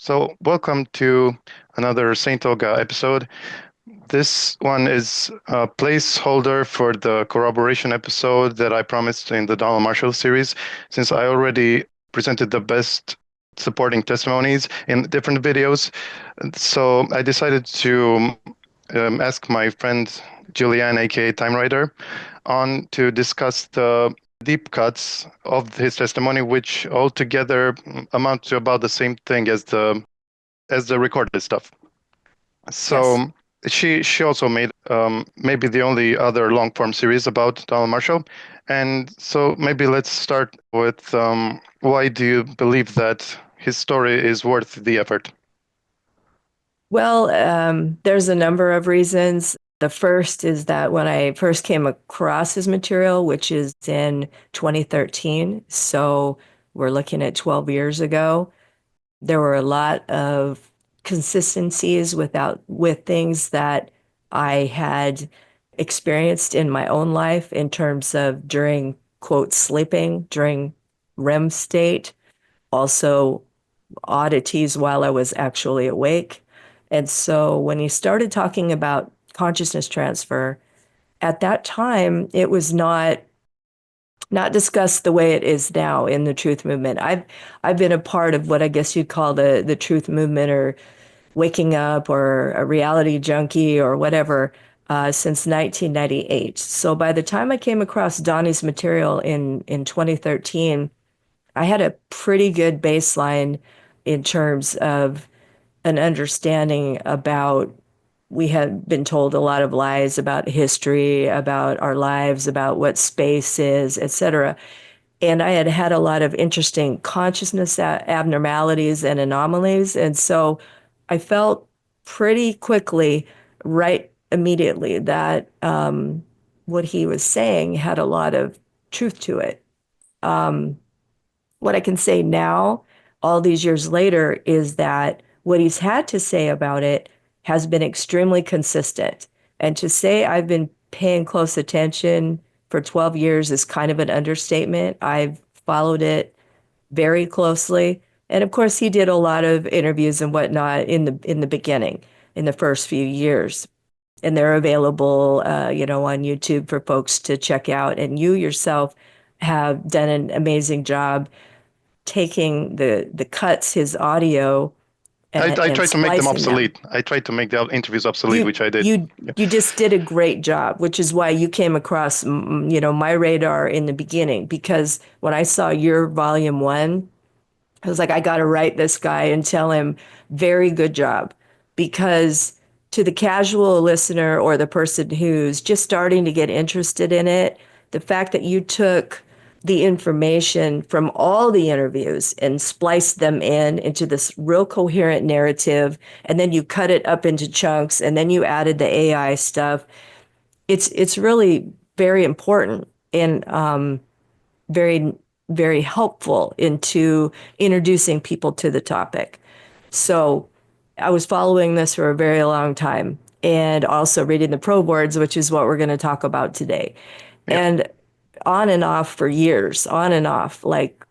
So, welcome to another Saint Olga episode. This one is a placeholder for the Corroboration episode that I promised in the Donald Marshall series, since I already presented the best supporting testimonies in different videos. So, I decided to ask my friend Julianne, aka Tyme Rider, on to discuss the deep cuts of his testimony, which altogether amount to about the same thing as the recorded stuff. Yes. So she also made maybe the only other long form series about Donald Marshall, and so maybe let's start with why do you believe that his story is worth the effort? Well, there's a number of reasons. The first is that when I first came across his material, which is in 2013, so we're looking at 12 years ago, there were a lot of consistencies with things that I had experienced in my own life in terms of during quote sleeping, during REM state, also oddities while I was actually awake. And so when he started talking about consciousness transfer, at that time it was not discussed the way it is now in the truth movement. I've been a part of what I guess you'd call the truth movement or waking up or a reality junkie or whatever since 1998. So by the time I came across Donnie's material in 2013, I had a pretty good baseline in terms of an understanding about we had been told a lot of lies about history, about our lives, about what space is, etc. And I had had a lot of interesting consciousness abnormalities and anomalies. And so I felt pretty quickly, right immediately, that what he was saying had a lot of truth to it. Um, what I can say now, all these years later, is that what he's had to say about it has been extremely consistent. And to say I've been paying close attention for 12 years is kind of an understatement. I've followed it very closely. And of course, he did a lot of interviews and whatnot in the beginning, in the first few years. And they're available, on YouTube for folks to check out. And you yourself have done an amazing job taking the cuts, his audio, I and tried to make them splicing them. obsolete. I tried to make the interviews obsolete, You which I did. you Yeah. you just did a great job, which is why you came across my radar in the beginning because when I saw your volume one, I was like, I got to write this guy and tell him very good job because to the casual listener or the person who's just starting to get interested in it, the fact that you took the information from all the interviews and spliced them into this real coherent narrative, and then you cut it up into chunks, and then you added the AI stuff. It's really very important and very very helpful into introducing people to the topic. So I was following this for a very long time and also reading the ProBoards, which is what we're going to talk about today. Yeah. And on and off for years, on and off. Like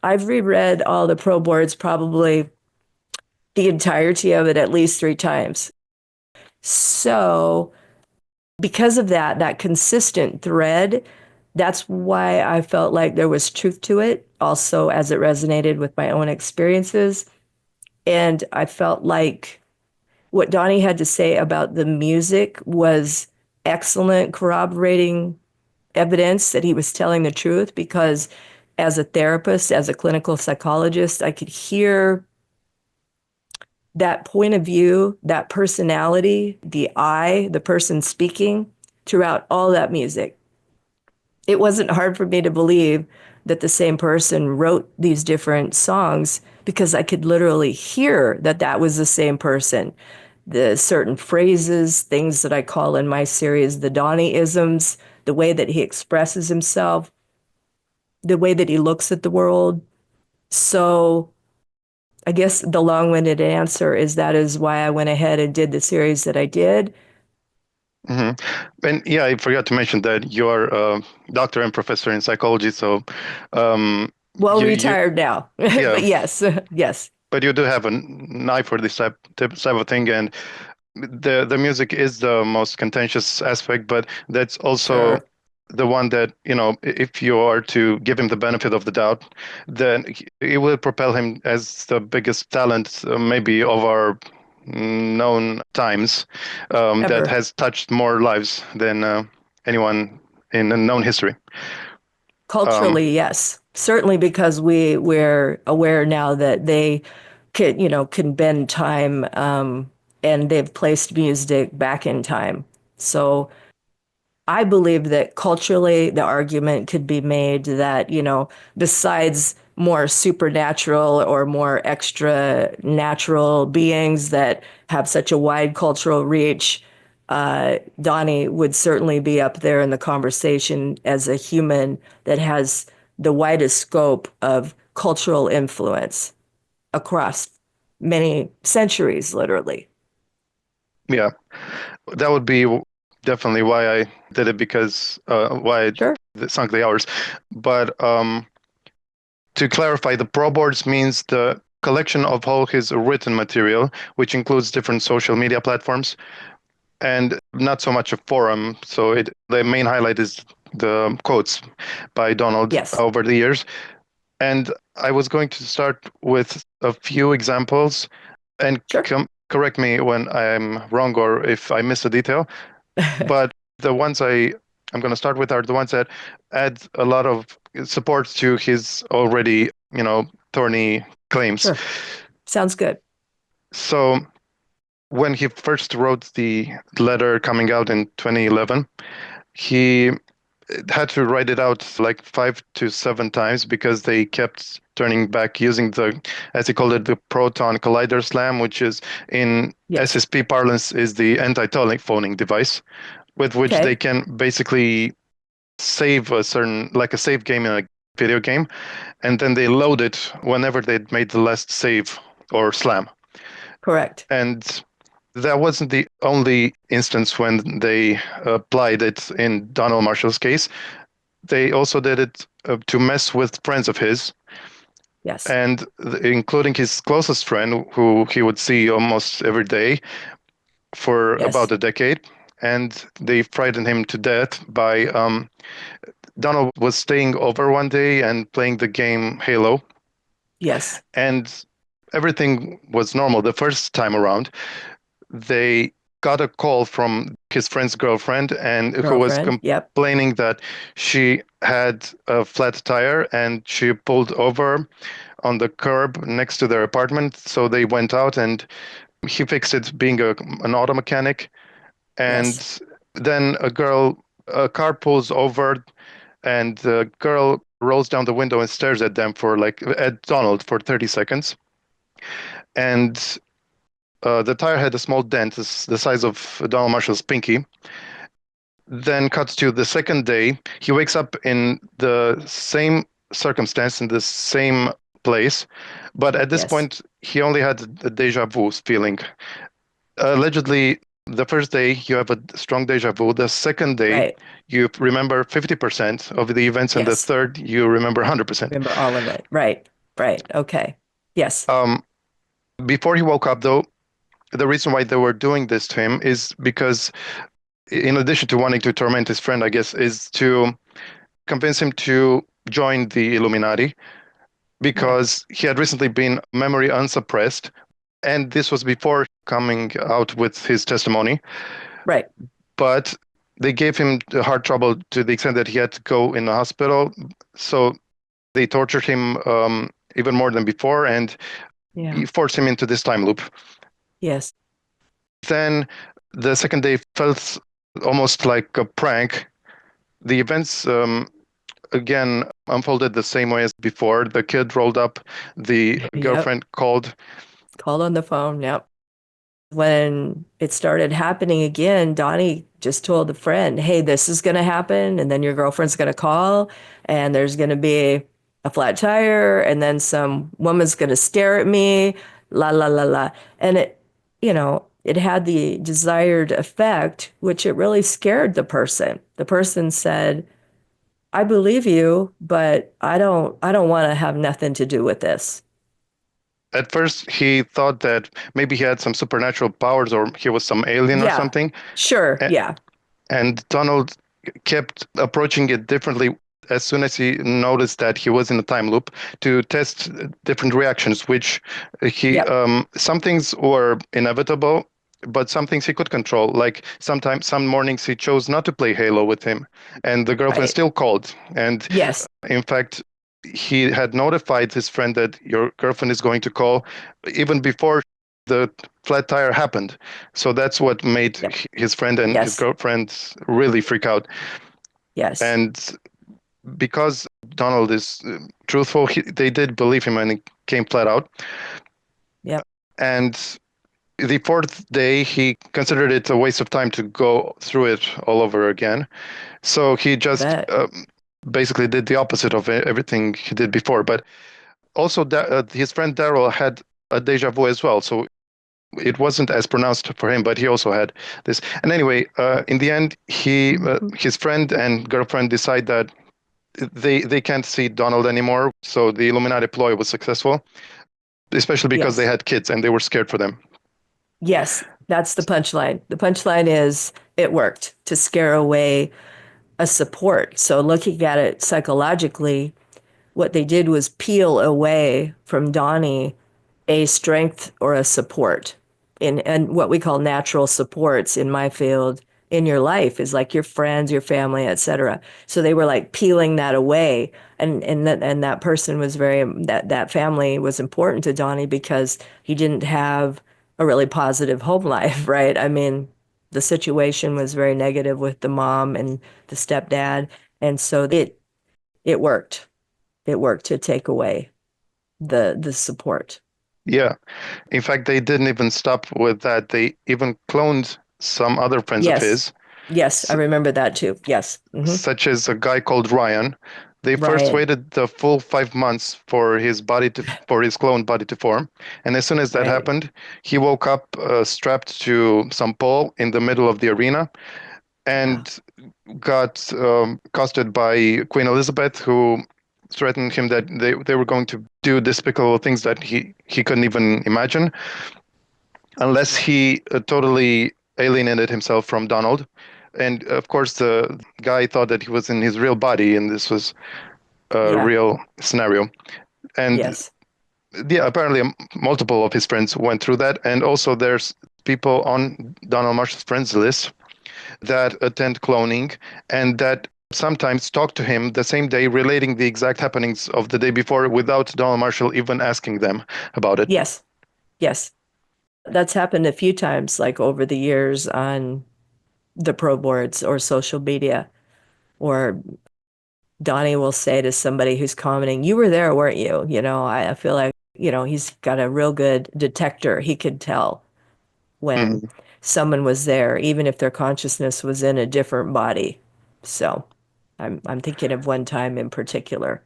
I've reread all the ProBoards probably the entirety of it at least 3 times. So because of that consistent thread, that's why I felt like there was truth to it, also as it resonated with my own experiences. And I felt like what Donnie had to say about the music was excellent, corroborating evidence that he was telling the truth because as a therapist, as a clinical psychologist, I could hear that point of view, that personality, the person speaking throughout all that music. It wasn't hard for me to believe that the same person wrote these different songs because I could literally hear that that was the same person. The certain phrases, things that I call in my series the Donnie-isms, the way that he expresses himself, the way that he looks at the world. So I guess the long-winded answer is that is why I went ahead and did the series that I did. hmm And yeah, I forgot to mention that you're a doctor and professor in psychology. So, Well, you retired now, yeah. but yes, yes. but you do have a knife for this type of thing, and the music is the most contentious aspect, but that's also Sure. the one that, if you are to give him the benefit of the doubt, then it will propel him as the biggest talent, maybe of our known times, that Ever. has touched more lives than anyone in known history. Um, Culturally, yes. Certainly because we're aware now that they can bend time, and they've placed music back in time. So I believe that culturally, the argument could be made that, besides more supernatural or more extra natural beings that have such a wide cultural reach, Donnie would certainly be up there in the conversation as a human that has the widest scope of cultural influence across many centuries, literally. yeah, that would be definitely why I did it, because why Sure. I sunk the hours. But to clarify, the ProBoards means the collection of all his written material, which includes different social media platforms, and not so much a forum. So the main highlight is the quotes by Donald Yes. over the years. And I was going to start with a few examples, and Sure. correct me when I'm wrong or if I miss a detail. But the ones I'm going to start with are the ones that add a lot of support to his already, thorny claims. Sure. Sounds good. So when he first wrote the letter coming out in 2011, he had to write it out like 5 to 7 times because they kept turning back using as he called it, the proton collider slam, which is in Yes. SSP parlance is the anti-telephoning device, with which they Okay. can basically save like a save game in a video game, and then they load it whenever they'd made the last save or slam. Correct. And that wasn't the only instance when they applied it in Donald Marshall's case. They also did it to mess with friends of his, Yes. and including his closest friend, who he would see almost every day for about Yes. a decade. And they frightened him to death by Donald was staying over one day and playing the game Halo, Yes. and everything was normal the first time around. They got a call from his friend's girlfriend, and who was Girlfriend. Yep. complaining that she had a flat tire and she pulled over on the curb next to their apartment. So they went out and he fixed it, being an auto mechanic. Yes. And then a car pulls over, and the girl rolls down the window and stares at them at Donald for 30 seconds. And the tire had a small dent, the size of Donald Marshall's pinky. Then cuts to the second day. He wakes up in the same circumstance, in the same place, but at this Yes. point, he only had a deja vu feeling. Allegedly, the first day you have a strong deja vu. The second day Right. you remember 50% of the events, and the Yes. third you remember 100%. Remember all of it. Right. Right. Okay. Yes. Um, Before he woke up, though, the reason why they were doing this to him is because, in addition to wanting to torment his friend, I guess, is to convince him to join the Illuminati, Yeah. because he had recently been memory unsuppressed, and this was before coming out with his testimony. Right. But they gave him hard trouble to the extent that he had to go in the hospital. So they tortured him even more than before, and Yeah. forced him into this time loop. Yes. Then the second day felt almost like a prank. The events again unfolded the same way as before. The kid rolled up, the Yep. girlfriend called. Called on the phone. Yep. When it started happening again, Donnie just told a friend, hey, this is going to happen. And then your girlfriend's going to call, and there's going to be a flat tire. And then some woman's going to stare at me, la, la, la, la. And it had the desired effect, which it really scared the person. The person said, I believe you, but I don't want to have nothing to do with this. at first he thought that maybe he had some supernatural powers or he was some alien or Yeah, something. sure. Yeah. And Donald kept approaching it differently as soon as he noticed that he was in a time loop to test different reactions, which he Yep. some things were inevitable, but some things he could control. Like sometimes, some mornings he chose not to play Halo with him, and the girlfriend Right. still called. And Yes. in fact, he had notified his friend that your girlfriend is going to call even before the flat tire happened. So that's what made Yep. his friend and his Yes. girlfriend really freak out. Yes. And because Donald is truthful, they did believe him and it came flat out. Yep. And the fourth day, he considered it a waste of time to go through it all over again. So he I just bet. basically did the opposite of everything he did before. But also, his friend Daryl had a deja vu as well. So it wasn't as pronounced for him, but he also had this. And anyway, in the end, his friend and girlfriend decide that they can't see Donald anymore. So the Illuminati ploy was successful, especially because they Yes. had kids and they were scared for them. Yes. That's the punchline. The punchline is it worked to scare away a support. So looking at it psychologically, what they did was peel away from Donnie a strength or a support in and what we call natural supports in my field in your life is like your friends, your family, etc. So they were like peeling that away, and that person was very that family was important to Donnie because he didn't have a really positive home life, right? I mean, the situation was very negative with the mom and the stepdad, and so it worked. It worked to take away the support. Yeah. In fact, they didn't even stop with that. They even cloned some other friends of Yes. his, Yes, I remember that too. Yes. such as a guy called Ryan. They first Ryan. waited the full 5 months for his clone body to form, and as soon as that Right. happened, he woke up strapped to some pole in the middle of the arena Yeah. and got accosted by Queen Elizabeth, who threatened him that they were going to do despicable things that he couldn't even imagine unless Yeah. he totally alienated himself from Donald. And of course, the guy thought that he was in his real body, and this was a Yeah. real scenario. And Yes. yeah, apparently multiple of his friends went through that. And also, there's people on Donald Marshall's friends list that attend cloning and that sometimes talk to him the same day, relating the exact happenings of the day before without Donald Marshall even asking them about it. Yes. Yes. That's happened a few times, like over the years on the ProBoards or social media, or Donnie will say to somebody who's commenting, "You were there, weren't you?" I feel like, he's got a real good detector. He could tell when Mhm. someone was there, even if their consciousness was in a different body. So I'm thinking of one time in particular.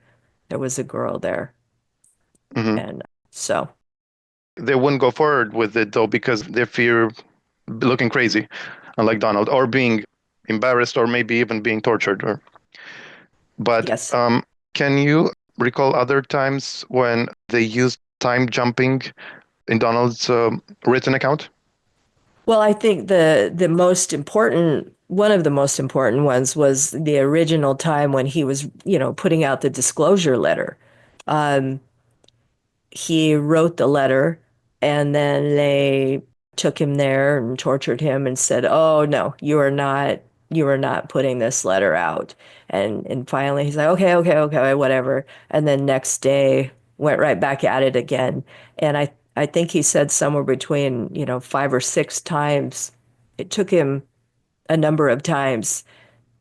There was a girl there. Mhm. And so, They wouldn't go forward with it though because they fear looking crazy, unlike Donald, or being embarrassed, or maybe even being tortured. But yes. can you recall other times when they used time jumping in Donald's written account? Well, I think the most important one of the most important ones was the original time when he was, putting out the disclosure letter. Um, he wrote the letter and then they took him there and tortured him and said, "Oh no, you are not putting this letter out." And finally he's like, "Okay, okay, okay, whatever." And then next day went right back at it again. And I think he said somewhere between, 5 or 6 times. It took him a number of times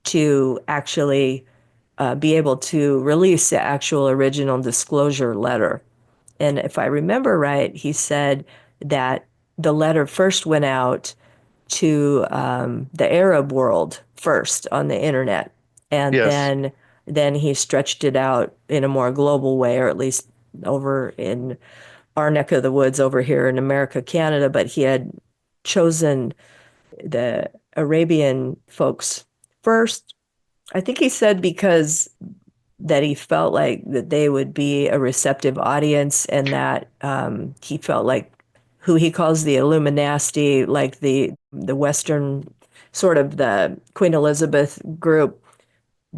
to actually be able to release the actual original disclosure letter. And if I remember right, he said that the letter first went out to the Arab world first on the internet, and Yes. then he stretched it out in a more global way, or at least over in our neck of the woods over here in America, Canada. But he had chosen the Arabian folks first. I think he said because that he felt like that they would be a receptive audience, and that he felt like who he calls the Illuminati, like the Western sort of the Queen Elizabeth group,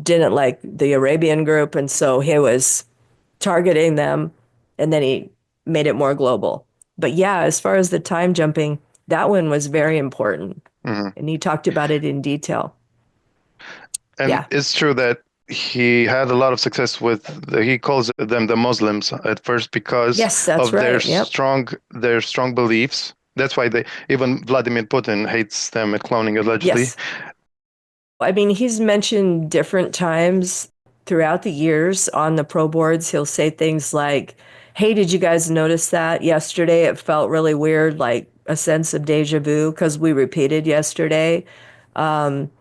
didn't like the Arabian group, and so he was targeting them, and then he made it more global. But yeah, as far as the time jumping, that one was very important, Hmm. and he talked about it in detail. And Yeah. it's true that he had a lot of success with he calls them the Muslims at first because Yes, that's of right. Yep. their strong beliefs. That's why they even Vladimir Putin hates them at cloning allegedly. Yes. I mean, he's mentioned different times throughout the years on the ProBoards. He'll say things like, "Hey, did you guys notice that yesterday? It felt really weird, like a sense of deja vu because we repeated yesterday." Um,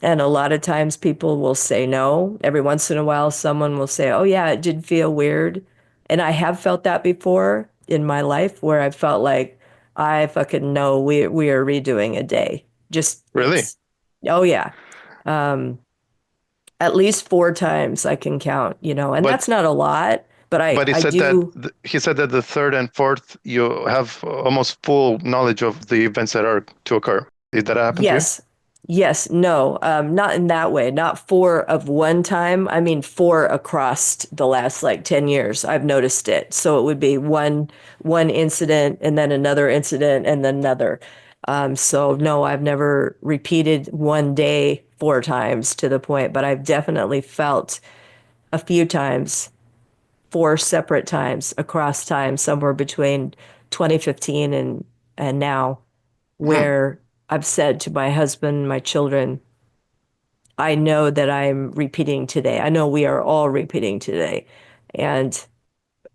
and a lot of times people will say no. Every once in a while, someone will say, "Oh, yeah, it did feel weird." And I have felt that before in my life where I felt like I fucking know we are redoing a day. Just Really? it's, oh, yeah. Um, at least 4 times I can count, and But that's not a lot, but but he I said that do. he said that the third and fourth you have almost full knowledge of the events that are to occur. Did that happen to you? Yes. Yes. No, not in that way. Not 4 of one time. I mean, 4 across the last like 10 years. I've noticed it. So it would be one incident and then another incident and then another. So no, I've never repeated one day 4 times to the point, but I've definitely felt a few times, 4 separate times across time, somewhere between 2015 and now, Hmm. where I've said to my husband, my children, I know that I'm repeating today. I know we are all repeating today. And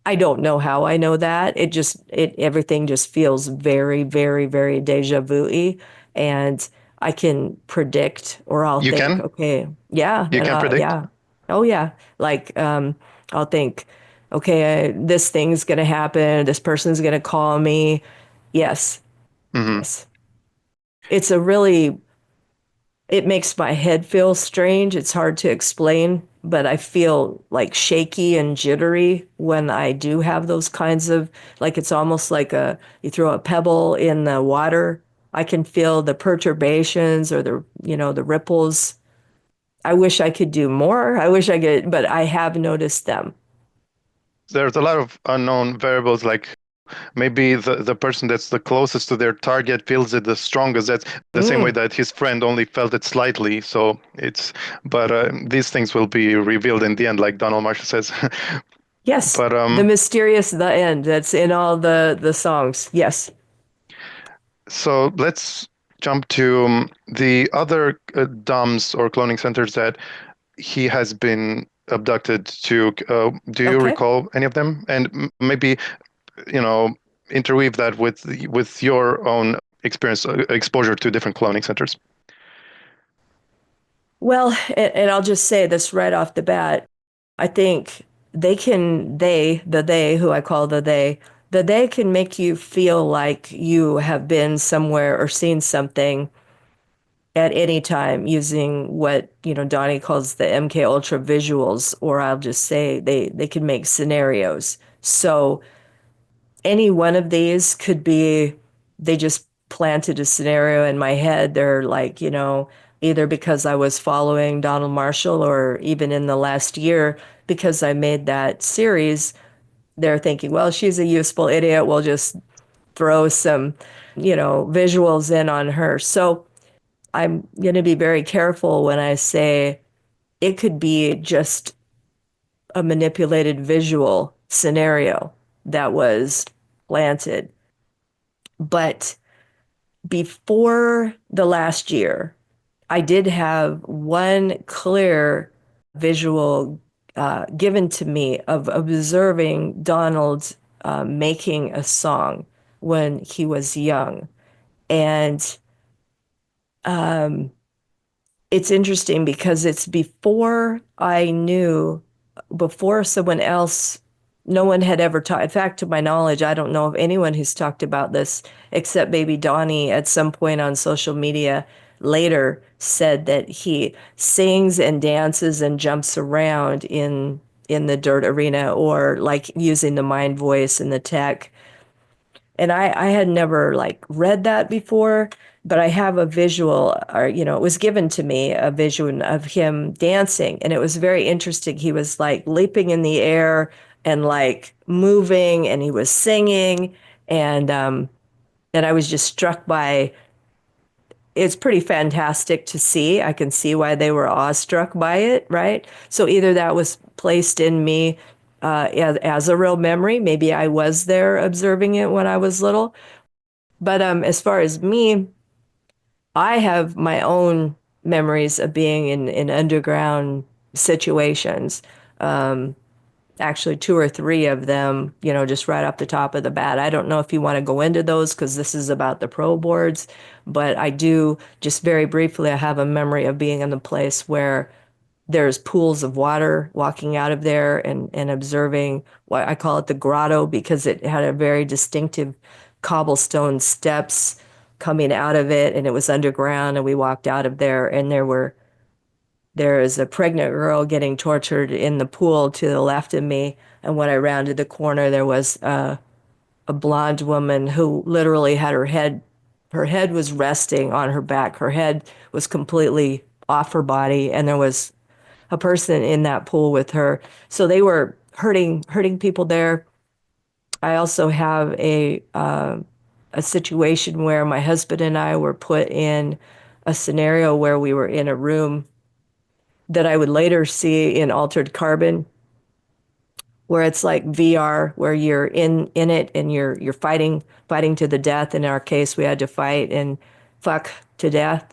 I don't know how I know that. It everything just feels very, very, very deja vu-y. And I can predict, or I'll You think, can okay, yeah, you and can predict. yeah, oh yeah. Like I'll think, okay, this thing's gonna happen. This person's gonna call me. Yes, Hmm. yes. It's a really It makes my head feel strange. It's hard to explain, but I feel like shaky and jittery when I do have those kinds of, like it's almost like you throw a pebble in the water. I can feel the perturbations or the ripples. I wish I could do more. I wish I could, but I have noticed them. There's a lot of unknown variables like maybe the person that's the closest to their target feels it the strongest. That's the same way Mm, that his friend only felt it slightly. So but these things will be revealed in the end, like Donald Marshall says. yes, But the mysterious, the end. That's in all the songs. Yes. so let's jump to the other DOMs or cloning centers that he has been abducted to. Do you Okay. recall any of them? And maybe you know interweave that with your own experience, exposure to different cloning centers. Well, and I'll just say this right off the bat. I think they who I call the they can make you feel like you have been somewhere or seen something at any time using what, Donnie calls the MK Ultra visuals, or I'll just say they can make scenarios. So any one of these could be, they just planted a scenario in my head. They're like, either because I was following Donald Marshall or even in the last year, because I made that series, they're thinking, well, she's a useful idiot. We'll just throw some, visuals in on her. So I'm going to be very careful when I say it could be just a manipulated visual scenario that was planted. But before the last year, I did have one clear visual given to me of observing Donald making a song when he was young. And um, it's interesting because it's before I knew, before someone else, no one had ever talked. In fact, to my knowledge, I don't know of anyone who's talked about this except maybe Donnie at some point on social media. later said that he sings and dances and jumps around in the dirt arena, or like using the mind voice and the tech. And I had never like read that before, but I have a visual, or it was given to me a vision of him dancing, and it was very interesting. He was like leaping in the air and like moving, and he was singing, and I was just struck by. It's pretty fantastic to see. I can see why they were awestruck by it, right? So either that was placed in me as a real memory. Maybe I was there observing it when I was little. But as far as me, I have my own memories of being in underground situations. Actually, two or three of them, just right off the top of the bat. I don't know if you want to go into those because this is about the ProBoards, but I do, just very briefly, I have a memory of being in the place where there's pools of water, walking out of there and observing what I call it the grotto, because it had a very distinctive cobblestone steps coming out of it, and it was underground, and we walked out of there, and there is a pregnant girl getting tortured in the pool to the left of me. And when I rounded the corner, there was a blonde woman who literally had her head was resting on her back. Her head was completely off her body, and there was a person in that pool with her. So they were hurting people there. I also have a situation where my husband and I were put in a scenario where we were in a room that I would later see in Altered Carbon, where it's like VR, where you're in it and you're fighting to the death. In our case, we had to fight and fuck to death.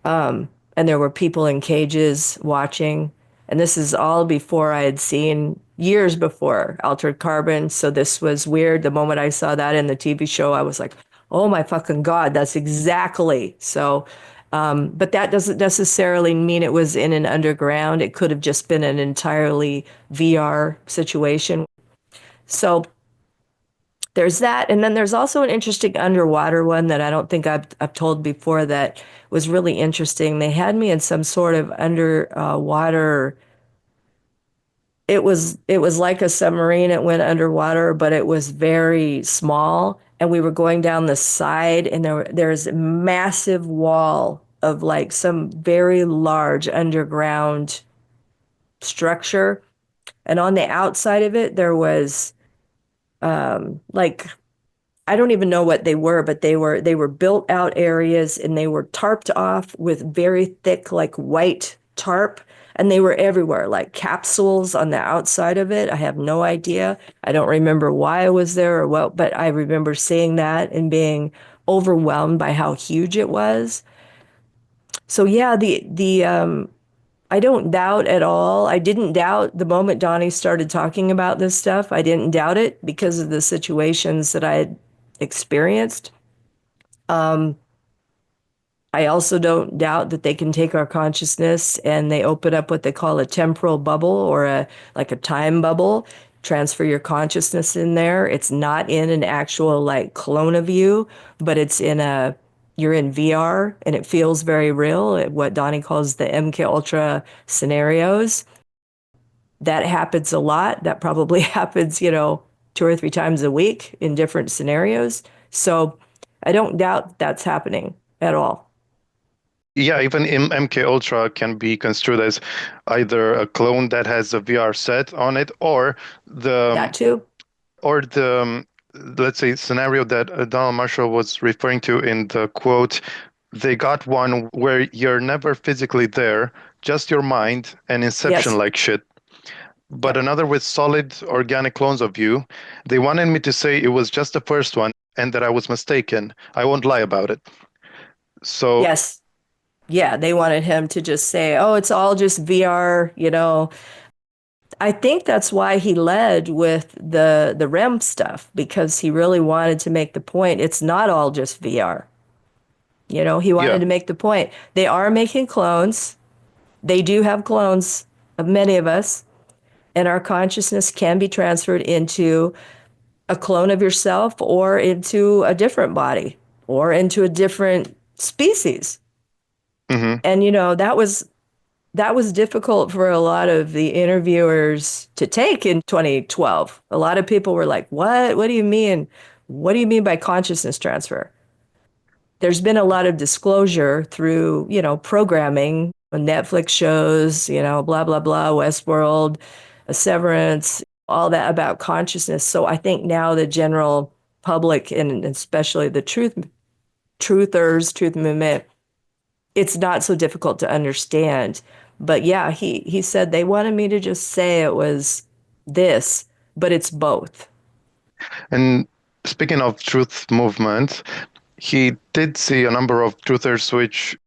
And there were people in cages watching. And this is all before I had seen, years before, Altered Carbon. So this was weird. The moment I saw that in the TV show, I was like, oh my fucking God, that's exactly. So, but that doesn't necessarily mean it was in an underground. It could have just been an entirely VR situation. So there's that. And then there's also an interesting underwater one that I don't think I've told before that was really interesting. They had me in some sort of underwater. It was like a submarine. It went underwater, but it was very small. And we were going down the side, and there's a massive wall of like some very large underground structure. And on the outside of it, there was like I don't even know what they were, but they were built out areas, and they were tarped off with very thick, like white tarp, and they were everywhere, like capsules on the outside of it. I have no idea. I don't remember why I was there or what, but I remember seeing that and being overwhelmed by how huge it was. So yeah, the I don't doubt at all. I didn't doubt the moment Donnie started talking about this stuff. I didn't doubt it because of the situations that I had experienced. I also don't doubt that they can take our consciousness and they open up what they call a temporal bubble, or a time bubble, transfer your consciousness in there. It's not in an actual like clone of you, but you're in VR, and it feels very real. What Donnie calls the MK Ultra scenarios. That happens a lot. That probably happens, two or three times a week in different scenarios. So I don't doubt that's happening at all. Yeah, even MK Ultra can be construed as either a clone that has a VR set on it, or That too. the let's say scenario that Donald Marshall was referring to in the quote. They got one where you're never physically there, just your mind and Inception Yes. like shit. But Yep. another with solid organic clones of you. They wanted me to say it was just the first one and that I was mistaken. I won't lie about it. So Yes. Yeah. They wanted him to just say, oh, it's all just VR. I think that's why he led with the REM stuff, because he really wanted to make the point it's not all just VR. He wanted yeah, to make the point. They are making clones. They do have clones of many of us, and our consciousness can be transferred into a clone of yourself, or into a different body, or into a different species. Hmm. And that was difficult for a lot of the interviewers to take in 2012. A lot of people were like, "What? What do you mean? What do you mean by consciousness transfer?" There's been a lot of disclosure through, programming, Netflix shows, blah, blah, blah, Westworld, Severance, all that about consciousness. So I think now the general public and especially the truth movement, it's not so difficult to understand. But yeah, he said they wanted me to just say it was this, but it's both. And speaking of truth movement, he did see a number of truthers, which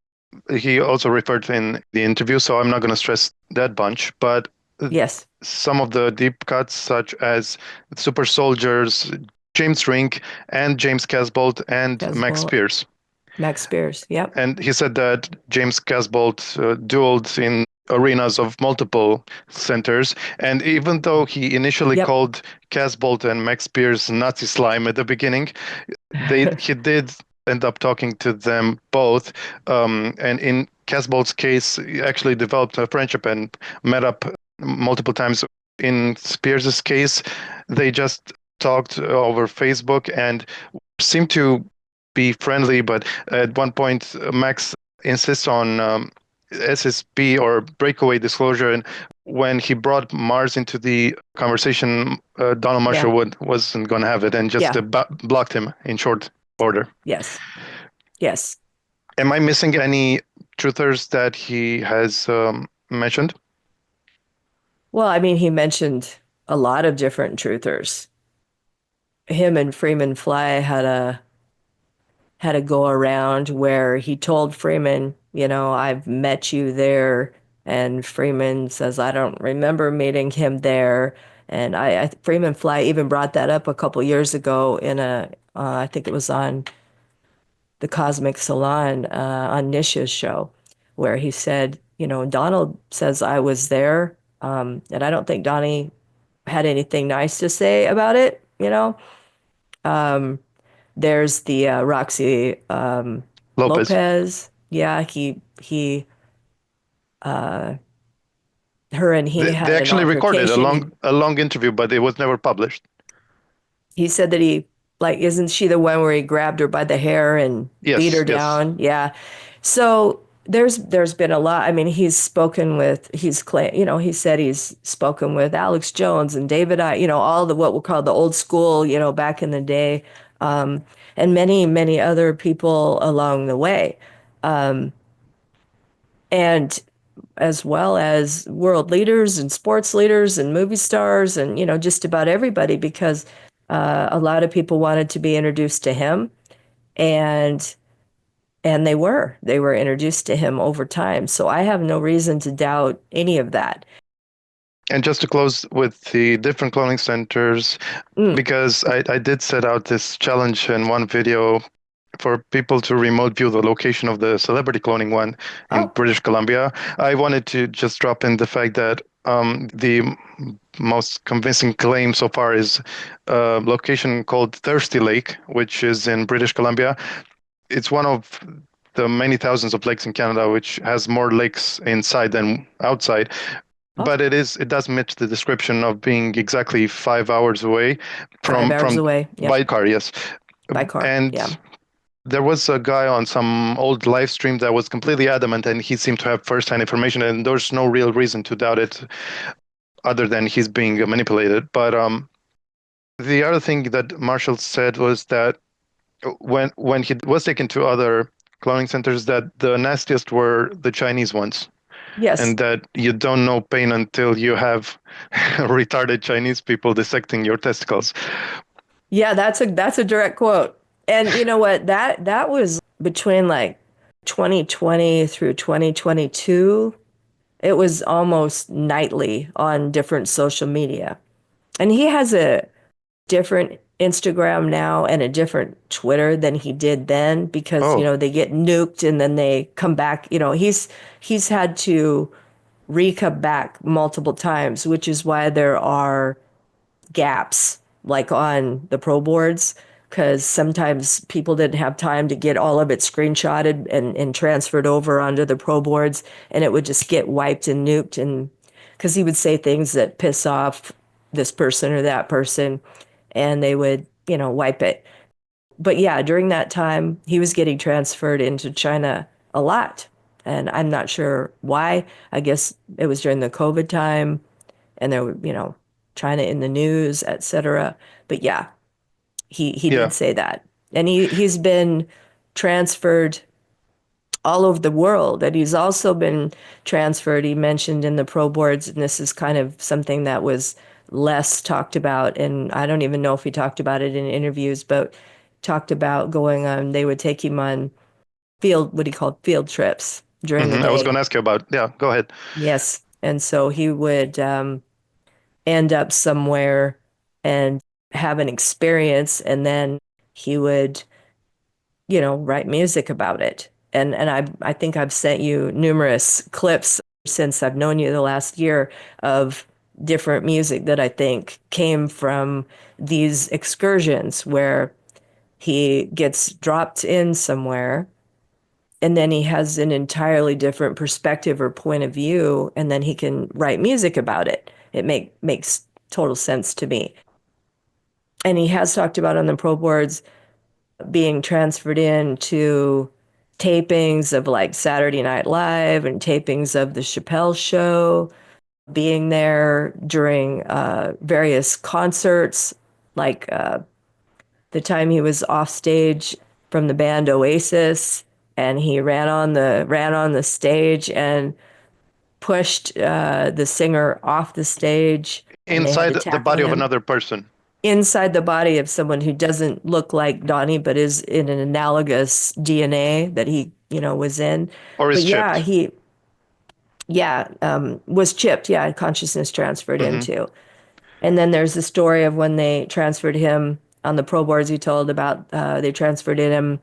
he also referred to in the interview. So I'm not going to stress that bunch, but Yes, some of the deep cuts, such as Super Soldiers, James Rink, and James Casbolt, and Max Casbolt, Pierce. Max Spears. Yep, And he said that James Casbolt dueled in arenas of multiple centers. And even though he initially yep. called Casbolt and Max Pierce Nazi slime at the beginning, he did end up talking to them both. And in Casbolt's case, he actually developed a friendship and met up multiple times. In Spears's case, they just talked over Facebook and seemed to be friendly, but at one point, Max insists on SSP or breakaway disclosure, and when he brought Mars into the conversation, Donald Yeah, Marshall wasn't going to have it and just yeah, blocked him in short order. yes, yes. Am I missing any truthers that he has mentioned? Well, I mean, he mentioned a lot of different truthers. Him and Freeman Fly had a go around where he told Freeman, I've met you there, and Freeman says, I don't remember meeting him there. And Freeman Fly even brought that up a couple years ago in I think it was on the Cosmic Salon on Nisha's show, where he said, Donald says I was there, and I don't think Donnie had anything nice to say about it. There's the Roxy Lopez. Lopez. Yeah, he, uh, her and he They had an actually recorded altercation. a long interview, but it was never published. He said that isn't she the one where he grabbed her by the hair and beat Yes, her yes. down? Yeah. So there's been a lot. I mean, he said he's spoken with Alex Jones and David all the what we'll call the old school, back in the day, and many, many other people along the way. And as well as world leaders and sports leaders and movie stars and just about everybody because a lot of people wanted to be introduced to him and they were introduced to him over time, so I have no reason to doubt any of that. And just to close with the different cloning centers, Mm. because I did set out this challenge in one video for people to remote view the location of the celebrity cloning one in Oh, British Columbia. I wanted to just drop in the fact that the most convincing claim so far is a location called Thirsty Lake, which is in British Columbia. It's one of the many thousands of lakes in Canada, which has more lakes inside than outside. oh, But it does meet the description of being exactly 5 hours away 5 hours from away. Yep. by car, yes. By car. Yeah. And there was a guy on some old live stream that was completely adamant, and he seemed to have first-hand information, and there's no real reason to doubt it other than he's being manipulated. But the other thing that Marshall said was that when he was taken to other cloning centers, that the nastiest were the Chinese ones, Yes. and that you don't know pain until you have retarded Chinese people dissecting your testicles. Yeah, that's a direct quote. And you know what? That was between like 2020 through 2022. It was almost nightly on different social media. And he has a different Instagram now and a different Twitter than he did then because, Oh, they get nuked and then they come back. He's had to re-come back multiple times, which is why there are gaps like on the ProBoards because sometimes people didn't have time to get all of it screenshotted and transferred over onto the ProBoards, and it would just get wiped and nuked. And because he would say things that piss off this person or that person, and they would, wipe it. But yeah, during that time, he was getting transferred into China a lot. And I'm not sure why. I guess it was during the COVID time and there were, China in the news, etc. But yeah, he Yeah. did say that. And he's been transferred all over the world. And he's also been transferred, he mentioned in the ProBoards, and this is kind of something that was less talked about. And I don't even know if he talked about it in interviews, but talked about going on, they would take him on what he called field trips during the I was day. going to ask you about, yeah, go ahead. Yes. And so he would end up somewhere and have an experience, and then he would, write music about it. And I think I've sent you numerous clips since I've known you the last year of different music that I think came from these excursions where he gets dropped in somewhere and then he has an entirely different perspective or point of view, and then he can write music about it. It makes total sense to me. And he has talked about on the ProBoards being transferred into tapings of like Saturday Night Live and tapings of the Chappelle Show, being there during various concerts, like the time he was off stage from the band Oasis, and he ran on the stage and pushed the singer off the stage, and they had Inside to the tackle body of him another person. inside the body of someone who doesn't look like Donnie, but is in an analogous DNA that he, was in. Or But is yeah, chipped. was chipped. Yeah, consciousness transferred Hmm. into. And then there's the story of when they transferred him on the ProBoards. He told about they transferred him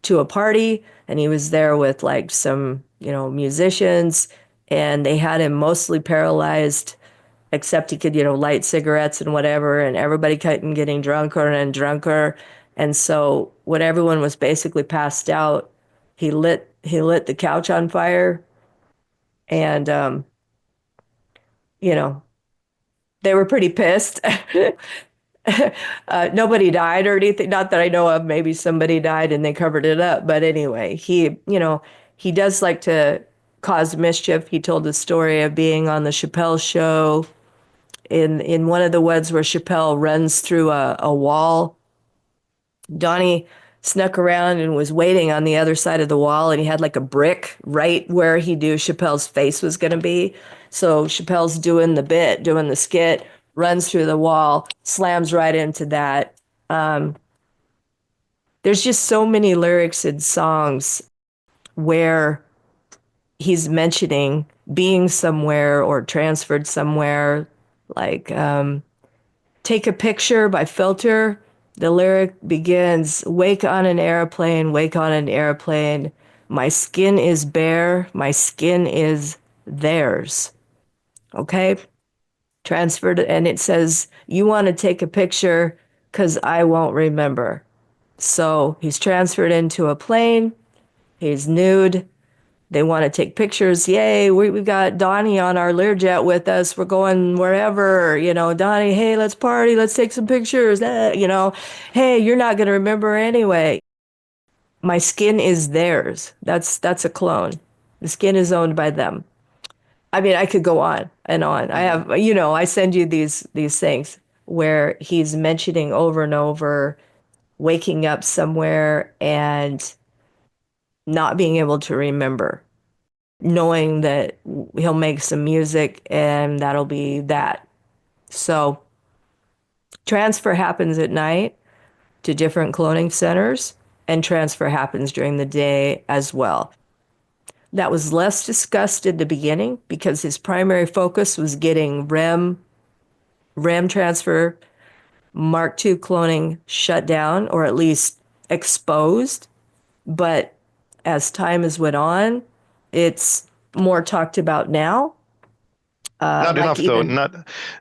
to a party, and he was there with like some, musicians, and they had him mostly paralyzed, except he could, light cigarettes and whatever, and everybody kept getting drunker and drunker. And so when everyone was basically passed out, he lit the couch on fire, and you know, they were pretty pissed. Nobody died or anything, not that I know of. Maybe somebody died and they covered it up. But anyway, he does like to cause mischief. He told the story of being on the Chappelle Show in one of the woods where Chappelle runs through a wall. Donnie snuck around and was waiting on the other side of the wall, and he had like a brick right where he knew Chappelle's face was going to be. So Chappelle's doing the bit, doing the skit, runs through the wall, slams right into that. Um, there's just so many lyrics and songs where he's mentioning being somewhere or transferred somewhere, like Take a Picture by Filter. The lyric begins, wake on an airplane, wake on an airplane. My skin is bare, my skin is theirs. Okay? Transferred, and it says, you want to take a picture because I won't remember. So he's transferred into a plane, he's nude, they want to take pictures. Yay, we've got Donnie on our Learjet with us. We're going wherever, Donnie, hey, let's party. Let's take some pictures. Hey, you're not going to remember anyway. My skin is theirs. That's a clone. The skin is owned by them. I mean, I could go on and on. I Hmm. have, I send you these things where he's mentioning over and over waking up somewhere and not being able to remember, knowing that he'll make some music and that'll be that. So transfer happens at night to different cloning centers, and transfer happens during the day as well. That was less discussed in the beginning because his primary focus was getting RAM transfer, Mark II cloning shut down or at least exposed. But as time has went on, it's more talked about now. Not Like enough, though. even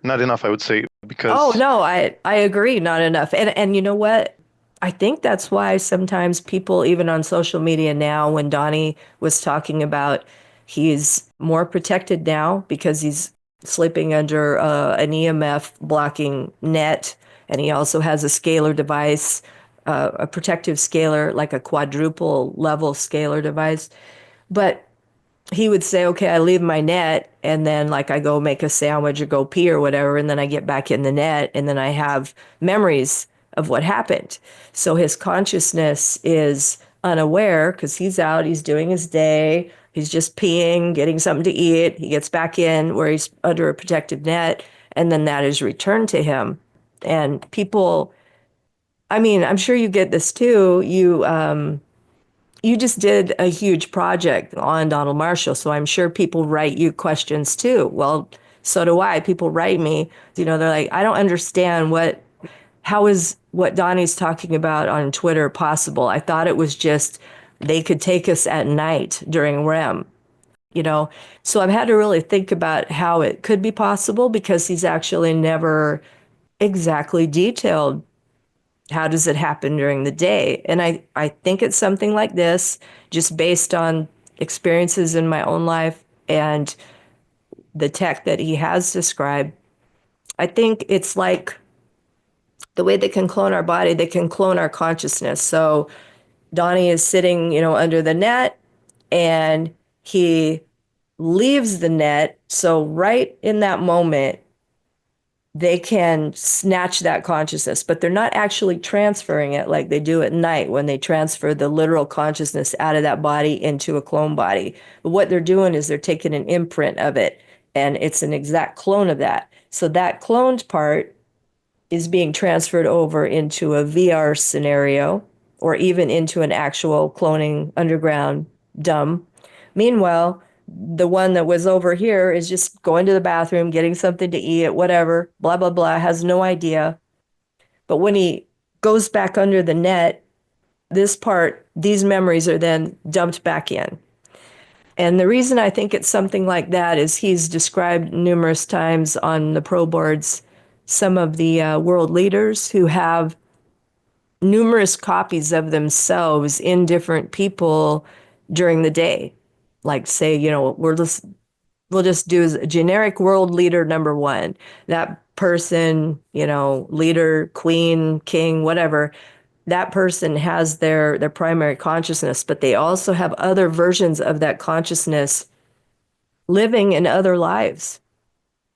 Not enough, I would say, Oh because no, I agree, not enough. And you know what? I think that's why sometimes people, even on social media now, when Donnie was talking about he's more protected now because he's sleeping under an EMF blocking net, and he also has a scalar device, a protective scalar, like a quadruple level scalar device. But he would say, okay, I leave my net and then like I go make a sandwich or go pee or whatever, and then I get back in the net and then I have memories of what happened. So his consciousness is unaware because he's out, he's doing his day, he's just peeing, getting something to eat. He gets back in where he's under a protective net, and then that is returned to him. And people, I mean, I'm sure you get this too. You just did a huge project on Donald Marshall, so I'm sure people write you questions too. Well, so do I. People write me, they're like, I don't understand how is what Donnie's talking about on Twitter possible? I thought it was just they could take us at night during REM, you know? So I've had to really think about how it could be possible because he's actually never exactly detailed how does it happen during the day? And I think it's something like this, just based on experiences in my own life and the tech that he has described. I think it's like the way they can clone our body, they can clone our consciousness. So Donnie is sitting, under the net and he leaves the net. So right in that moment, they can snatch that consciousness, but they're not actually transferring it like they do at night when they transfer the literal consciousness out of that body into a clone body. But what they're doing is they're taking an imprint of it, and it's an exact clone of that. So that cloned part is being transferred over into a VR scenario or even into an actual cloning underground dumb. Meanwhile, the one that was over here is just going to the bathroom, getting something to eat, whatever, blah, blah, blah, has no idea. But when he goes back under the net, these memories are then dumped back in. And the reason I think it's something like that is he's described numerous times on the ProBoards some of the world leaders who have numerous copies of themselves in different people during the day. Like say, we'll just do a generic world leader number one. That person, leader, queen, king, whatever, that person has their primary consciousness, but they also have other versions of that consciousness living in other lives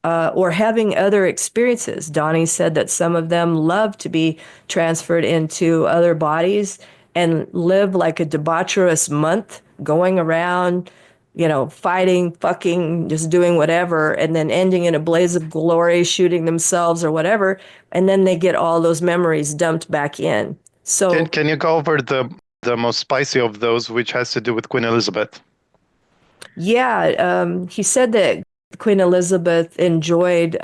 or having other experiences. Donnie said that some of them love to be transferred into other bodies and live like a debaucherous month, going around, fighting, fucking, just doing whatever, and then ending in a blaze of glory, shooting themselves or whatever. And then they get all those memories dumped back in. Can So, can you go over the most spicy of those, which has to do with Queen Elizabeth? yeah, he said that Queen Elizabeth enjoyed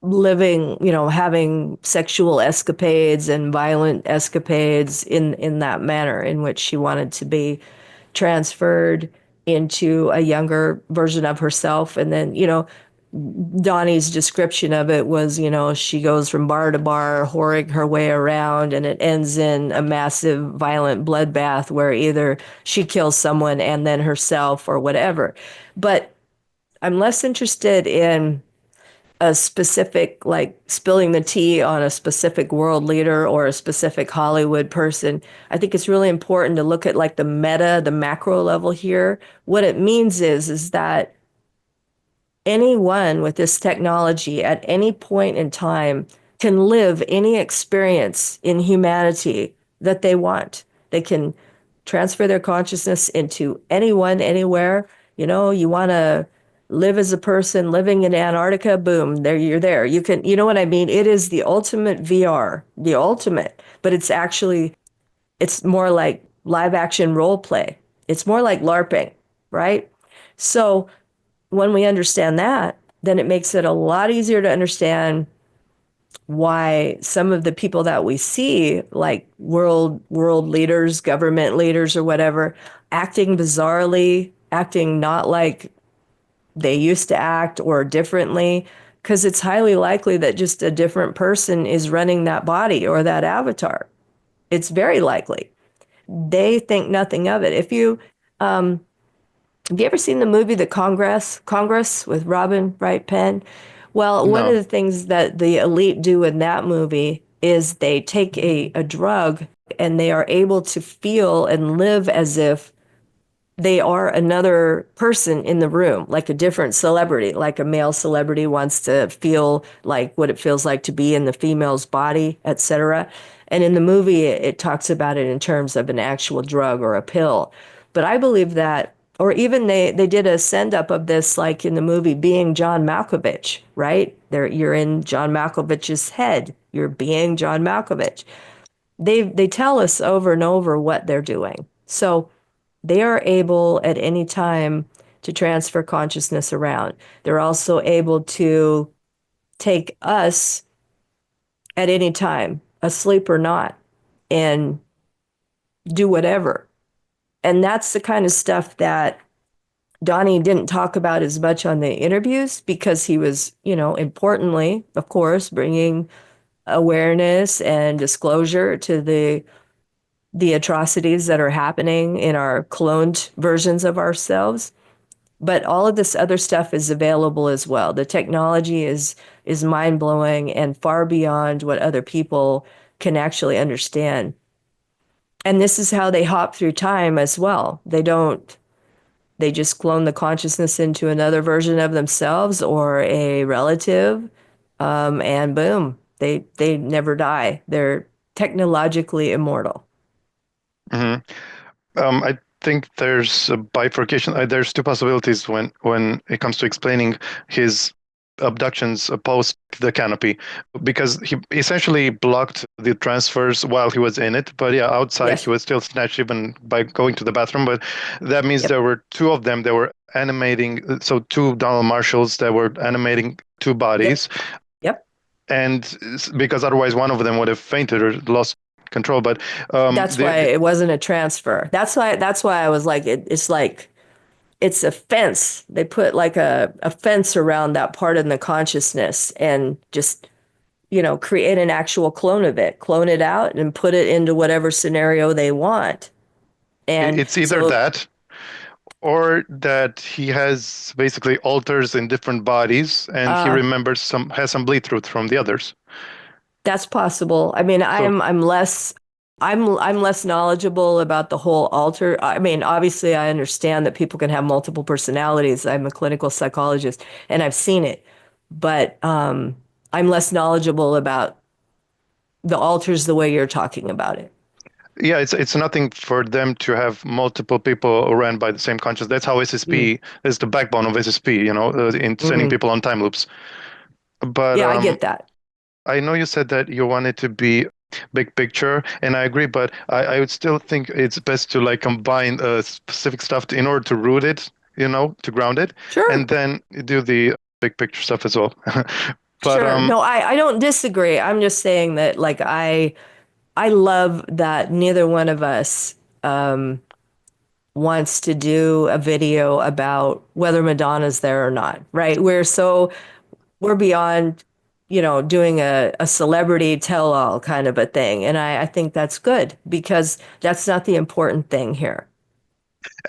living, having sexual escapades and violent escapades in that manner in which she wanted to be transferred into a younger version of herself. And then, Donnie's description of it was, she goes from bar to bar, whoring her way around, and it ends in a massive, violent bloodbath where either she kills someone and then herself or whatever. But I'm less interested in a specific, like spilling the tea on a specific world leader or a specific Hollywood person. I think it's really important to look at like the meta, the macro level here. What it means is that anyone with this technology at any point in time can live any experience in humanity that they want. They can transfer their consciousness into anyone, anywhere. You want to live as a person living in Antarctica, boom, there you're there. You can, you know what I mean? It is the ultimate VR, the ultimate, but it's more like live action role play. It's more like LARPing, right? So when we understand that, then it makes it a lot easier to understand why some of the people that we see, like world leaders, government leaders, or whatever, acting bizarrely, acting not like they used to act or differently, because it's highly likely that just a different person is running that body or that avatar. It's very likely. They think nothing of it. Have you ever seen the movie The Congress with Robin Wright Penn? Well, one of No. the things that the elite do in that movie is they take a drug and they are able to feel and live as if they are another person in the room, like a different celebrity, like a male celebrity wants to feel like what it feels like to be in the female's body, etc. And in the movie, it talks about it in terms of an actual drug or a pill. But I believe that, or even they did a send up of this, like in the movie, being John Malkovich, right? You're in John Malkovich's head. You're being John Malkovich. They tell us over and over what they're doing. So they are able at any time to transfer consciousness around. They're also able to take us at any time, asleep or not, and do whatever. And that's the kind of stuff that Donnie didn't talk about as much on the interviews because he was, importantly, of course, bringing awareness and disclosure to the atrocities that are happening in our cloned versions of ourselves. But all of this other stuff is available as well. The technology is mind-blowing and far beyond what other people can actually understand. And this is how they hop through time as well. They just clone the consciousness into another version of themselves or a relative, and boom, they never die. They're technologically immortal. Hmm. I think there's a bifurcation. There's two possibilities when it comes to explaining his abductions post the canopy, because he essentially blocked the transfers while he was in it. But yeah, outside he Yes. was still snatched even by going to the bathroom. But that means Yep. there were two of them that were animating. So two Donald Marshalls that were animating two Yep. bodies, Yep. and because otherwise one of them would have fainted or lost control. But That's why it wasn't a transfer. That's why I was like it's like it's a fence. They put like a fence around that part in the consciousness and just, create an actual clone of it, clone it out and put it into whatever scenario they want. And it's either so that or that he has basically alters in different bodies and he uh remembers some has some bleed through from the others. that's possible. I mean, So I'm less knowledgeable about the whole alter. I mean, obviously I understand that people can have multiple personalities. I'm a clinical psychologist and I've seen it. But I'm less knowledgeable about the alters the way you're talking about it. yeah, it's nothing for them to have multiple people ran by the same conscious. That's how Mm, SSP is the backbone of SSP, in sending hmm. people on time loops. But Yeah, I get that. I know you said that you want it to be big picture, and I agree, but I would still think it's best to like combine specific stuff in order to root it, to ground it, and Sure. then do the big picture stuff as well. But Sure. No, I don't disagree. I'm just saying that like I love that neither one of us wants to do a video about whether Madonna's there or not, right? We're beyond, doing a celebrity tell-all kind of a thing. And I think that's good because that's not the important thing here.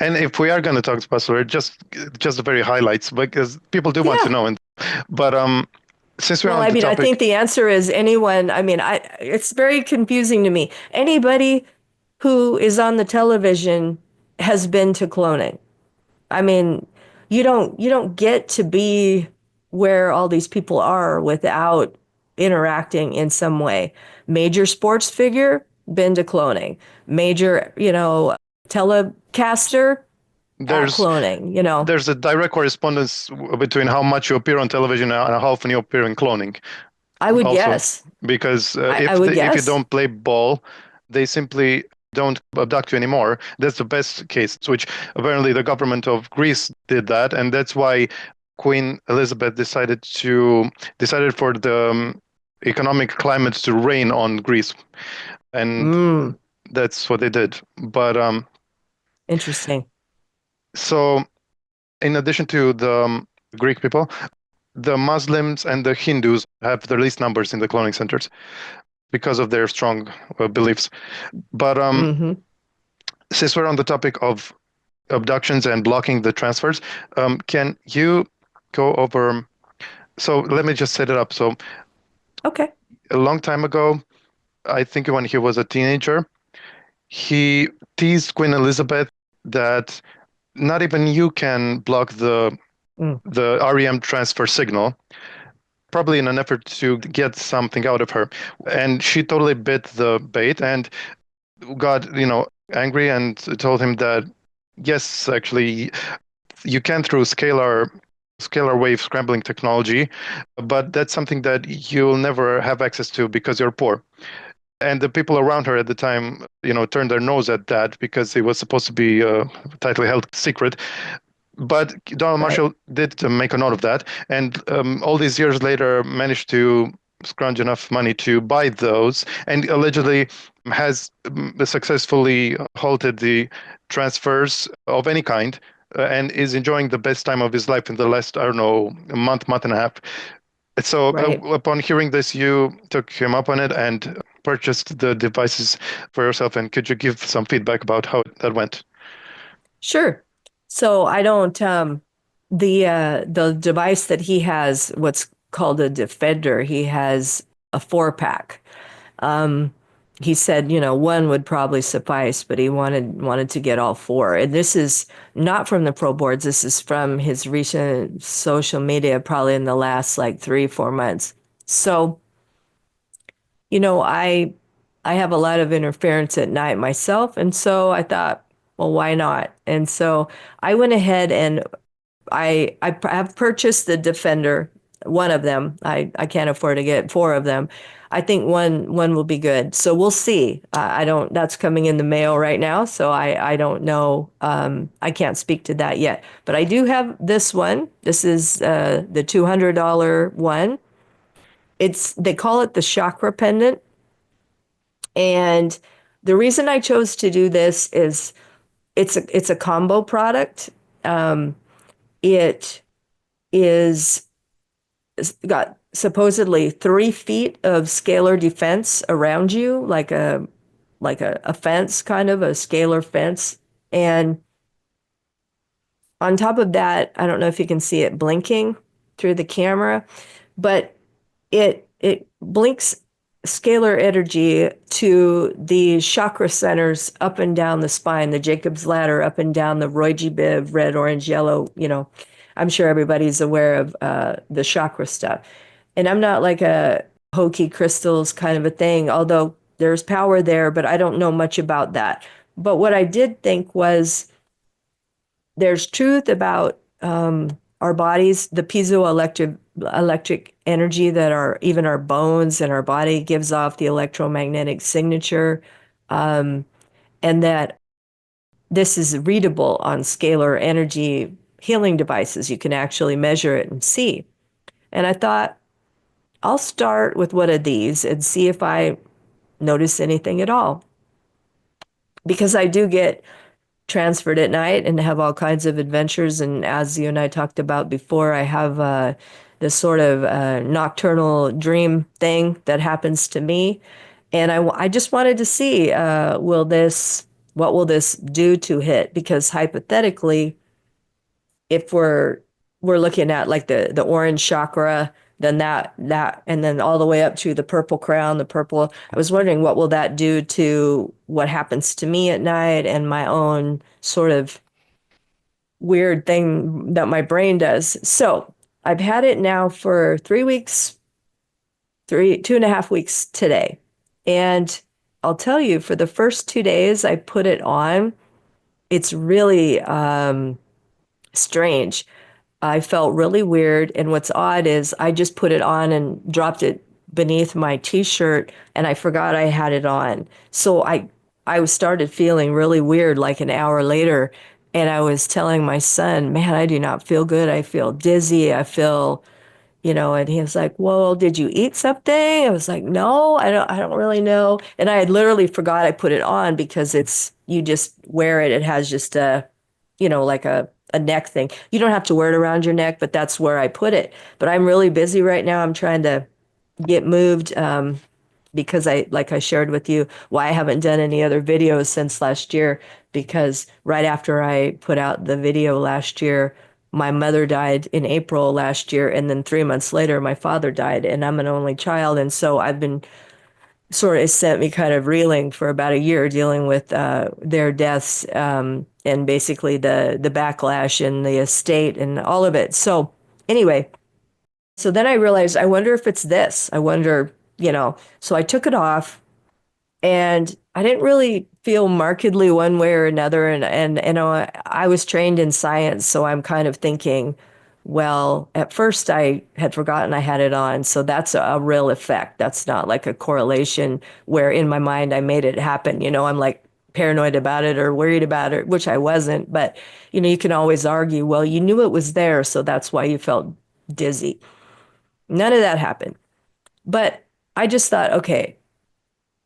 and if we are going to talk about story, just the very highlights because people do want to Yeah. know. And but since we're Well, on I the mean, I think topic, the answer is anyone. I mean, it's very confusing to me. Anybody who is on the television has been to cloning. I mean, you don't get to be where all these people are without interacting in some way. Major sports figure, been to cloning. Major, telecaster at there's cloning. there's a direct correspondence between how much you appear on television and how often you appear in cloning. I would Also, guess. because I would if you guess. don't play ball, they simply don't abduct you anymore. That's the best case, which apparently the government of Greece did that, and that's why Queen Elizabeth decided for the economic climate to rain on Greece, and Mm, that's what they did. But interesting. so in addition to the Greek people, the Muslims and the Hindus have the least numbers in the cloning centers because of their strong beliefs. But Hmm. since we're on the topic of abductions and blocking the transfers, can you go over? So let me just set it up. So Okay. a long time ago, I think when he was a teenager, he teased Queen Elizabeth that not even you can block Mm, the REM transfer signal, probably in an effort to get something out of her. And she totally bit the bait and got, angry and told him that yes, actually, you can through scalar wave scrambling technology, but that's something that you'll never have access to because you're poor. And the people around her at the time, turned their nose at that because it was supposed to be a tightly held secret. But Donald right. Marshall did make a note of that, and all these years later managed to scrounge enough money to buy those, and allegedly has successfully halted the transfers of any kind, and is enjoying the best time of his life in the last, I don't know, a month and a half. So Right. upon hearing this, you took him up on it and purchased the devices for yourself. And could you give some feedback about how that went? Sure. So I don't the device that he has, what's called a Defender, he has a 4-pack. Um, he said, one would probably suffice, but he wanted to get all four. And this is not from the ProBoards. This is from his recent social media, probably in the last like 3, 4 months. So, I have a lot of interference at night myself, and so I thought, well, why not? And so I went ahead and I have purchased the Defender, one of them. I can't afford to get four of them. I think one will be good. So we'll see. I don't. That's coming in the mail right now, so I don't know. I can't speak to that yet. But I do have this one. This is the $200 one. They call it the chakra pendant, and the reason I chose to do this is it's a combo product. It is got supposedly 3 feet of scalar defense around you, like a fence, kind of a scalar fence. And on top of that, I don't know if you can see it blinking through the camera, but it blinks scalar energy to the chakra centers up and down the spine, the Jacob's ladder up and down the Roy G. Biv, red, orange, yellow. I'm sure everybody's aware of the chakra stuff. And I'm not like a hokey crystals kind of a thing, although there's power there, but I don't know much about that. But what I did think was there's truth about our bodies, the piezoelectric energy that even our bones and our body gives off the electromagnetic signature, and that this is readable on scalar energy healing devices. You can actually measure it and see. And I thought, I'll start with one of these and see if I notice anything at all. Because I do get transferred at night and have all kinds of adventures. And as you and I talked about before, I have this sort of nocturnal dream thing that happens to me. And I just wanted to see, what will this do to hit? Because hypothetically, if we're looking at like the orange chakra, then that and then all the way up to the purple crown, the purple. I was wondering what will that do to what happens to me at night and my own sort of weird thing that my brain does. So I've had it now for 3 weeks, 2.5 weeks today. And I'll tell you, for the first 2 days I put it on, it's really strange. I felt really weird. And what's odd is I just put it on and dropped it beneath my t-shirt and I forgot I had it on. So I started feeling really weird like an hour later. And I was telling my son, man, I do not feel good. I feel dizzy. I feel, and he was like, well, did you eat something? I was like, no, I don't really know. And I had literally forgot I put it on because you just wear it. It has just like a a neck thing. You don't have to wear it around your neck, but that's where I put it. But I'm really busy right now. I'm trying to get moved because like I shared with you, why I haven't done any other videos since last year, because right after I put out the video last year, my mother died in April last year, and then 3 months later, my father died, and I'm an only child, and so I've been sort of, it sent me kind of reeling for about a year dealing with their deaths, and basically the backlash and the estate and all of it. So anyway, so then I realized, I wonder if it's this. I wonder, so I took it off, and I didn't really feel markedly one way or another. And I was trained in science, so I'm kind of thinking, well, at first I had forgotten I had it on, so that's a real effect. That's not like a correlation where in my mind I made it happen. I'm like paranoid about it or worried about it, which I wasn't. But you can always argue, well, you knew it was there, so that's why you felt dizzy. None of that happened. But I just thought, okay,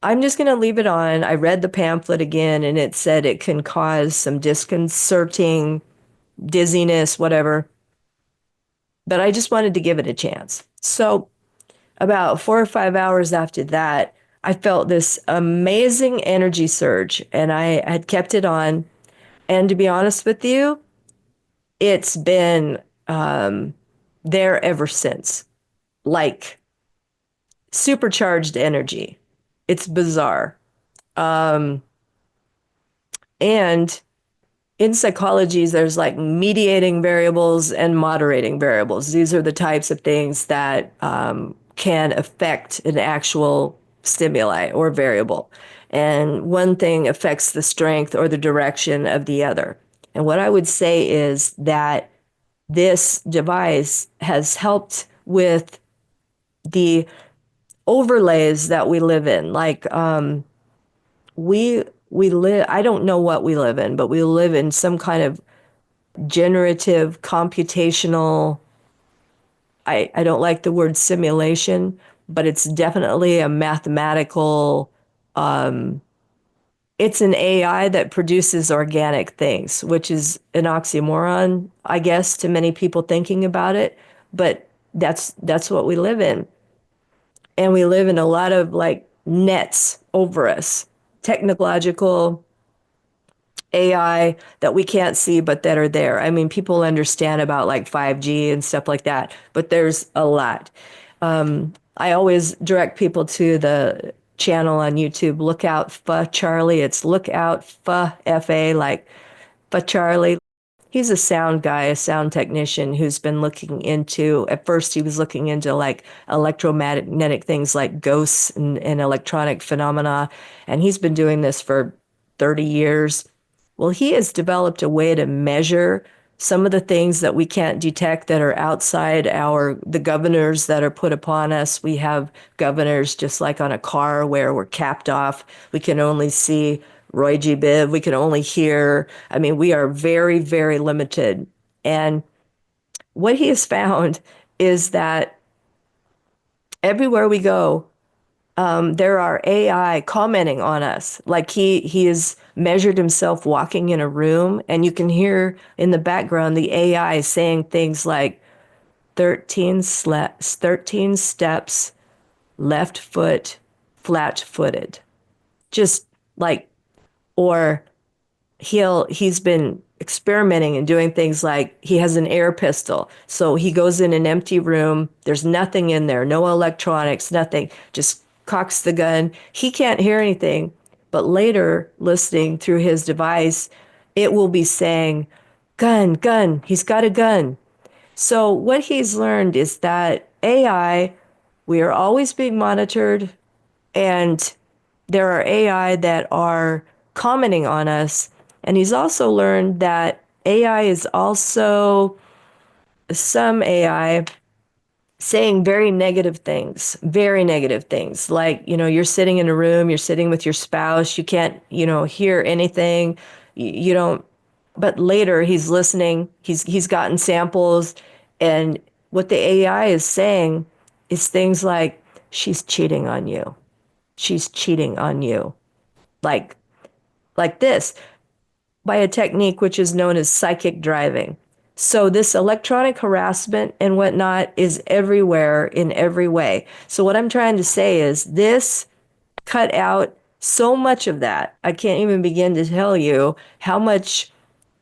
I'm just going to leave it on. I read the pamphlet again, and it said it can cause some disconcerting dizziness, whatever. But I just wanted to give it a chance. So, about 4 or 5 hours after that, I felt this amazing energy surge, and I had kept it on. And to be honest with you, it's been there ever since. Like supercharged energy. It's bizarre. Um, and in psychology, there's like mediating variables and moderating variables. These are the types of things that can affect an actual stimuli or variable. And one thing affects the strength or the direction of the other. And what I would say is that this device has helped with the overlays that we live in. Like we live, I don't know what we live in, but we live in some kind of generative computational, I don't like the word simulation, but it's definitely a mathematical, it's an AI that produces organic things, which is an oxymoron, I guess, to many people thinking about it. But that's what we live in. And we live in a lot of like nets over us, technological AI that we can't see, but that are there. I mean, people understand about like 5G and stuff like that, but there's a lot. I always direct people to the channel on YouTube, Look Out for Charlie. It's Look Out for FA, like for Charlie. He's a sound guy, a sound technician who's been looking into, at first he was looking into like electromagnetic things like ghosts and electronic phenomena. And he's been doing this for 30 years. Well, he has developed a way to measure some of the things that we can't detect that are outside the governors that are put upon us. We have governors just like on a car where we're capped off. We can only see Roy G. Biv. We can only hear. I mean, we are very, very limited. And what he has found is that everywhere we go, there are AI commenting on us. Like he has measured himself walking in a room, and you can hear in the background the AI saying things like 13 steps, left foot, flat-footed. Just like, or he's been experimenting and doing things like he has an air pistol. So he goes in an empty room. There's nothing in there, no electronics, nothing. Just cocks the gun. He can't hear anything. But later, listening through his device, it will be saying, gun, gun, he's got a gun. So what he's learned is that AI, we are always being monitored, and there are AI that are commenting on us. And he's also learned that AI is also some AI saying very negative things. Like, you're sitting in a room, you're sitting with your spouse, you can't, hear anything. You don't, but later he's listening, he's gotten samples, and what the AI is saying is things like, she's cheating on you. She's cheating on you. Like this. by a technique which is known as psychic driving. So this electronic harassment and whatnot is everywhere in every way. So what I'm trying to say is this cut out so much of that. I can't even begin to tell you how much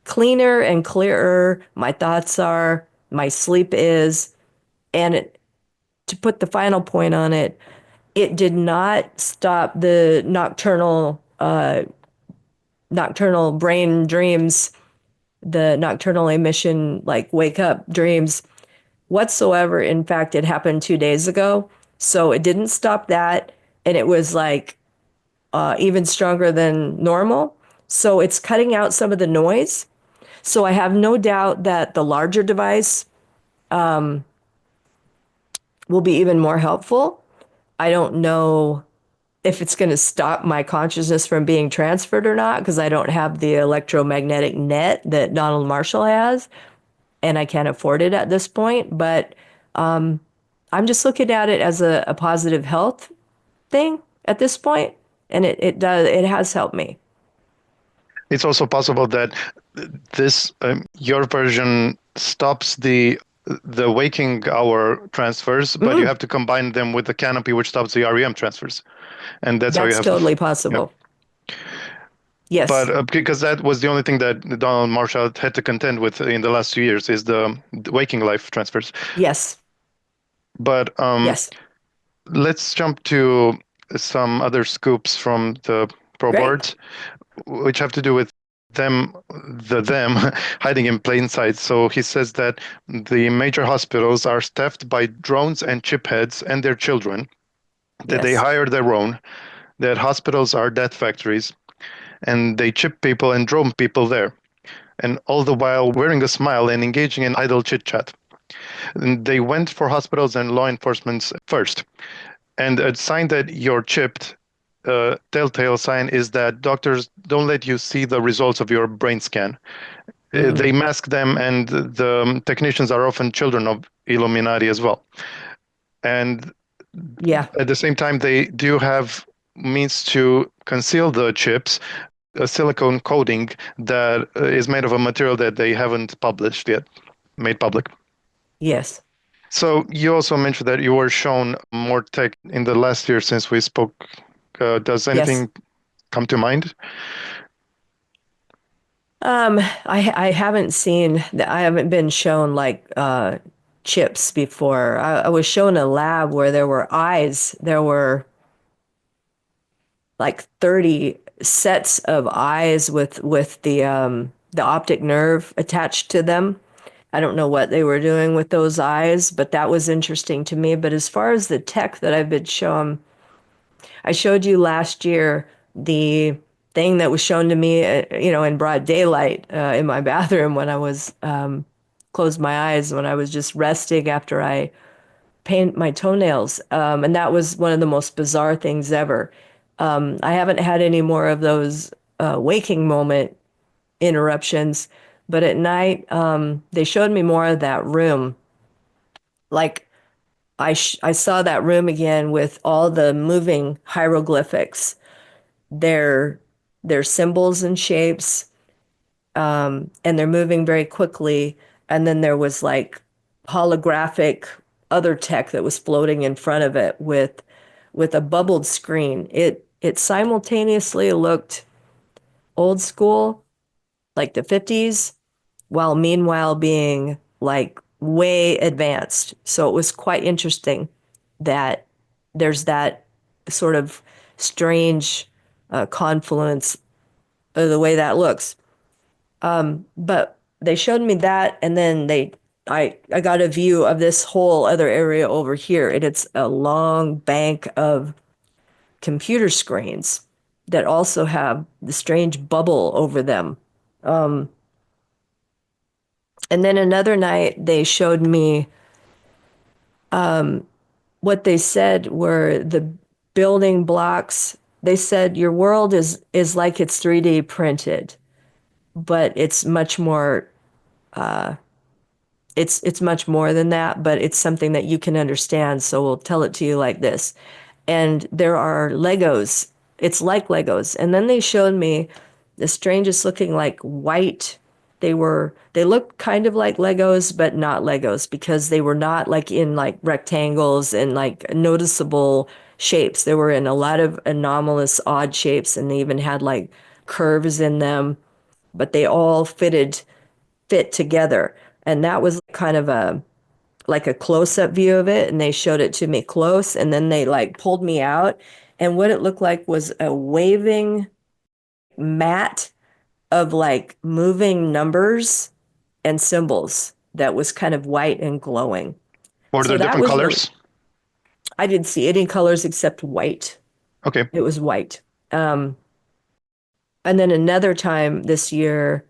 cleaner and clearer my thoughts are, my sleep is, and to put the final point on it, it did not stop the nocturnal brain dreams, the nocturnal emission, like wake up dreams whatsoever. In fact, it happened 2 days ago. So it didn't stop that. And it was like even stronger than normal. So it's cutting out some of the noise. So I have no doubt that the larger device will be even more helpful. I don't know if it's going to stop my consciousness from being transferred or not, because I don't have the electromagnetic net that Donald Marshall has, and I can't afford it at this point. But I'm just looking at it as a positive health thing at this point, and it has helped me. It's also possible that this your version stops the waking hour transfers, but you have to combine them with the canopy, which stops the REM transfers, and that's how you That's have totally to. possible. Yes. But because that was the only thing that Donald Marshall had to contend with in the last 2 years is the waking life transfers. Yes. But Yes. let's jump to some other scoops from the ProBoards, Great. which have to do with them hiding in plain sight. So he says that the major hospitals are staffed by drones and chip heads and their children, that they Yes. hire their own, that hospitals are death factories, and they chip people and drone people there, and all the while wearing a smile and engaging in idle chit-chat. And they went for hospitals and law enforcement first. And a sign that you're chipped, telltale sign, is that doctors don't let you see the results of your brain scan. They mask them, and the technicians are often children of Illuminati as well. And Yeah. at the same time, they do have means to conceal the chips, a silicone coating that is made of a material that they haven't published yet, made public. Yes. So you also mentioned that you were shown more tech in the last year since we spoke. Does anything Yes. come to mind? I haven't seen that. I haven't been shown like chips before. I was shown a lab where there were eyes. There were like 30 sets of eyes with the optic nerve attached to them. I don't know what they were doing with those eyes, but that was interesting to me. But as far as the tech that I've been shown, I showed you last year the thing that was shown to me, in broad daylight in my bathroom when I was closed my eyes when I was just resting after I paint my toenails. And that was one of the most bizarre things ever. I haven't had any more of those waking moment interruptions, but at night, they showed me more of that room. Like I saw that room again with all the moving hieroglyphics, their symbols and shapes, and they're moving very quickly. And then there was like holographic other tech that was floating in front of it with a bubbled screen. It simultaneously looked old school, like the 50s, while meanwhile being like way advanced. So it was quite interesting that there's that sort of strange confluence of the way that looks. But they showed me that, and then I got a view of this whole other area over here, and it's a long bank of computer screens that also have the strange bubble over them. And then another night, they showed me what they said were the building blocks. They said your world is like it's 3D printed, but it's much more. It's much more than that, but it's something that you can understand. So we'll tell it to you like this. And there are Legos. It's like Legos. And then they showed me the strangest looking like white. They looked kind of like Legos, but not Legos because they were not like in like rectangles and like noticeable shapes. They were in a lot of anomalous, odd shapes, and they even had like curves in them, but they all fit together. And that was kind of a like a close-up view of it, and they showed it to me close, and then they like pulled me out, and what it looked like was a waving mat of like moving numbers and symbols that was kind of white and glowing. Were So there that different was really, colors? I didn't see any colors except white. Okay. It was white. Um, and then another time this year,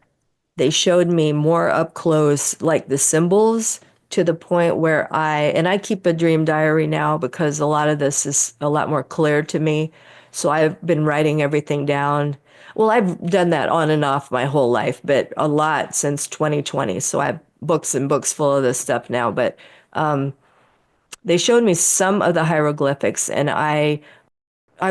they showed me more up close, like the symbols to the point where and I keep a dream diary now because a lot of this is a lot more clear to me. So I've been writing everything down. Well, I've done that on and off my whole life, but a lot since 2020. So I have books and books full of this stuff now. But they showed me some of the hieroglyphics, and I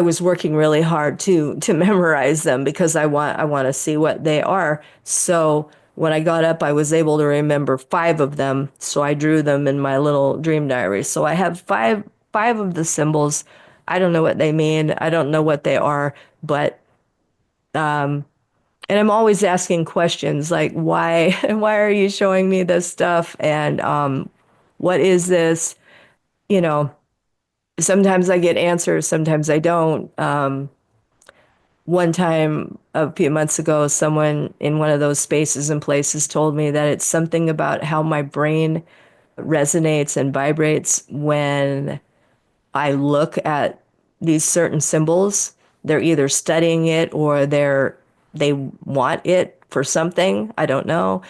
was working really hard to memorize them because I want to see what they are. So when I got up, I was able to remember five of them. So I drew them in my little dream diary. So I have five of the symbols. I don't know what they mean. I don't know what they are, but and I'm always asking questions like why are you showing me this stuff? And what is this? You know, sometimes I get answers, sometimes I don't. One time a few months ago, someone in one of those spaces and places told me that it's something about how my brain resonates and vibrates when I look at these certain symbols. They're either studying it or they want it for something. I don't know.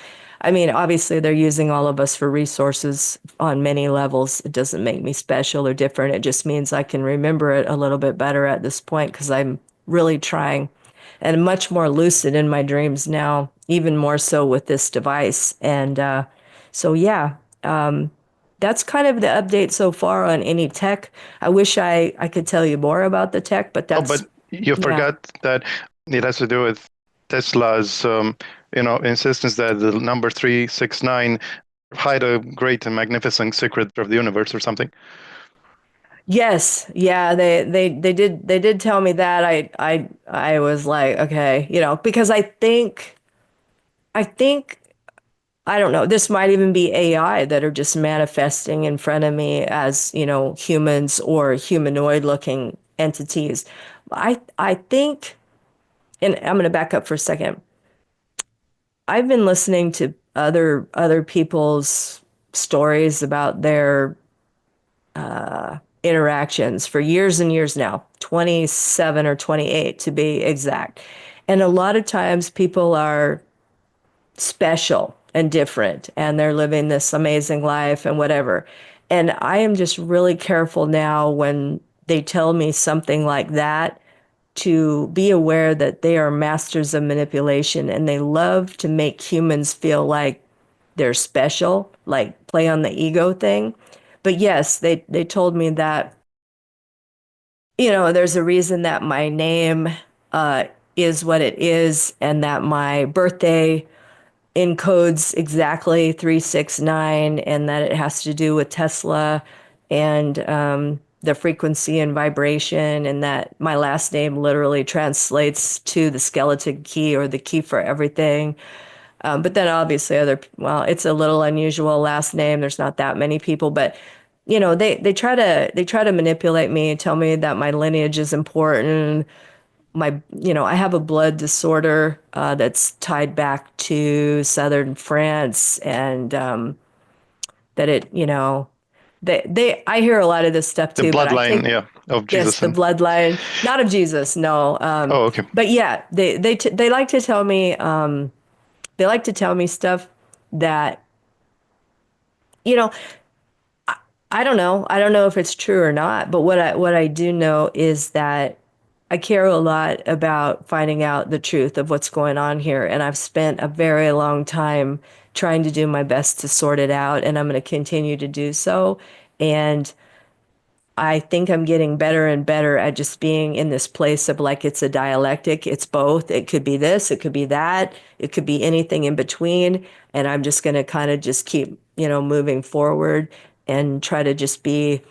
I mean, obviously they're using all of us for resources on many levels. It doesn't make me special or different. It just means I can remember it a little bit better at this point because I'm really trying and much more lucid in my dreams now, even more so with this device. And so, yeah, that's kind of the update so far on any tech. I wish I could tell you more about the tech, but Oh, but you yeah. forgot that it has to do with Tesla's, insistence that the number 369 hide a great and magnificent secret of the universe or something. Yes, yeah, they did tell me that. I was like, okay, because I think I don't know, this might even be AI that are just manifesting in front of me as, humans or humanoid looking entities. I think, and I'm going to back up for a second. I've been listening to other people's stories about their interactions for years and years now, 27 or 28 to be exact. And a lot of times people are special and different and they're living this amazing life and whatever. And I am just really careful now when they tell me something like that to be aware that they are masters of manipulation and they love to make humans feel like they're special, like play on the ego thing. But yes, they told me that, there's a reason that my name uh, is what it is and that my birthday encodes exactly 369 and that it has to do with Tesla and the frequency and vibration, and that my last name literally translates to the skeleton key or the key for everything. But then obviously it's a little unusual last name. There's not that many people, but they try to manipulate me, tell me that my lineage is important. I have a blood disorder that's tied back to southern France, and that I hear a lot of this stuff The too, but I bloodline, think yeah, of yes, Jesus. the And bloodline, not of Jesus, no. oh, okay. But yeah, they like to tell me stuff that you know I don't know. I don't know if it's true or not, but what I do know is that I care a lot about finding out the truth of what's going on here, and I've spent a very long time trying to do my best to sort it out, and I'm going to continue to do so. And I think I'm getting better and better at just being in this place of like it's a dialectic. It's both. It could be this, it could be that, it could be anything in between. And I'm just going to kind of just keep, moving forward and try to just be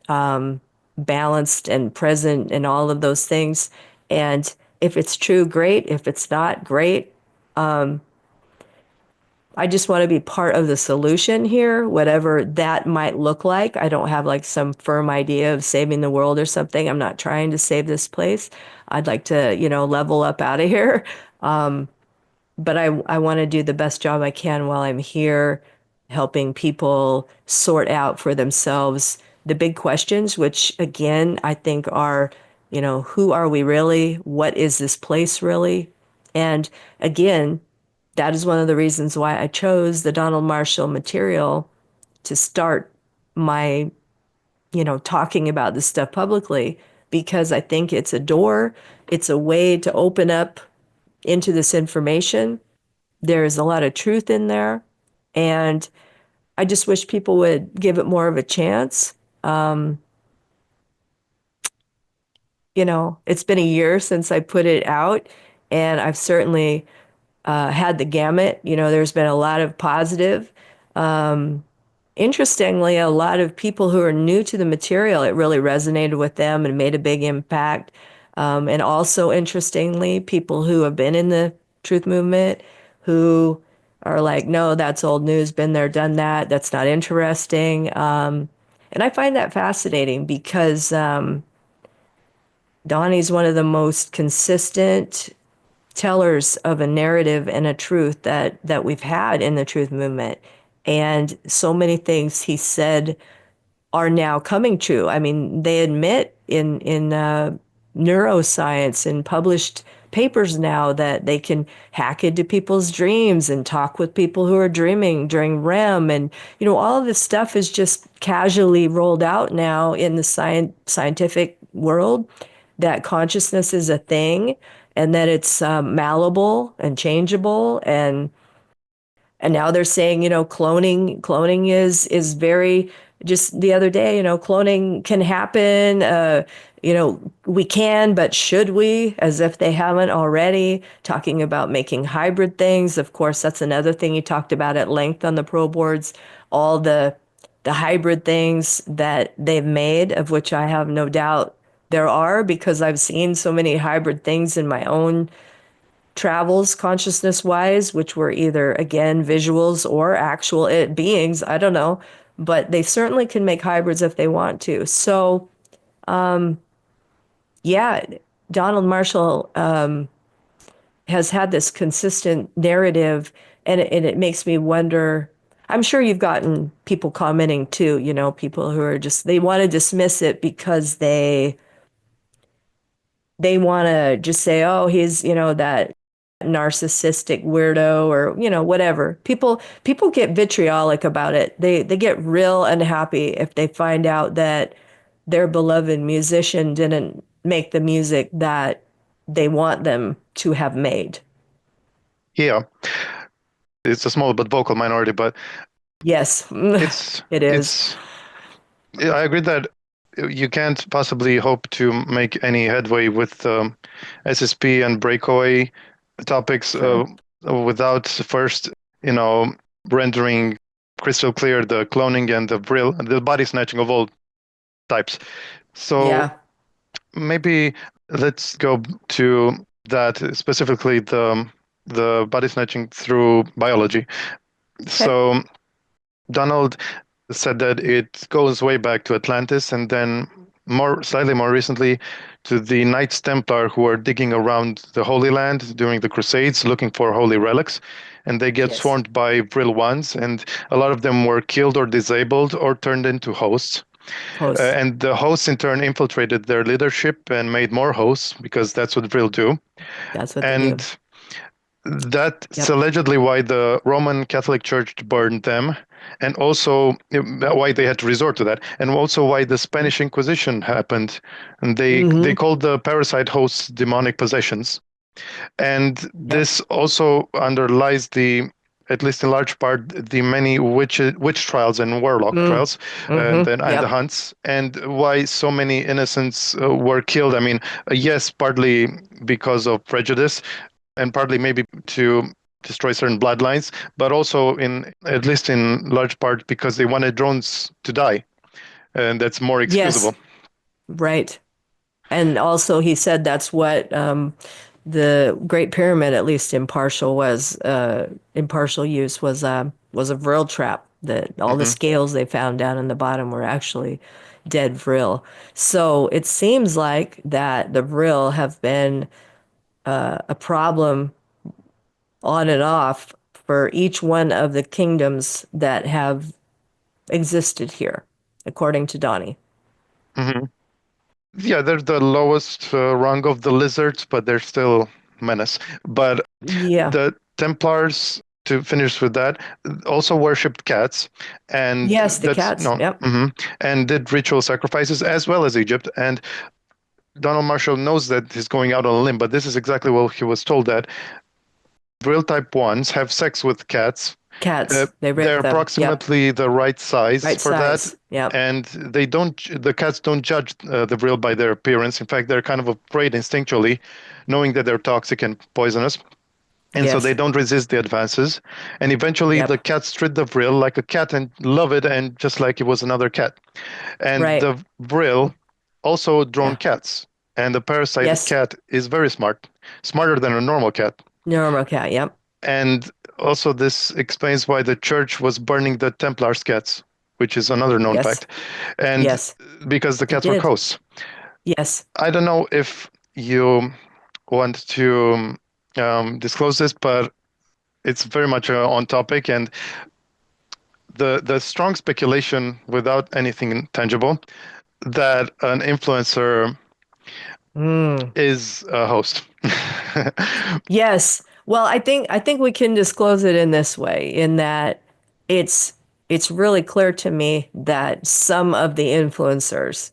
balanced and present and all of those things. And if it's true, great. If it's not, great. I just want to be part of the solution here, whatever that might look like. I don't have like some firm idea of saving the world or something. I'm not trying to save this place. I'd like to, level up out of here. But I want to do the best job I can while I'm here, helping people sort out for themselves the big questions, which again, I think are, who are we really? What is this place really? And again, that is one of the reasons why I chose the Donald Marshall material to start my, talking about this stuff publicly, because I think it's a door, it's a way to open up into this information. There's a lot of truth in there. And I just wish people would give it more of a chance. It's been a year since I put it out, and I've certainly had the gamut. There's been a lot of positive. Interestingly, a lot of people who are new to the material, it really resonated with them and made a big impact. And also, interestingly, people who have been in the truth movement who are like, no, that's old news, been there, done that. That's not interesting. And I find that fascinating because Donnie's one of the most consistent tellers of a narrative and a truth that we've had in the truth movement. And so many things he said are now coming true. I mean, they admit in neuroscience and published papers now that they can hack into people's dreams and talk with people who are dreaming during REM, and all of this stuff is just casually rolled out now in the scientific world, that consciousness is a thing and that it's malleable and changeable. And now they're saying, cloning is very, just the other day, cloning can happen. We can, but should we? As if they haven't already. Talking about making hybrid things. Of course, that's another thing he talked about at length on the ProBoards. All the hybrid things that they've made, of which I have no doubt there are, because I've seen so many hybrid things in my own travels consciousness wise, which were either, again, visuals or actual beings. I don't know. But they certainly can make hybrids if they want to. So, yeah, Donald Marshall has had this consistent narrative, and it makes me wonder. I'm sure you've gotten people commenting too, people who are just, they want to dismiss it because they want to just say, oh, he's, that narcissistic weirdo, or, whatever. People get vitriolic about it. They get real unhappy if they find out that their beloved musician didn't make the music that they want them to have made. Yeah, it's a small but vocal minority, but Yes, it's it is. it's I agree that you can't possibly hope to make any headway with SSP and breakaway topics Sure. without first, you know, rendering crystal clear the cloning and the Vril, the body snatching of all types. So Yeah. maybe let's go to that, specifically the body snatching through biology. Okay. So Donald said that it goes way back to Atlantis, and then slightly more recently to the Knights Templar, who are digging around the Holy Land during the Crusades looking for holy relics, and they get Yes. swarmed by Vril ones, and a lot of them were killed or disabled or turned into hosts. Hosts. And the hosts in turn infiltrated their leadership and made more hosts, because that's what Vril do. That's what they do. And that's Yep. allegedly why the Roman Catholic Church burned them, and also why they had to resort to that, and also why the Spanish Inquisition happened. And they Mm-hmm. called the parasite hosts demonic possessions. And Yep. this also underlies the at least in large part, the many witch trials and warlock Mm. trials, Mm-hmm. and the Yep. hunts, and why so many innocents were killed. I mean, yes, partly because of prejudice, and partly maybe to destroy certain bloodlines, but also in at least in large part because they wanted drones to die, and that's more excusable. Yes. Right. And also, he said that's what the Great Pyramid, at least in partial use, was a Vril trap. That all the Hmm. scales they found down in the bottom were actually dead Vril. So it seems like that the Vril have been a problem on and off for each one of the kingdoms that have existed here, according to Donnie. Hmm. Yeah, they're the lowest rung of the lizards, but they're still menace. But Yeah. the Templars, to finish with that, also worshipped cats, and Yes, the that's cats. no, Yep. and did ritual sacrifices as well as Egypt. And Donald Marshall knows that he's going out on a limb, but this is exactly what he was told that Vril type ones have sex with cats. Uh, Cats. They they're rip them. Yep. approximately the right size Right for that, size. Yep. and they don't. The cats don't judge the Vril by their appearance. In fact, they're kind of afraid instinctually, knowing that they're toxic and poisonous. And so they Yes. don't resist the advances. And eventually the Yep. cats treat the Vril like a cat and love it, and just like it was another cat. And Right. the Vril also drone Yeah. cats. And the parasite Yes. cat is very smart, smarter than a normal cat. Normal cat. Yep. And also, this explains why the church was burning the Templars' cats, which is another known Yes. fact. And Yes. because the They cats were did. coast. Yes. I don't know if you want to disclose this, but it's very much on topic. And the strong speculation, without anything tangible, that an influencer Mm. is a host. Yes. Well, I think we can disclose it in this way, in that it's it's really clear to me that some of the influencers,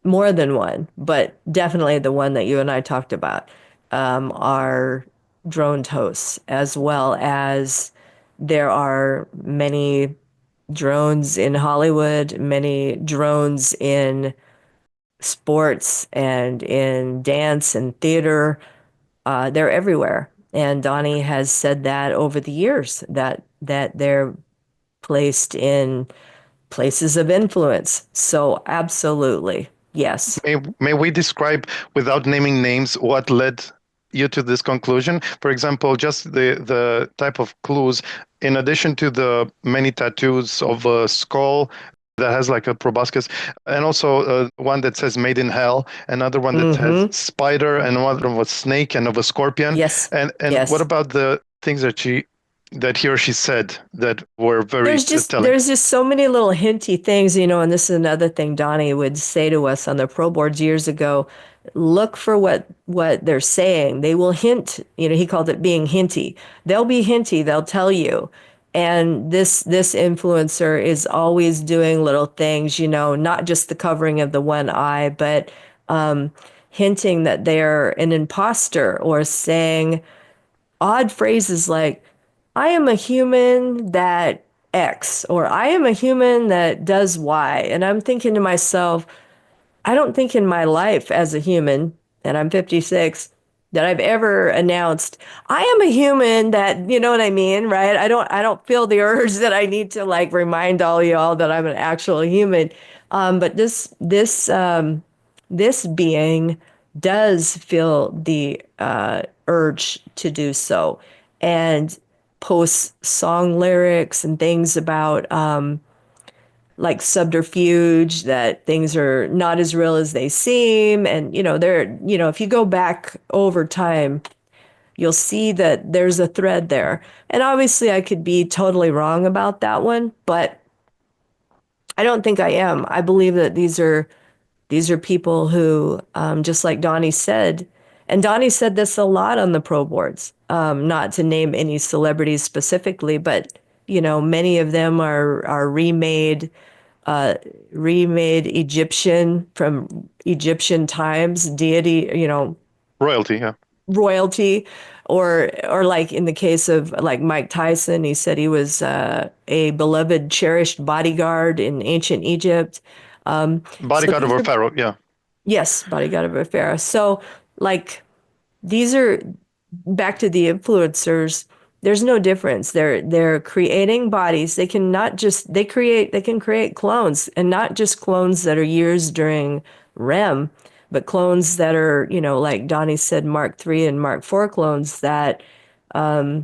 more than one, but definitely the one that you and I talked about, are drone hosts, as well as there are many drones in Hollywood, many drones in sports and in dance and theater. They're everywhere. And Donnie has said that over the years, that they're placed in places of influence. So absolutely, yes. May we describe, without naming names, what led you to this conclusion? For example, just the type of clues, in addition to the many tattoos of a skull that has like a proboscis, and also one that says "Made in Hell," another one that has Mm-hmm. spider, and one of a snake and of a scorpion. Yes. And what Yes. about the things that he or she said that were very telling? There's just so many little hinty things, and this is another thing Donnie would say to us on the ProBoards years ago. Look for what they're saying. They will hint, he called it being hinty. They'll be hinty, they'll tell you. And this influencer is always doing little things, not just the covering of the one eye, but hinting that they're an imposter, or saying odd phrases like, I am a human that X, or I am a human that does Y. And I'm thinking to myself, I don't think in my life as a human, and I'm 56, that I've ever announced, I am a human that, you know what I mean, right? I don't feel the urge that I need to like remind all y'all that I'm an actual human. But this being does feel the urge to do so, and posts song lyrics and things about like subterfuge, that things are not as real as they seem. And, if you go back over time, you'll see that there's a thread there. And obviously, I could be totally wrong about that one, but I don't think I am. I believe that these are people who, just like Donnie said, and Donnie said this a lot on the pro boards, not to name any celebrities specifically, but many of them are remade Egyptian, from Egyptian times, deity, Royalty, yeah. royalty, or like in the case of like Mike Tyson, he said he was a beloved, cherished bodyguard in ancient Egypt. So Bodyguard these over are, Pharaoh, yeah. yes, bodyguard of a pharaoh. So like these are back to the influencers. There's no difference. They're creating bodies. They can not just they can create clones, and not just clones that are used during REM, but clones that are, like Donnie said, Mark III and Mark IV clones that are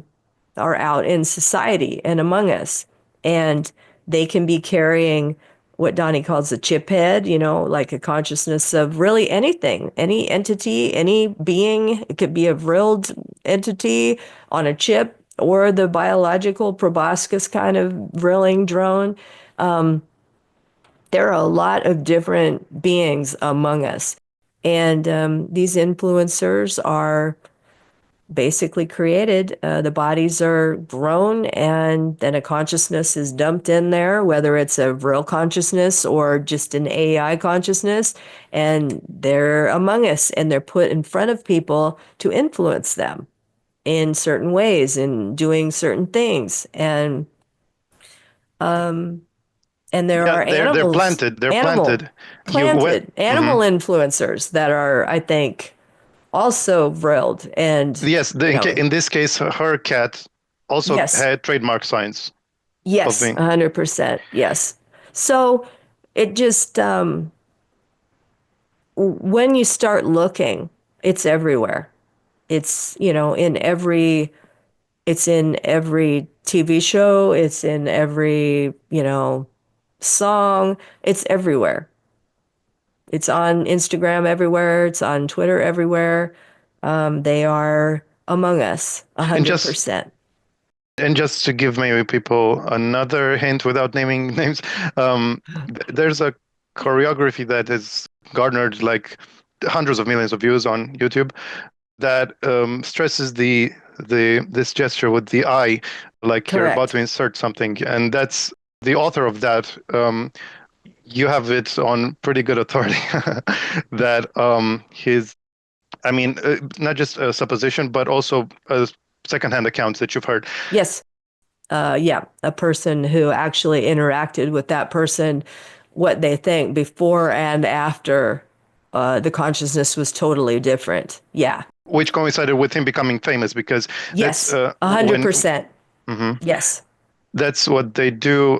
out in society and among us. And they can be carrying what Donnie calls a chip head, like a consciousness of really anything, any entity, any being. It could be a Vril entity on a chip or the biological proboscis kind of Vrilling drone. There are a lot of different beings among us. And these influencers are basically created. The bodies are grown, and then a consciousness is dumped in there, whether it's a real consciousness or just an AI consciousness, and they're among us, and they're put in front of people to influence them in certain ways and doing certain things. And there Yeah, are they're planted. They're planted. You wet. animal Mhm. influencers that are, I think, also vrilled and, Yes, in this case, her cat also yes. had trademark signs of Yes, being. 100%. Yes. So it just, when you start looking, it's everywhere. It's, it's in every TV show, it's in every, song, it's everywhere. It's on Instagram everywhere, it's on Twitter everywhere. They are among us, And just 100%. and just to give maybe people another hint without naming names, there's a choreography that has garnered like hundreds of millions of views on YouTube that stresses the this gesture with the eye, like you're about Correct. to insert something, and that's the author of that. You have it on pretty good authority that his, I mean, not just a supposition, but also secondhand accounts that you've heard. Yes. Yeah, a person who actually interacted with that person, what they think before and after the consciousness was totally different. Yeah. Which coincided with him becoming famous because that's Yes. when 100%. mhm. Yes. That's what they do,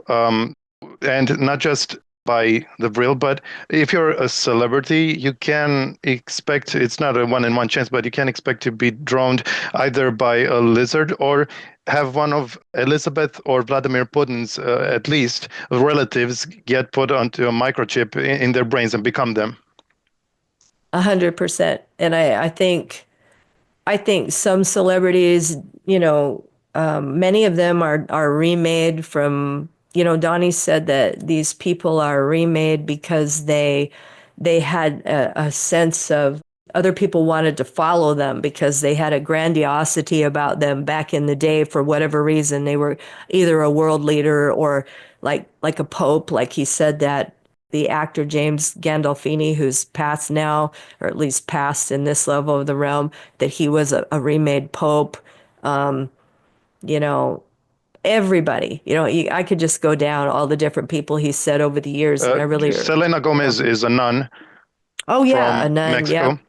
and not just by the Vril, but if you're a celebrity, you can expect it's not a one-in-one chance, but you can expect to be droned either by a lizard or have one of Elizabeth or Vladimir Putin's at least relatives get put onto a microchip in their brains and become them. 100%. And I think some celebrities, many of them are remade from, Donnie said that these people are remade because they had a sense of other people wanted to follow them because they had a grandiosity about them back in the day for whatever reason. They were either a world leader or like a pope, like he said that the actor James Gandolfini, who's passed now, or at least passed in this level of the realm, that he was a remade pope. Um, you know, everybody, I could just go down all the different people he said over the years, and I really, Selena Gomez is a nun oh yeah, a from nun, Mexico. yep.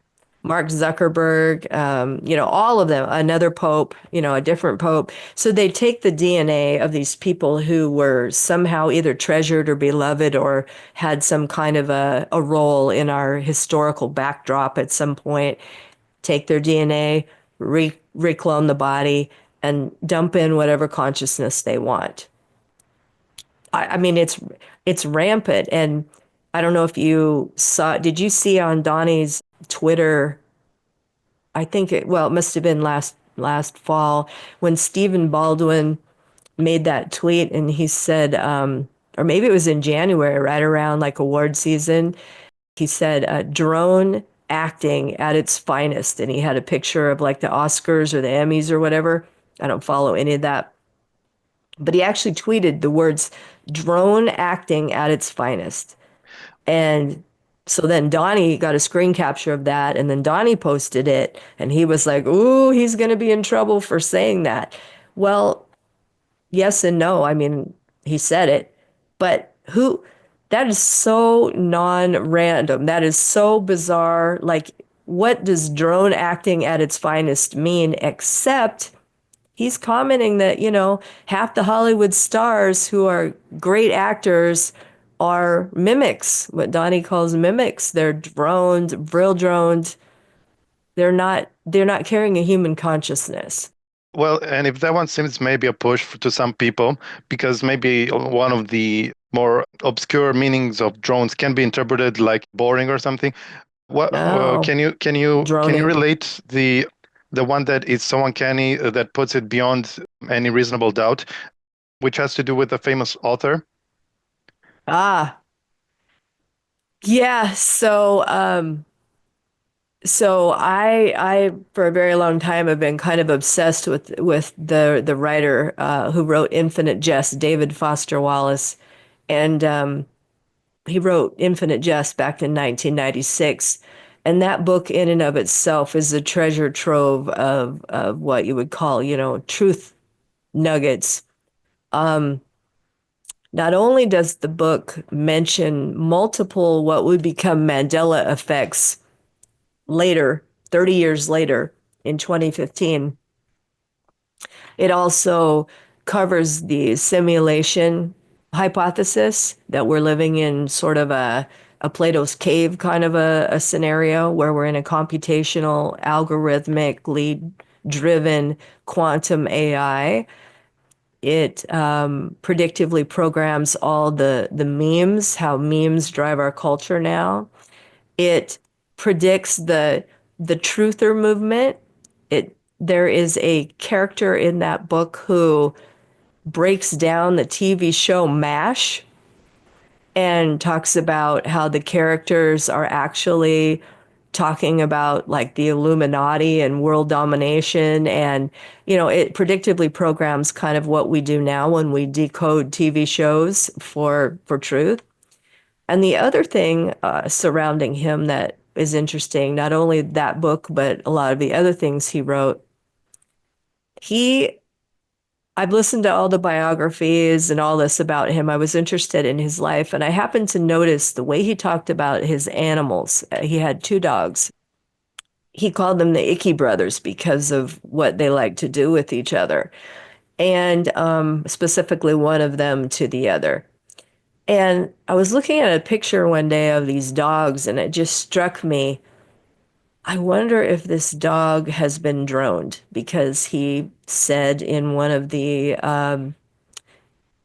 Mark Zuckerberg, all of them, another pope, a different pope. So they take the DNA of these people who were somehow either treasured or beloved or had some kind of a role in our historical backdrop at some point, take their DNA, reclone the body, and dump in whatever consciousness they want. I mean, it's rampant. And I don't know if you saw, did you see on Donnie's Twitter? I think it must have been last fall when Stephen Baldwin made that tweet, and he said, or maybe it was in January, right around like award season. He said, drone acting at its finest. And he had a picture of like the Oscars or the Emmys or whatever. I don't follow any of that. But he actually tweeted the words drone acting at its finest. And So then Donnie got a screen capture of that, and then Donnie posted it, and he was like, "Ooh, he's going to be in trouble for saying that." Well, yes and no. I mean, he said it, but who? That is so non-random. That is so bizarre. Like, what does drone acting at its finest mean? Except he's commenting that, half the Hollywood stars who are great actors are mimics, what Donnie calls mimics. They're drones, Vril drones. They're not carrying a human consciousness. Well, and if that one seems maybe a push to some people, because maybe one of the more obscure meanings of drones can be interpreted like boring or something. What No, can you droning. relate the one that is so uncanny that puts it beyond any reasonable doubt, which has to do with a famous author? Ah, yeah. So I for a very long time have been kind of obsessed with the writer who wrote Infinite Jest, David Foster Wallace, and he wrote Infinite Jest back in 1996. And that book in and of itself is a treasure trove of what you would call, truth nuggets. Um, Not only does the book mention multiple what would become Mandela effects later, 30 years later in 2015, it also covers the simulation hypothesis that we're living in sort of a Plato's cave kind of a scenario where we're in a computational, algorithmically driven quantum AI. It predictively programs all the memes, how memes drive our culture now. It predicts the truther movement. There is a character in that book who breaks down the TV show MASH and talks about how the characters are actually talking about like the Illuminati and world domination. And, it predictively programs kind of what we do now when we decode TV shows for truth. And the other thing surrounding him that is interesting, not only that book, but a lot of the other things he wrote, he I've listened to all the biographies and all this about him. I was interested in his life, and I happened to notice the way he talked about his animals. He had two dogs. He called them the Icky Brothers because of what they like to do with each other, and specifically one of them to the other. And I was looking at a picture one day of these dogs, and it just struck me. I wonder if this dog has been droned because he said in one of the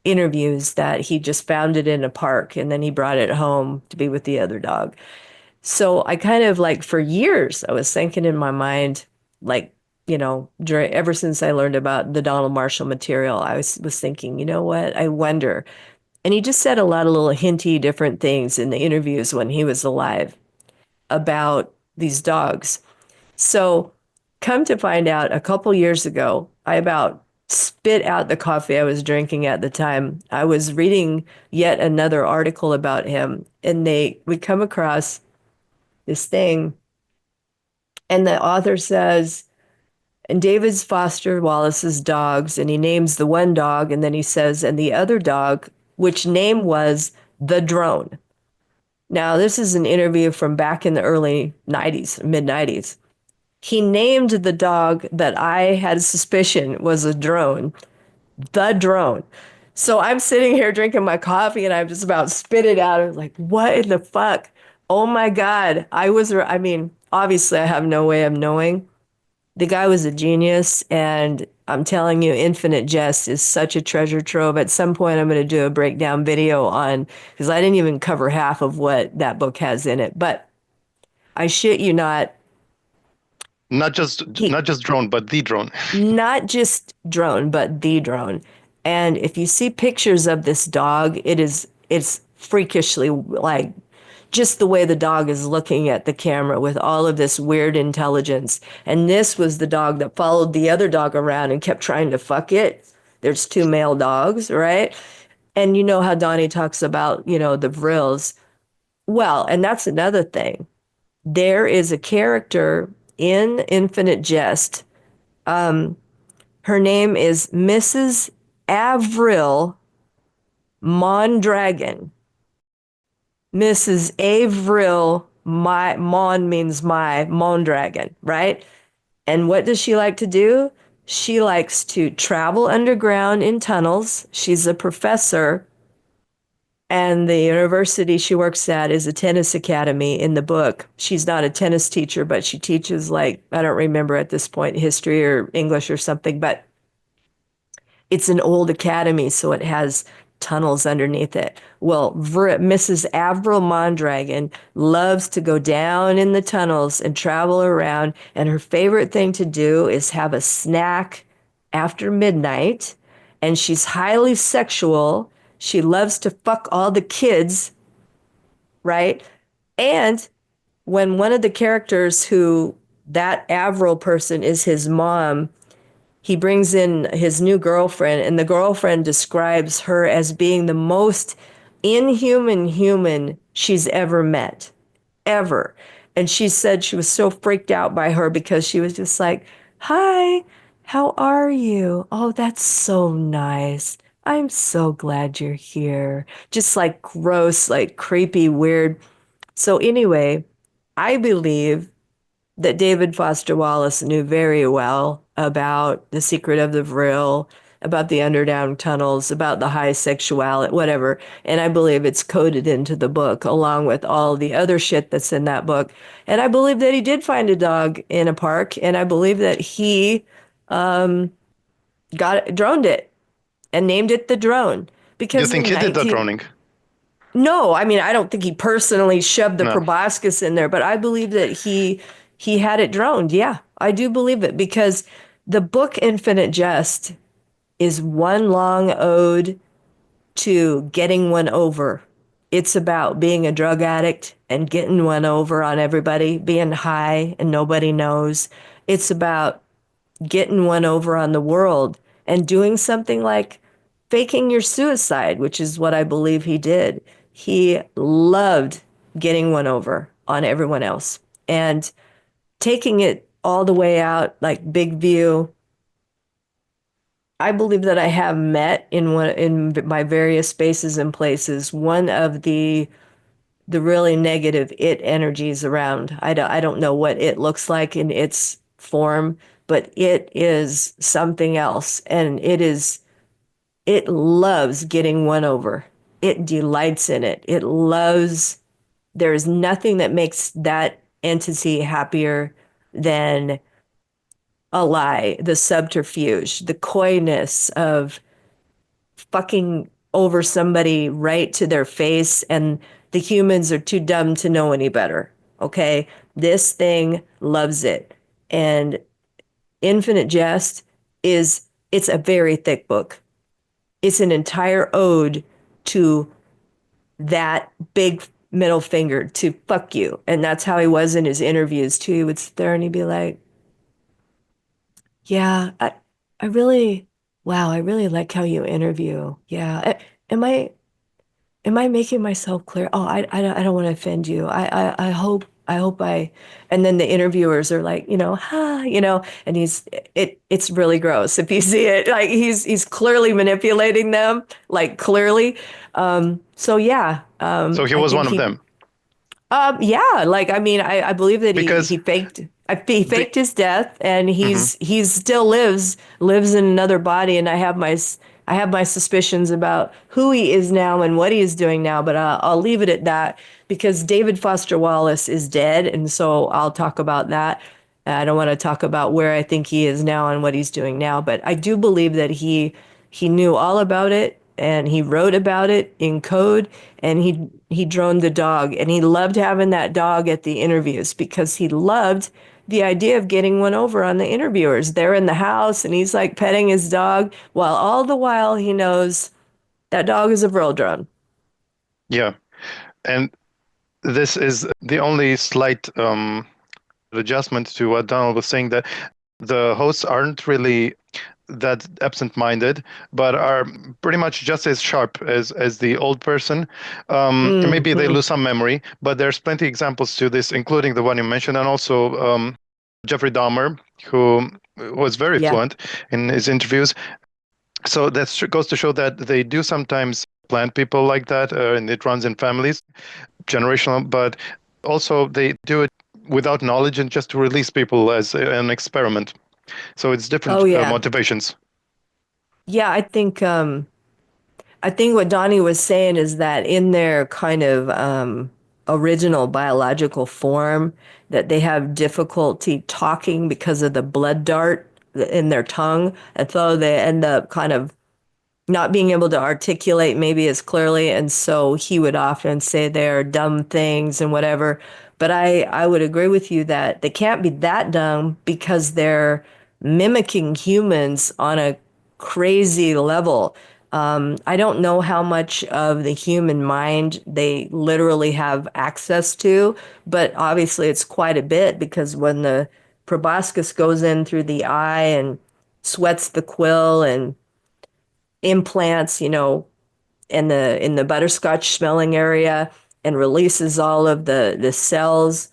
interviews that he just found it in a park and then he brought it home to be with the other dog. So I kind of like for years, I was thinking in my mind, like, ever since I learned about the Donald Marshall material, I was thinking, you know what? I wonder. And he just said a lot of little hinty different things in the interviews when he was alive about these dogs. So, come to find out, a couple years ago, I about spit out the coffee I was drinking at the time. I was reading yet another article about him, and we come across this thing, and the author says, and David's Foster Wallace's dogs, and he names the one dog, and then he says, and the other dog, which name was the drone. Now, this is an interview from back in the early 90s, mid 90s. He named the dog that I had a suspicion was a drone, the drone. So I'm sitting here drinking my coffee and I'm just about spit it out. I was like, what in the fuck? Oh my God. I mean, obviously I have no way of knowing. The guy was a genius. And I'm telling you, Infinite Jest is such a treasure trove. At some point, I'm going to do a breakdown video on, because I didn't even cover half of what that book has in it. But I shit you not, Not just he not just drone, but the drone. not just drone, but the drone. And if you see pictures of this dog, it's freakishly like just the way the dog is looking at the camera with all of this weird intelligence. And this was the dog that followed the other dog around and kept trying to fuck it. There's two male dogs, right? And you know how Donnie talks about, the Vrils. Well, and that's another thing. There is a character in Infinite Jest. Um, Her name is Mrs. Avril Mondragon. Mrs. Avril, my Mon means my Mondragon, right? And what does she like to do? She likes to travel underground in tunnels. She's a professor, and the university she works at is a tennis academy in the book. She's not a tennis teacher, but she teaches, like, I don't remember at this point, history or English or something, but it's an old academy, so it has tunnels underneath it. Well, Mrs. Avril Mondragon loves to go down in the tunnels and travel around, and her favorite thing to do is have a snack after midnight, and she's highly sexual. She loves to fuck all the kids, right? And when one of the characters who that Avril person is his mom, he brings in his new girlfriend, and the girlfriend describes her as being the most inhuman human she's ever met, ever. And she said she was so freaked out by her because she was just like, "Hi, how are you? Oh, that's so nice. I'm so glad you're here." Just like gross, like creepy, weird. So, anyway, I believe that David Foster Wallace knew very well about the secret of the Vril, about the underground tunnels, about the high sexuality, whatever. And I believe it's coded into the book along with all the other shit that's in that book. And I believe that he did find a dog in a park, and I believe that he droned it and named it the drone. You Because think in he did the 19 droning? no, I mean, I don't think he personally shoved the No. proboscis in there, but I believe that he had it droned. Yeah, I do believe it because the book Infinite Jest is one long ode to getting one over. It's about being a drug addict and getting one over on everybody, being high and nobody knows. It's about getting one over on the world and doing something like faking your suicide, which is what I believe he did. He loved getting one over on everyone else and taking it all the way out, like big view. I believe that I have met in my various spaces and places one of the really negative it energies around. I don't know what it looks like in its form, but it is something else. And it loves getting one over. It delights in it. It loves, there is nothing that makes that entity happier than a lie, the subterfuge, the coyness of fucking over somebody right to their face, and the humans are too dumb to know any better. Okay. This thing loves it. And Infinite Jest it's a very thick book. It's an entire ode to that big middle finger to fuck you. And that's how he was in his interviews too. He would sit there and he'd be like, "Yeah, I really, wow, I really like how you interview. Yeah. Am I making myself clear? Oh, I don't want to offend you. I hope. And then the interviewers are like, and it's really gross if you see it. Like he's clearly manipulating them, like clearly. So yeah, So he I was think one of them. yeah, like I mean, I believe that he Because he faked he the faked his death, and Mhm. he's still lives in another body, and I have my suspicions about who he is now and what he is doing now, but I'll leave it at that because David Foster Wallace is dead, and so I'll talk about that. I don't want to talk about where I think he is now and what he's doing now, but I do believe that he knew all about it and he wrote about it in code, and he droned the dog, and he loved having that dog at the interviews because he loved the idea of getting one over on the interviewers. They're in the house and he's like petting his dog while all the while he knows that dog is a Vril drone. Yeah, and this is the only slight adjustment to what Donald was saying, that the hosts aren't really that absent-minded, but are pretty much just as sharp as the old person. Maybe they Hmm. lose some memory, but there's plenty examples to this, including the one you mentioned, and also Jeffrey Dahmer, who was very Yeah. fluent in his interviews. So that goes to show that they do sometimes plant people like that, and it runs in families, generational, but also they do it without knowledge and just to release people as an experiment. So it's Oh different yeah. motivations. Yeah, I think what Donnie was saying is that in their kind of original biological form, that they have difficulty talking because of the blood dart in their tongue, and so they end up kind of not being able to articulate maybe as clearly. And so he would often say they're dumb things and whatever. But I would agree with you that they can't be that dumb because they're mimicking humans on a crazy level. I don't know how much of the human mind they literally have access to, but obviously it's quite a bit because when the proboscis goes in through the eye and sweats the quill and implants, in the butterscotch smelling area and releases all of the cells,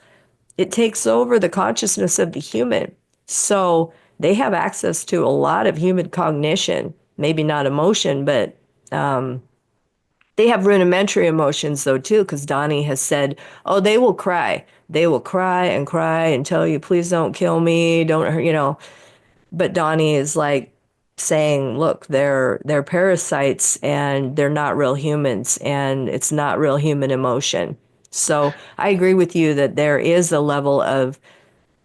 it takes over the consciousness of the human. So they have access to a lot of human cognition, maybe not emotion, but they have rudimentary emotions though too, because Donnie has said, oh, they will cry. They will cry and tell you, please don't kill me. Don't hurt, but Donnie is like saying, look, they're parasites and they're not real humans and it's not real human emotion. So I agree with you that there is a level of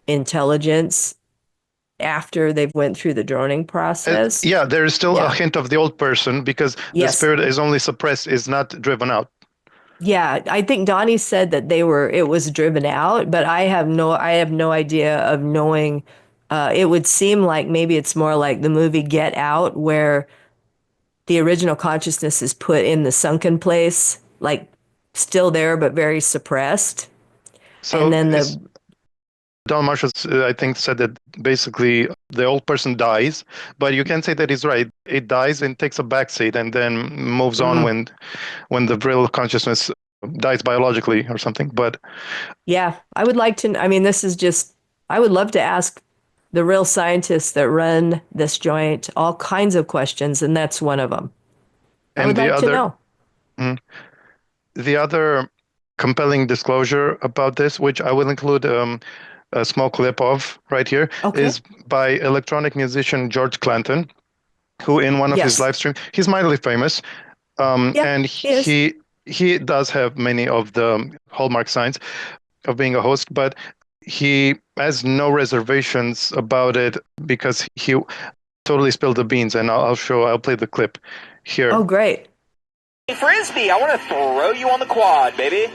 intelligence after they've went through the droning process. Yeah, there is still a Yeah. hint of the old person because the Yes. spirit is only suppressed, is not driven out. Yeah, I think Donnie said that it was driven out, but I have no idea of knowing. It would seem like maybe it's more like the movie Get Out, where the original consciousness is put in the sunken place, like still there but very suppressed. And So then it's, the Don Marshall, I think, said that basically the old person dies, but you can say that he's right. It dies and takes a backseat and then moves on mm, when the real consciousness dies biologically or something. But yeah, I would like to. I mean, this is just. I would love to ask the real scientists that run this joint all kinds of questions, and that's one of them. I and would like to know. mm, the other compelling disclosure about this, which I will include a small clip of right here, Okay. is by electronic musician George Clanton, who in one of his Yes. live streams, he's mildly famous, Yeah. and Yes. he does have many of the hallmark signs of being a host, but he has no reservations about it because he totally spilled the beans, and I'll play the clip here. Oh, great. Hey, Frisbee, I want to throw you on the quad, baby.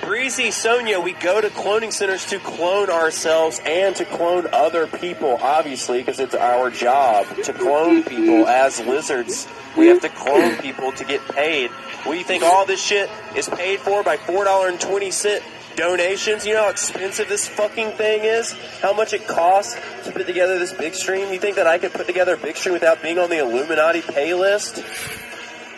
Breezy, Sonia, we go to cloning centers to clone ourselves and to clone other people, obviously, because it's our job to clone people as lizards. We have to clone people to get paid. What do you think all this shit is paid for by $4.20 donations? You know how expensive this fucking thing is? How much it costs to put together this big stream? You think that I could put together a big stream without being on the Illuminati pay list?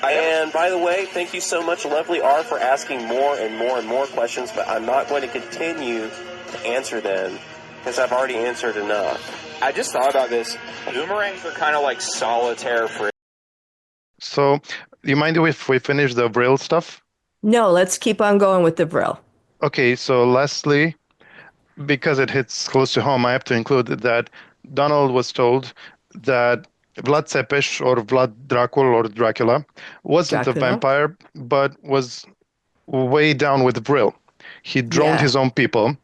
And by the way, thank you so much, Lovely R, for asking more and more and more questions, but I'm not going to continue to answer them because I've already answered enough. I just thought about this. Boomerangs are kind of like solitaire for. So, you mind if we finish the Vril stuff? No, let's keep on going with the Vril. Okay, so lastly, because it hits close to home, I have to include that Donald was told that Vlad Tepes or Vlad Dracul or Dracula wasn't a Dracula. vampire, but was way down with Vril. He droned Yeah. his own people,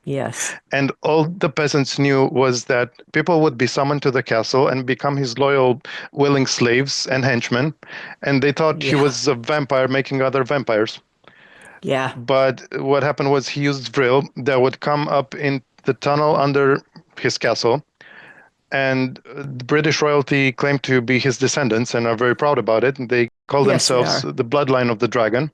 Yes. and all the peasants knew was that people would be summoned to the castle and become his loyal, willing slaves and henchmen, and they thought he Yeah. was a vampire making other vampires. Yeah. But what happened was he used Vril that would come up in the tunnel under his castle, and the British royalty claimed to be his descendants and are very proud about it. They call Yes, they themselves are. the bloodline of the dragon.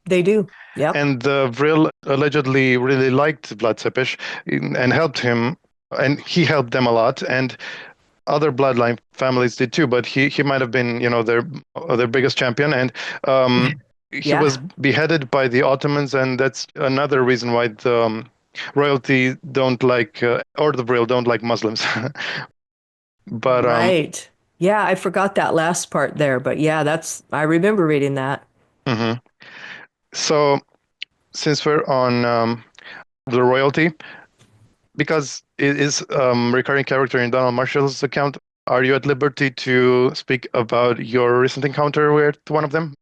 They do. Yep. And the Vril allegedly really liked Vlad Tepes and helped him, and he helped them a lot. And other bloodline families did too, but he might have been, their biggest champion, and he Yeah. was beheaded by the Ottomans, and that's another reason why the royalty don't like, or the Vril don't like Muslims. But Right. Yeah, I forgot that last part there, but yeah, I remember reading that. mhm. So since we're on the royalty, because it is recurring character in Donald Marshall's account, are you at liberty to speak about your recent encounter with one of them?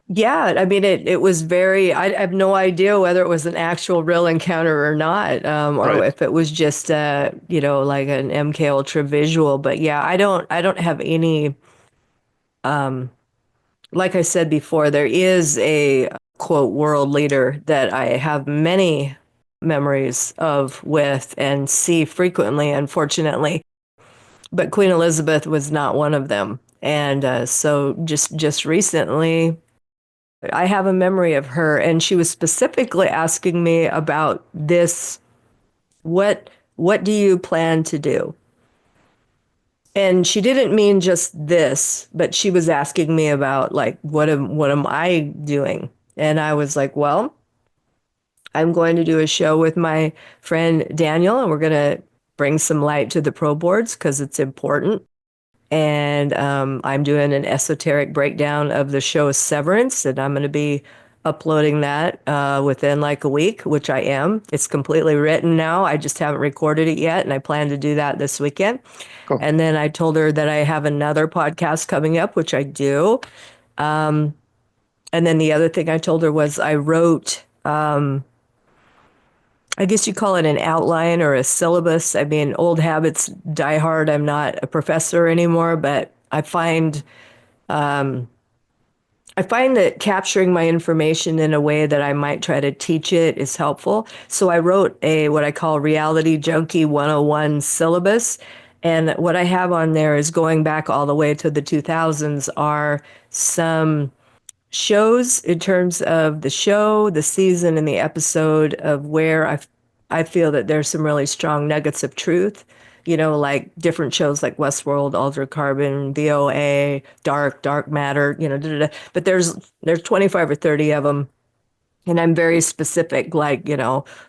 Yeah, I mean, it was I have no idea whether it was an actual real encounter or not, or Right. if it was just, like an MK Ultra visual. But yeah, I don't have any, like I said before, there is a quote world leader that I have many memories of with and see frequently, unfortunately. But Queen Elizabeth was not one of them. And so just recently, I have a memory of her, and she was specifically asking me about this. What do you plan to do? And she didn't mean just this, but she was asking me about like what am I doing? And I was like, well, I'm going to do a show with my friend Daniel, and we're going to bring some light to the ProBoards because it's important. And I'm doing an esoteric breakdown of the show Severance, and I'm going to be uploading that within like a week, which I am. It's completely written now. I just haven't recorded it yet, and I plan to do that this weekend. Cool. And then I told her that I have another podcast coming up, which I do. And then the other thing I told her was I wrote, I guess you call it an outline or a syllabus. I mean, old habits die hard. I'm not a professor anymore, but I find that capturing my information in a way that I might try to teach it is helpful. So I wrote what I call Reality Junkie 101 syllabus. And what I have on there is going back all the way to the 2000s are some shows in terms of the show, the season, and the episode of where I feel that there's some really strong nuggets of truth. Like different shows like Westworld, Altered Carbon, VOA, Dark Matter. Da, da, da. But there's 25 or 30 of them, and I'm very specific. Like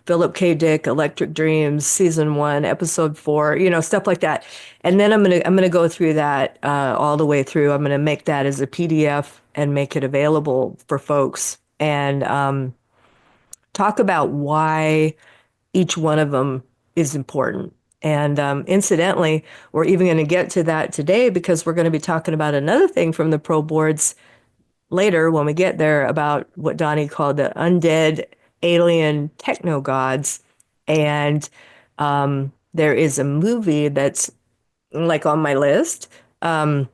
Philip K. Dick, Electric Dreams, season 1, episode 4. Stuff like that. And then I'm gonna go through that all the way through. I'm gonna make that as a PDF and make it available for folks, and talk about why each one of them is important. And incidentally, we're even going to get to that today because we're going to be talking about another thing from the ProBoards later when we get there about what Donnie called the undead alien techno gods. And there is a movie that's like on my list that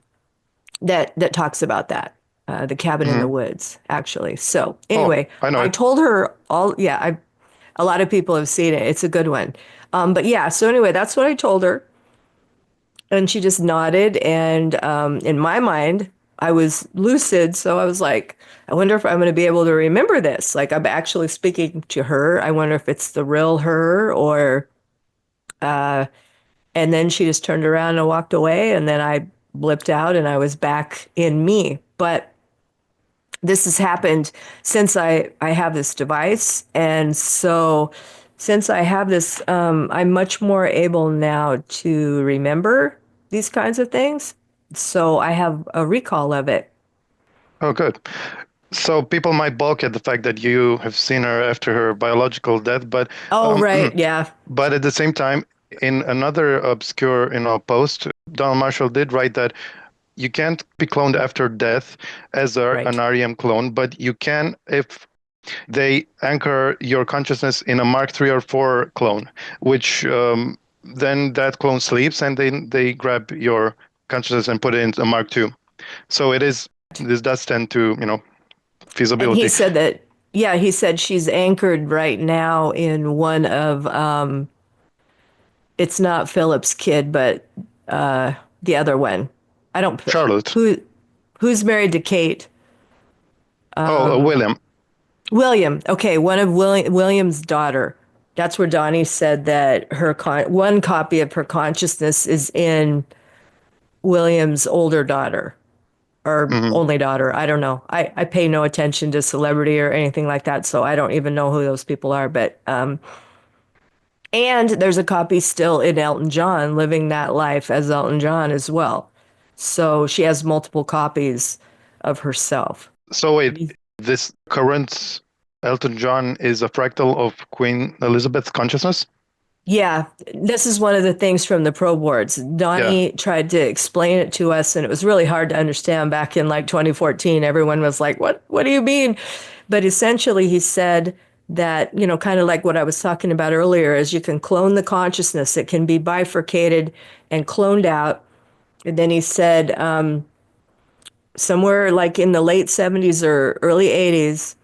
talks about that. The Cabin in the Woods, actually. So anyway, I know I it. told her a lot of people have seen it. It's a good one. But yeah, so anyway, that's what I told her. And she just nodded. And in my mind, I was lucid. So I was like, I wonder if I'm going to be able to remember this. Like I'm actually speaking to her. I wonder if it's the real her or. And then she just turned around and walked away. And then I blipped out and I was back in me. But this has happened since I have this device. And so since I have this, I'm much more able now to remember these kinds of things. So I have a recall of it. Oh, good. So people might balk at the fact that you have seen her after her biological death, but Oh, right. Yeah. but at the same time, in another obscure, post, Donald Marshall did write that you can't be cloned after death as Right. an REM clone, but you can if they anchor your consciousness in a Mark 3 or 4 clone, which then that clone sleeps and they grab your consciousness and put it into a Mark 2. So this does tend to, feasibility. And he said that, yeah, he said she's anchored right now in one of, it's not Philip's kid, but the other one. I don't. Charlotte. Who's married to Kate? William. William. Okay, one of William's daughter. That's where Donnie said that one copy of her consciousness is in William's older daughter or Hmm. only daughter. I don't know. I pay no attention to celebrity or anything like that, so I don't even know who those people are. But and there's a copy still in Elton John living that life as Elton John as well. So she has multiple copies of herself. So wait, this current Elton John is a fractal of Queen Elizabeth's consciousness? Yeah, this is one of the things from the ProBoards. Donnie tried to explain it to us, and it was really hard to understand back in like 2014. Everyone was like, What do you mean?" But essentially, he said that, kind of like what I was talking about earlier, is you can clone the consciousness. It can be bifurcated and cloned out. And then he said, somewhere like in the late 70s or early 80s,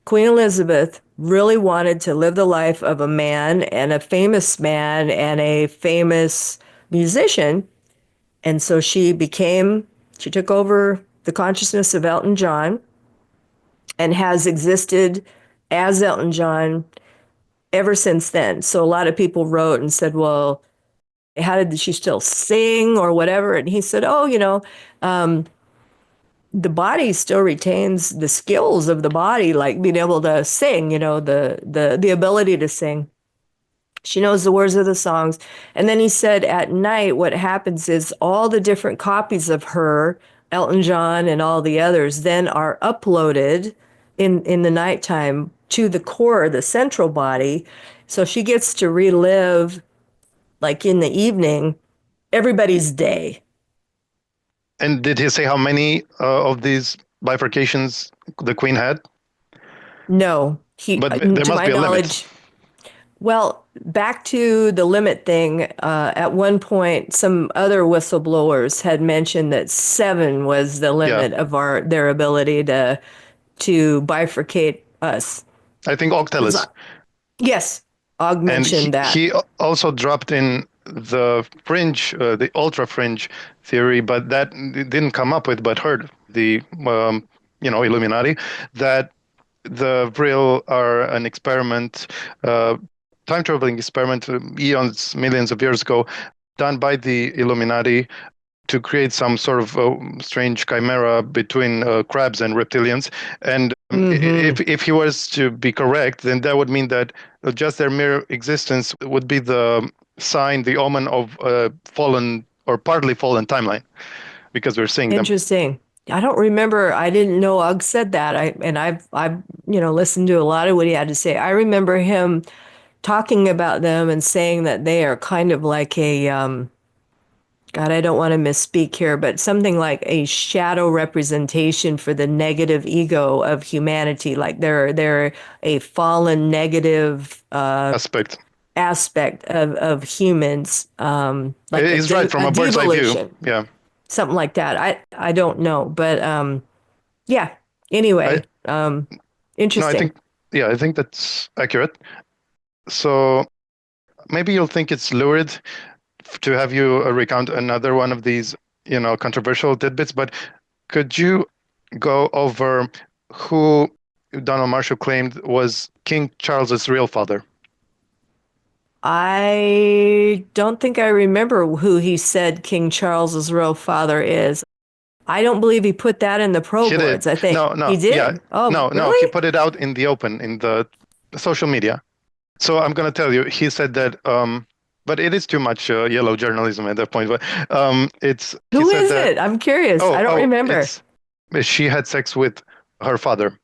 Queen Elizabeth really wanted to live the life of a man and a famous musician. And so she took over the consciousness of Elton John and has existed as Elton John ever since then. So a lot of people wrote and said, well, how did she still sing or whatever? And he said, oh, the body still retains the skills of the body, like being able to sing, the ability to sing. She knows the words of the songs. And then he said at night, what happens is all the different copies of her, Elton John and all the others, then are uploaded in the nighttime to the core, the central body. So she gets to relive, like in the evening, everybody's day. And did he say how many of these bifurcations the Queen had? No, But there to must my be a limit. knowledge, well, back to the limit thing, at one point, some other whistleblowers had mentioned that 7 was the limit of their ability to bifurcate us. I think Octalis. Yes, Og mentioned that. He also dropped in the fringe, the ultra fringe theory, but that didn't come up with, but heard the Illuminati, that the Vril are an experiment, time traveling experiment, eons, millions of years ago, done by the Illuminati to create some sort of strange chimera between crabs and reptilians. And if he was to be correct, then that would mean that just their mere existence would be the sign, the omen of a fallen or partly fallen timeline, because we're seeing them. Interesting. I don't remember. I didn't know Ugg said that. I've listened to a lot of what he had to say. I remember him talking about them and saying that they are kind of like a God, I don't want to misspeak here, but something like a shadow representation for the negative ego of humanity. Like they're a fallen negative aspect of humans. Like he's right, from a bird's eye view. Yeah. Something like that. I don't know, but yeah. Anyway, interesting. No, I think that's accurate. So maybe you'll think it's lurid to have you recount another one of these, controversial tidbits, but could you go over who Donald Marshall claimed was King Charles's real father? I don't think I remember who he said King Charles's real father is. I don't believe he put that in the ProBoards. I think no, he did. Yeah. Oh, no, really? No, he put it out in the open in the social media. So I'm going to tell you, he said that, but it is too much yellow journalism at that point. But who is it? I'm curious. I don't remember. She had sex with her father,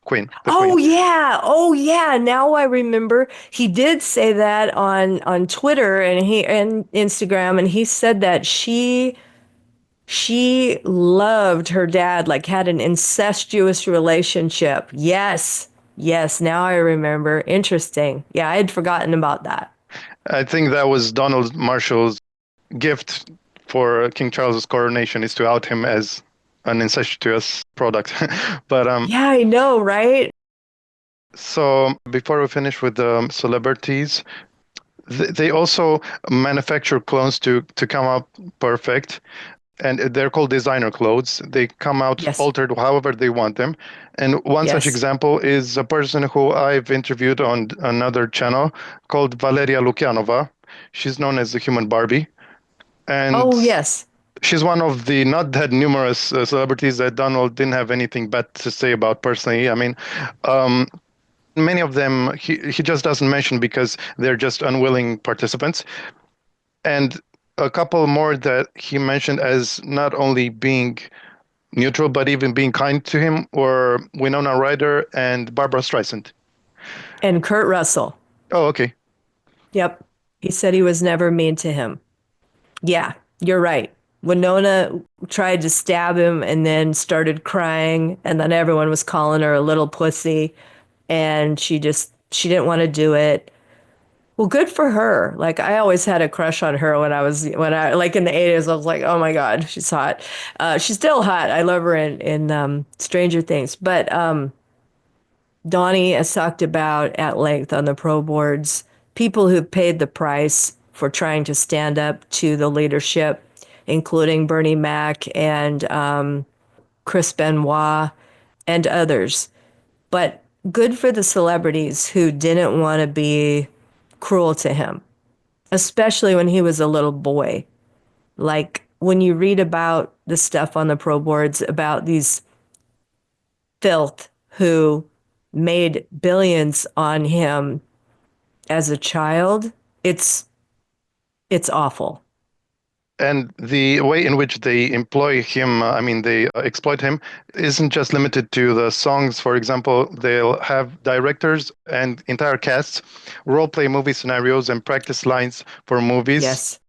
Queen. Queen. Yeah. Now I remember. He did say that on Twitter and Instagram, and he said that she loved her dad, like had an incestuous relationship. Yes. Now I remember. Interesting. Yeah, I had forgotten about that. I think that was Donald Marshall's gift for King Charles's coronation, is to out him as an incestuous product. But yeah, I know, right? So before we finish with the celebrities, they also manufacture clones to come up perfect. and they're called designer clothes. They come out Yes. altered however they want them. And one such Yes. example is a person who I've interviewed on another channel called Valeria Lukianova. She's known as the Human Barbie. And Oh, yes. she's one of the not that numerous celebrities that Donald didn't have anything bad to say about personally. I mean, many of them he just doesn't mention because they're just unwilling participants. And a couple more that he mentioned as not only being neutral, but even being kind to him were Winona Ryder and Barbara Streisand. And Kurt Russell. Oh, okay. Yep. He said he was never mean to him. Yeah, you're right. Winona tried to stab him and then started crying, and then everyone was calling her a little pussy, and she didn't want to do it. Well, good for her. Like, I always had a crush on her when I like in the 80s. I was like, oh my God, she's hot. She's still hot. I love her in Stranger Things. But Donnie has talked about at length on the ProBoards people who paid the price for trying to stand up to the leadership, including Bernie Mac and Chris Benoit and others. But good for the celebrities who didn't want to be cruel to him, especially when he was a little boy. Like when you read about the stuff on the ProBoards about these filth who made billions on him as a child, it's awful. And the way in which they employ him, I mean, they exploit him, isn't just limited to the songs. For example, they'll have directors and entire casts role play movie scenarios and practice lines for movies. Yes.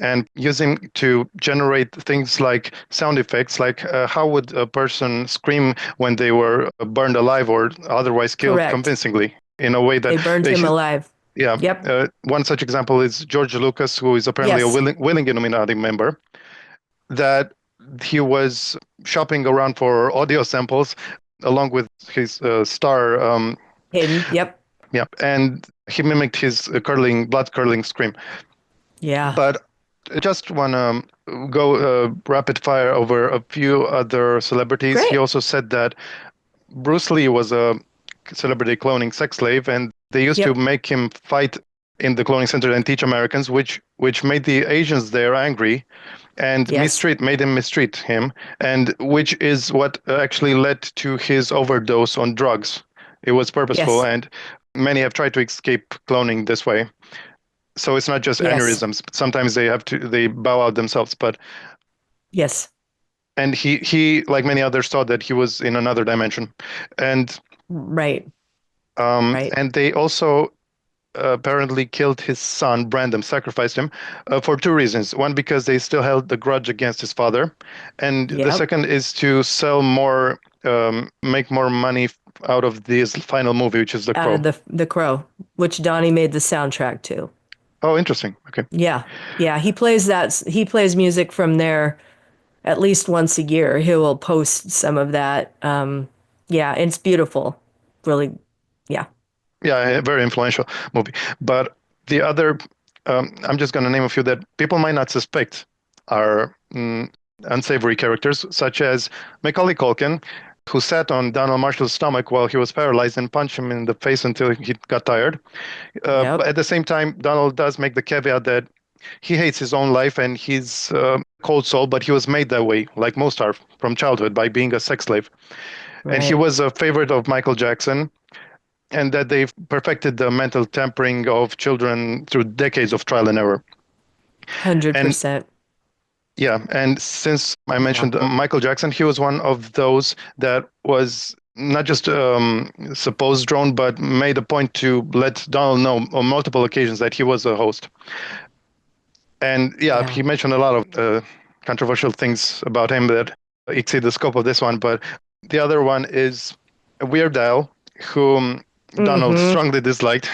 And using to generate things like sound effects, like how would a person scream when they were burned alive or otherwise killed Correct. convincingly in a way that They burned him alive. Yeah. Yep. One such example is George Lucas, who is apparently Yes. a willing Illuminati member, that he was shopping around for audio samples along with his star. Hayden. Yep. Yeah, and he mimicked his blood curdling scream. Yeah. But I just want to go rapid fire over a few other celebrities. Great. He also said that Bruce Lee was a celebrity cloning sex slave, and they used to make him fight in the cloning center and teach Americans, which made the Asians there angry and made him mistreat him, and which is what actually led to his overdose on drugs. It was purposeful, and many have tried to escape cloning this way. So it's not just aneurysms. Sometimes they bow out themselves, but yes. And he like many others thought that he was in another dimension, and right. And they also apparently killed his son Brandon, sacrificed him for two reasons. One, because they still held the grudge against his father, and the second is to sell more, make more money out of this final movie, which is The Crow. Out of the Crow, which Donnie made the soundtrack to. Oh, interesting. Okay. Yeah. He plays that. He plays music from there at least once a year. He will post some of that. It's beautiful. Really, yeah. Yeah, a very influential movie. But the other, I'm just going to name a few that people might not suspect are unsavory characters, such as Macaulay Culkin, who sat on Donald Marshall's stomach while he was paralyzed and punched him in the face until he got tired. But at the same time, Donald does make the caveat that he hates his own life and he's a cold soul, but he was made that way, like most are from childhood, by being a sex slave. Right. And he was a favorite of Michael Jackson, and that they've perfected the mental tampering of children through decades of trial and error. 100%. Yeah, and since I mentioned Michael Jackson, he was one of those that was not just supposed drone, but made a point to let Donald know on multiple occasions that he was a host. And he mentioned a lot of controversial things about him that exceed the scope of this one. But the other one is Weird Al, whom Donald strongly disliked.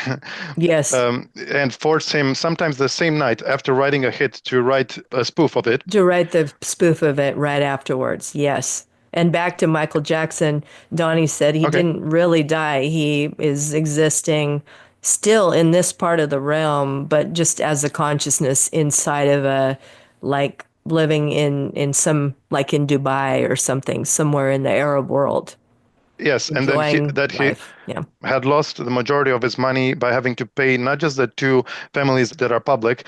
Yes. And forced him sometimes the same night after writing a hit to write a spoof of it. To write the spoof of it right afterwards, yes. And back to Michael Jackson, Donnie said he didn't really die. He is existing still in this part of the realm, but just as a consciousness inside of a, like, living in some, like in Dubai or something, somewhere in the Arab world, Yes, and then enjoying he life. Yeah. had lost the majority of his money by having to pay not just the two families that are public,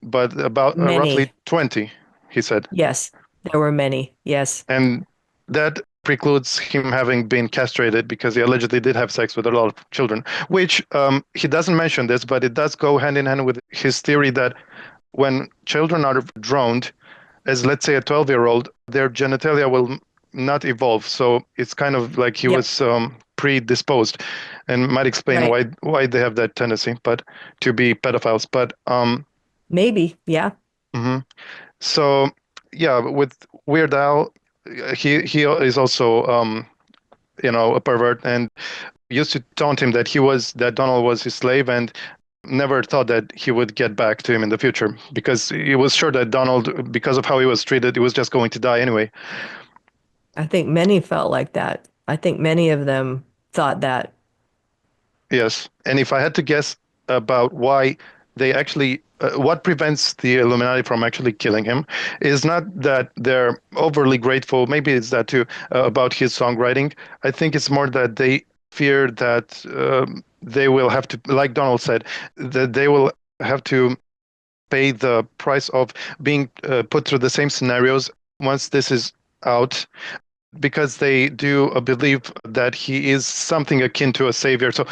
but about roughly Many. 20, he said. Yes. There were many. Yes. And that precludes him having been castrated because he allegedly did have sex with a lot of children, which he doesn't mention this, but it does go hand in hand with his theory that when children are droned, as let's say a 12-year-old, their genitalia will not evolve. So it's kind of like he Yep. was predisposed, and might explain Right. why they have that tendency, but to be pedophiles. But Maybe. Yeah. mhm. So yeah, with Weird Al, he is also a pervert, and used to taunt him that Donald was his slave, and never thought that he would get back to him in the future because he was sure that Donald, because of how he was treated, he was just going to die anyway. I think many felt like that. I think many of them thought that. Yes, and if I had to guess about why they actually, what prevents the Illuminati from actually killing him, is not that they're overly grateful. Maybe it's that too, about his songwriting. I think it's more that they fear that they will have to, like Donald said, that they will have to pay the price of being put through the same scenarios once this is out, because they do believe that he is something akin to a savior. So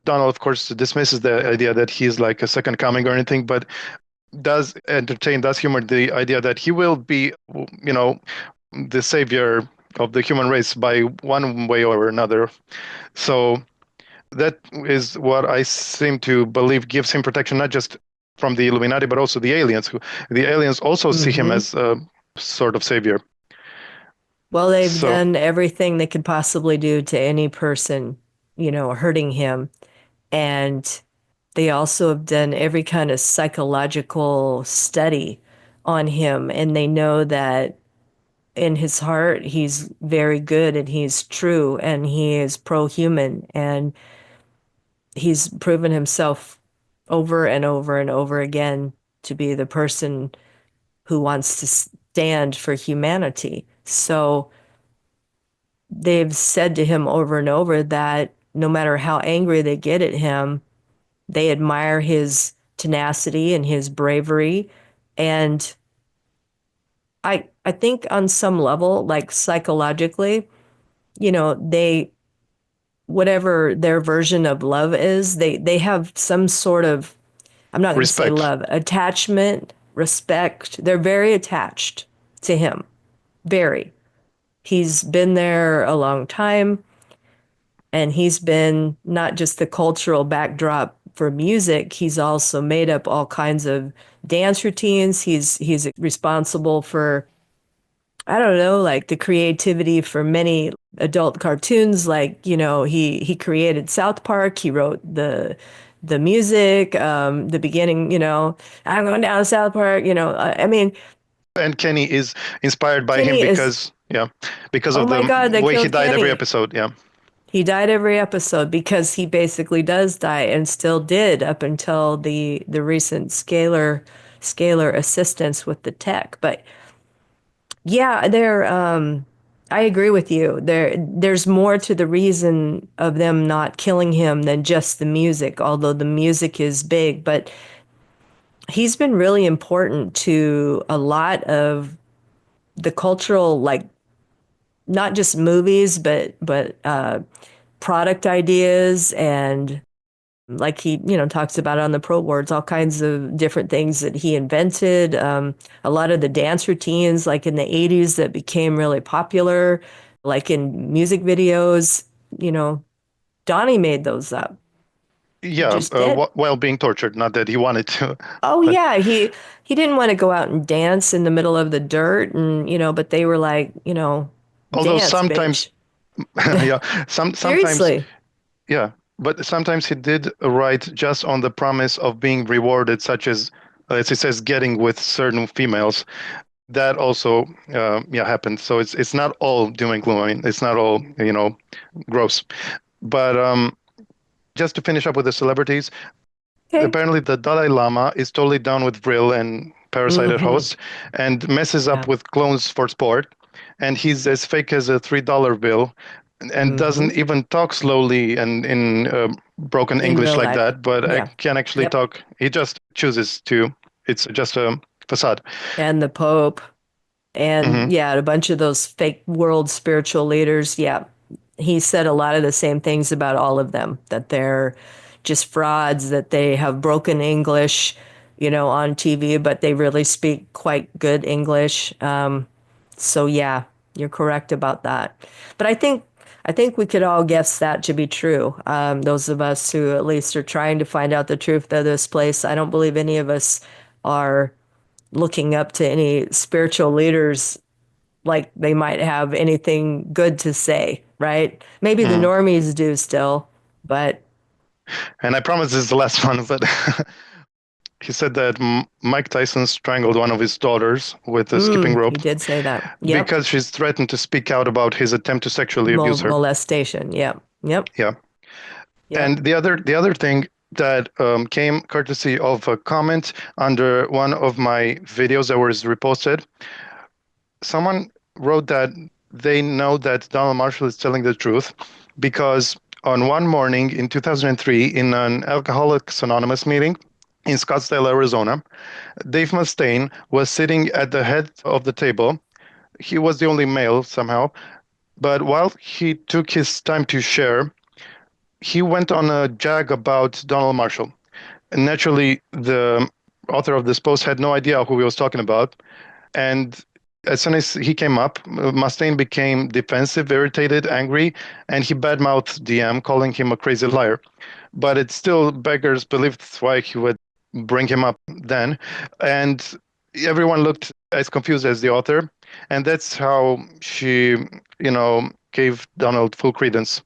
Donald, of course, dismisses the idea that he's like a second coming or anything, but does humor the idea that he will be, the savior of the human race by one way or another. So that is what I seem to believe gives him protection, not just from the Illuminati, but also the aliens. The aliens also see him Hmm. as a sort of savior. Well, they've So done everything they could possibly do to any person, hurting him. And they also have done every kind of psychological study on him. And they know that in his heart, he's very good and he's true and he is pro-human. And he's proven himself over and over and over again to be the person who wants to stand for humanity. So they've said to him over and over that no matter how angry they get at him, they admire his tenacity and his bravery. And I think on some level, like psychologically, they, whatever their version of love is, they have some sort of, I'm not going to say respect. love, attachment, respect. They're very attached to him. Very. He's been there a long time, and he's been not just the cultural backdrop for music, he's also made up all kinds of dance routines. He's responsible for, I don't know, like the creativity for many adult cartoons. Like, he created South Park. He wrote the music, the beginning, I'm going down to South Park, I mean, And Kenny is inspired by him Kenny is, because oh of my the God, they way he killed died every Kenny. episode. Yeah. He died every episode because he basically does die and still did up until the recent scalar assistance with the tech. But yeah, I agree with you. There's more to the reason of them not killing him than just the music, although the music is big, but he's been really important to a lot of the cultural, like not just movies, but product ideas, and like he talks about on the ProBoards, all kinds of different things that he invented, a lot of the dance routines like in the 80s that became really popular, like in music videos. Donnie made those up. He Yeah, just did. while being tortured, not that he wanted to. Oh But yeah, he didn't want to go out and dance in the middle of the dirt, and but they were like, although dance, sometimes, bitch. yeah, sometimes, Seriously. yeah, but sometimes he did write just on the promise of being rewarded, such as he says, getting with certain females. That also, yeah, happened. So it's not all doom and gloom. I mean, it's not all gross. But just to finish up with the celebrities, Okay. apparently the Dalai Lama is totally down with Vril and parasited host and messes up Yeah. with clones for sport. And he's as fake as a $3 bill and doesn't even talk slowly and in broken In English real like life. that, but I Yeah. can actually Yep. talk. He just chooses to. It's just a facade. And the Pope and Hmm. yeah, a bunch of those fake world spiritual leaders. Yeah. He said a lot of the same things about all of them, that they're just frauds, that they have broken English, on TV, but they really speak quite good English. So yeah, you're correct about that. But I think we could all guess that to be true. Those of us who at least are trying to find out the truth of this place, I don't believe any of us are looking up to any spiritual leaders like they might have anything good to say, right? Maybe the Hmm. normies do still, but And I promise this is the last one, but he said that Mike Tyson strangled one of his daughters with a skipping rope he did say that. Yep. because she's threatened to speak out about his attempt to sexually abuse her. Molestation. Yep. Yep. Yeah. Yep. And the other thing that came courtesy of a comment under one of my videos that was reposted, someone wrote that they know that Donald Marshall is telling the truth because on one morning in 2003, in an Alcoholics Anonymous meeting in Scottsdale, Arizona, Dave Mustaine was sitting at the head of the table. He was the only male somehow, but while he took his time to share, he went on a jag about Donald Marshall. And naturally, the author of this post had no idea who he was talking about. And as soon as he came up, Mustaine became defensive, irritated, angry, and he badmouthed DM, calling him a crazy liar. But it still beggars belief. That's why he would bring him up then. And everyone looked as confused as the author. And that's how she, gave Donald full credence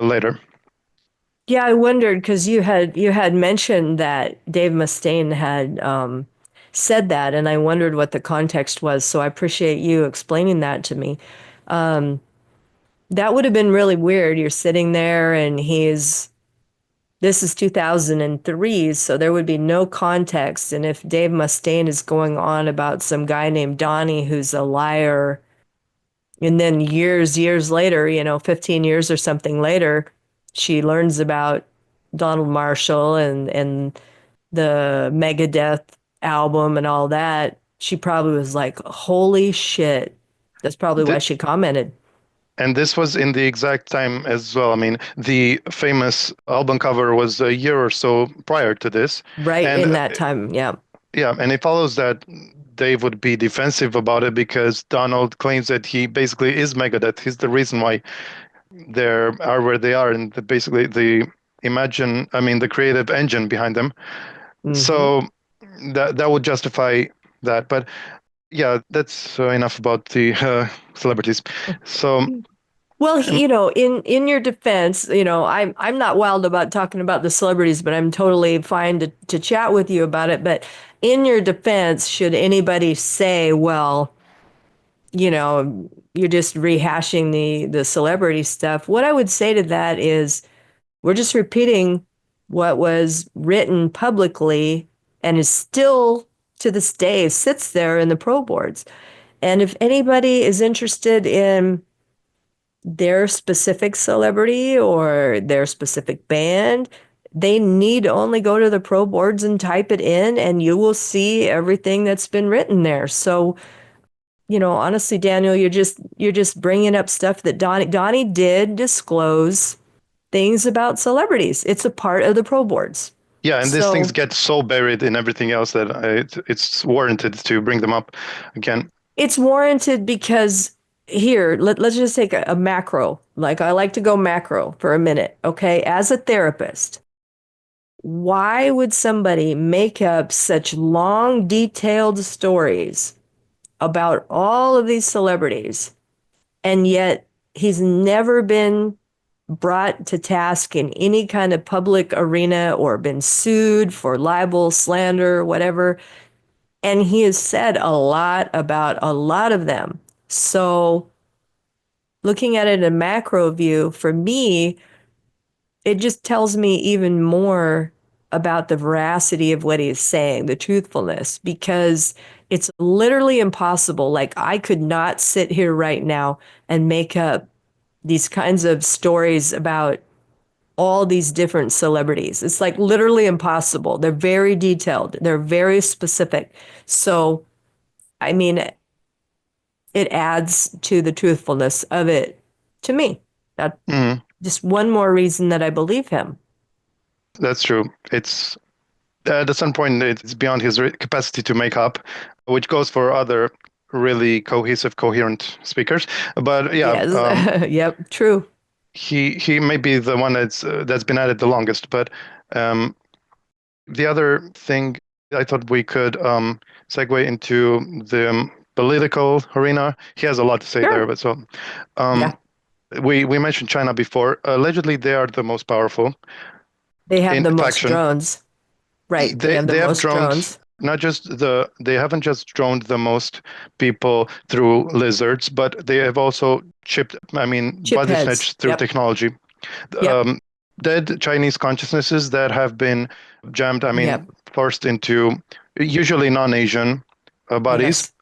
later. Yeah, I wondered because you had mentioned that Dave Mustaine had said that, and I wondered what the context was. So I appreciate you explaining that to me. That would have been really weird. You're sitting there, and this is 2003, so there would be no context. And if Dave Mustaine is going on about some guy named Donnie who's a liar, and then years later, 15 years or something later, she learns about Donald Marshall and the Megadeth album and all that, she probably was like, holy shit. That's probably why Th- she commented. And this was in the exact time as well. I mean, the famous album cover was a year or so prior to this. Right And in that time. Yeah. yeah, and it follows that Dave would be defensive about it because Donald claims that he basically is Megadeth. He's the reason why they are where they are, and basically the creative engine behind them. Hmm. So that would justify that. But yeah, that's enough about the celebrities. So Well, um, in your defense, I'm not wild about talking about the celebrities, but I'm totally fine to chat with you about it. But in your defense, should anybody say, well, you're just rehashing the celebrity stuff, what I would say to that is we're just repeating what was written publicly and is still to this day sits there in the ProBoards. And if anybody is interested in their specific celebrity or their specific band, they need only go to the ProBoards and type it in, and you will see everything that's been written there. So, honestly, Daniel, you're just bringing up stuff that Donnie did disclose things about celebrities. It's a part of the ProBoards. yeah, and these things So get so buried in everything else that it's warranted to bring them up again. it's warranted because here, let's just take a macro. Like I like to go macro for a minute. Okay. As a therapist, why would somebody make up such long, detailed stories about all of these celebrities, and yet he's never been brought to task in any kind of public arena or been sued for libel, slander, whatever? And he has said a lot about a lot of them. So, looking at it in a macro view, for me, it just tells me even more about the veracity of what he's saying, the truthfulness, because it's literally impossible. Like, I could not sit here right now and make up these kinds of stories about all these different celebrities. It's like literally impossible. They're very detailed, they're very specific. So, I mean, it adds to the truthfulness of it to me. That just one more reason that I believe him. That's true. It's at some point it's beyond his capacity to make up, which goes for other really cohesive, coherent speakers. But yeah, Yes. Yep, true. he may be the one that's been at it the longest. But the other thing I thought we could segue into the political arena. He has a lot to say Sure. there, but so Yeah. we mentioned China before. Allegedly, they are the most powerful They have in the most faction. drones. Right. They have the They have most droned drones. not just they haven't just droned the most people through lizards, but they have also Chip body heads. snatched through Yep. technology. Yep. Dead Chinese consciousnesses that have been jammed, Yep. forced into usually non-Asian bodies, Yes.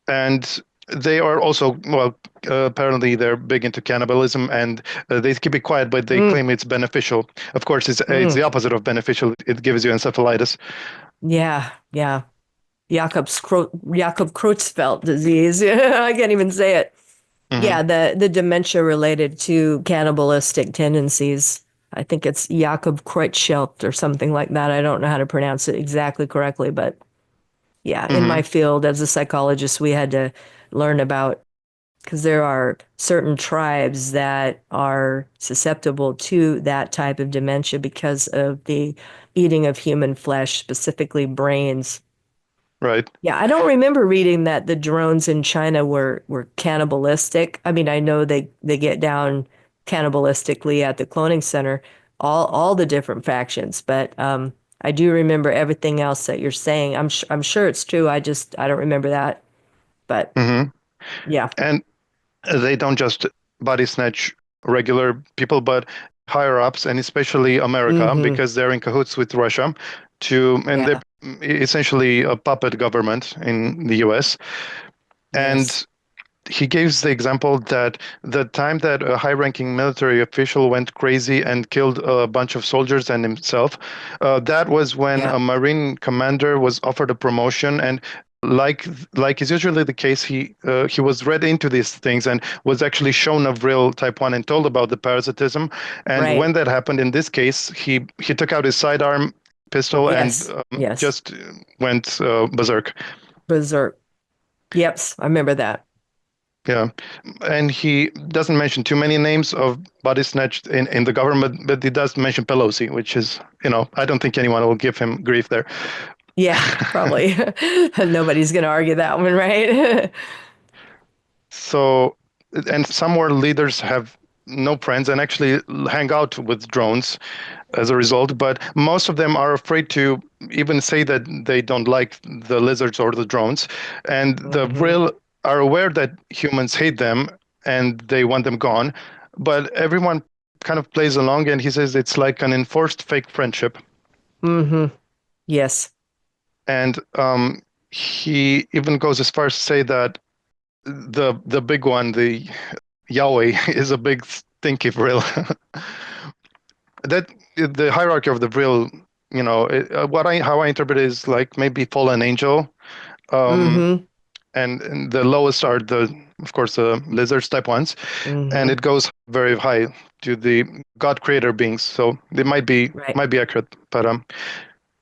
and they are also apparently they're big into cannibalism, and they keep it quiet, but they claim it's beneficial. Of course, it's the opposite of beneficial. It gives you encephalitis. Yeah. Yeah. Jakob Creutzfeldt disease. I can't even say it. Hmm. Yeah, the dementia related to cannibalistic tendencies. I think it's Jakob Creutzfeldt or something like that. I don't know how to pronounce it exactly correctly, but yeah, in Hmm. my field as a psychologist, we had to learn about, because there are certain tribes that are susceptible to that type of dementia because of the eating of human flesh, specifically brains. Right. Yeah, I don't remember reading that the drones in China were cannibalistic. I mean, I know they get down cannibalistically at the cloning center, all the different factions, but I do remember everything else that you're saying. I'm sure it's true. I don't remember that. But Hmm. yeah. And they don't just body snatch regular people, but higher ups, and especially America, Mm-hmm. because they're in cahoots with Russia and Yeah. they're essentially a puppet government in the US. Yes. And he gives the example that the time that a high-ranking military official went crazy and killed a bunch of soldiers and himself, that was when Yeah. a Marine commander was offered a promotion, and like is usually the case, he was read into these things and was actually shown a Vril type 1 and told about the parasitism. And when Right. that happened in this case, he took out his sidearm pistol and Yes. Yes. just went berserk. Berserk. Yep. I remember that. Yeah, and he doesn't mention too many names of body snatched in the government, but he does mention Pelosi, which is, I don't think anyone will give him grief there. Yeah, probably. Nobody's going to argue that one, right? So, and some more leaders have no friends and actually hang out with drones as a result, but most of them are afraid to even say that they don't like the lizards or the drones. And the Mm-hmm. Vril are aware that humans hate them and they want them gone, but everyone kind of plays along, and he says it's like an enforced fake friendship. Mm-hmm. Yes. And he even goes as far as to say that the big one, the Yahweh, is a big stinky Vril. That the hierarchy of the Vril, how I interpret it is like maybe fallen angel, um, Mm-hmm. and the lowest are of course, the lizards type ones, and Mm-hmm. it goes very high to the God creator beings. So they Right. might be accurate, but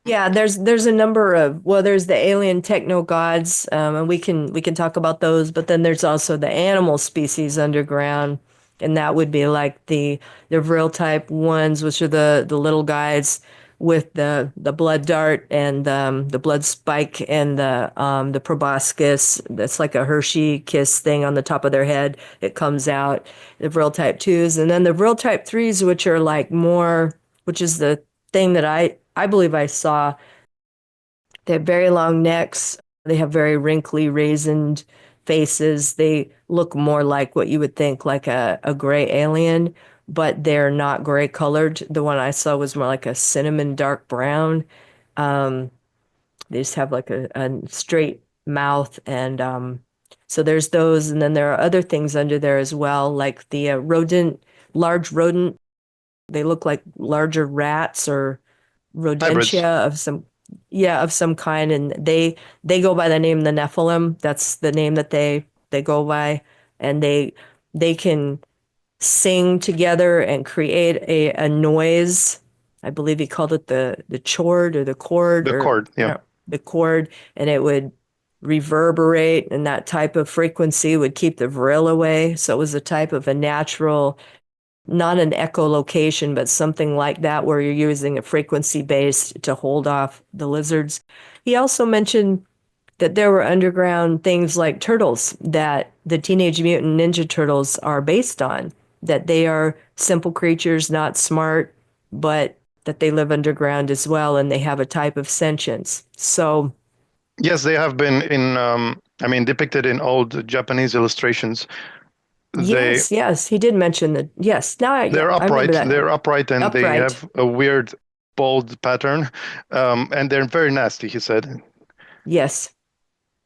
Yeah, there's a number of, well, there's the alien techno gods, and we can talk about those, but then there's also the animal species underground, and that would be like the Vril type ones, which are the little guys with the blood dart and the blood spike and the proboscis. That's like a Hershey kiss thing on the top of their head. It comes out. The Vril type twos, and then the Vril type threes, which are like more, which is the thing that I believe I saw. They have very long necks. They have very wrinkly, raisined faces. They look more like what you would think like a gray alien, but they're not gray colored. The one I saw was more like a cinnamon dark brown. Um, they just have like a straight mouth, and so there's those, and then there are other things under there as well, like the large rodent. They look like larger rats or Hybrids. rodentia of some kind, and they go by the name the Nephilim. That's the name that they go by, and they can sing together and create a noise. I believe he called it the chord or the chord The or cord, yeah. the chord, and it would reverberate, and that type of frequency would keep the Vril away. So it was a type of a natural, not an echolocation, but something like that where you're using a frequency base to hold off the lizards. He also mentioned that there were underground things like turtles that the Teenage Mutant Ninja Turtles are based on, that they are simple creatures, not smart, but that they live underground as well, and they have a type of sentience. So, Yes, they have been depicted in old Japanese illustrations. They yes, he did mention that. Yes, they're I remember upright. that now. They're upright, and they Upright. have a weird bold pattern, and they're very nasty. He said Yes.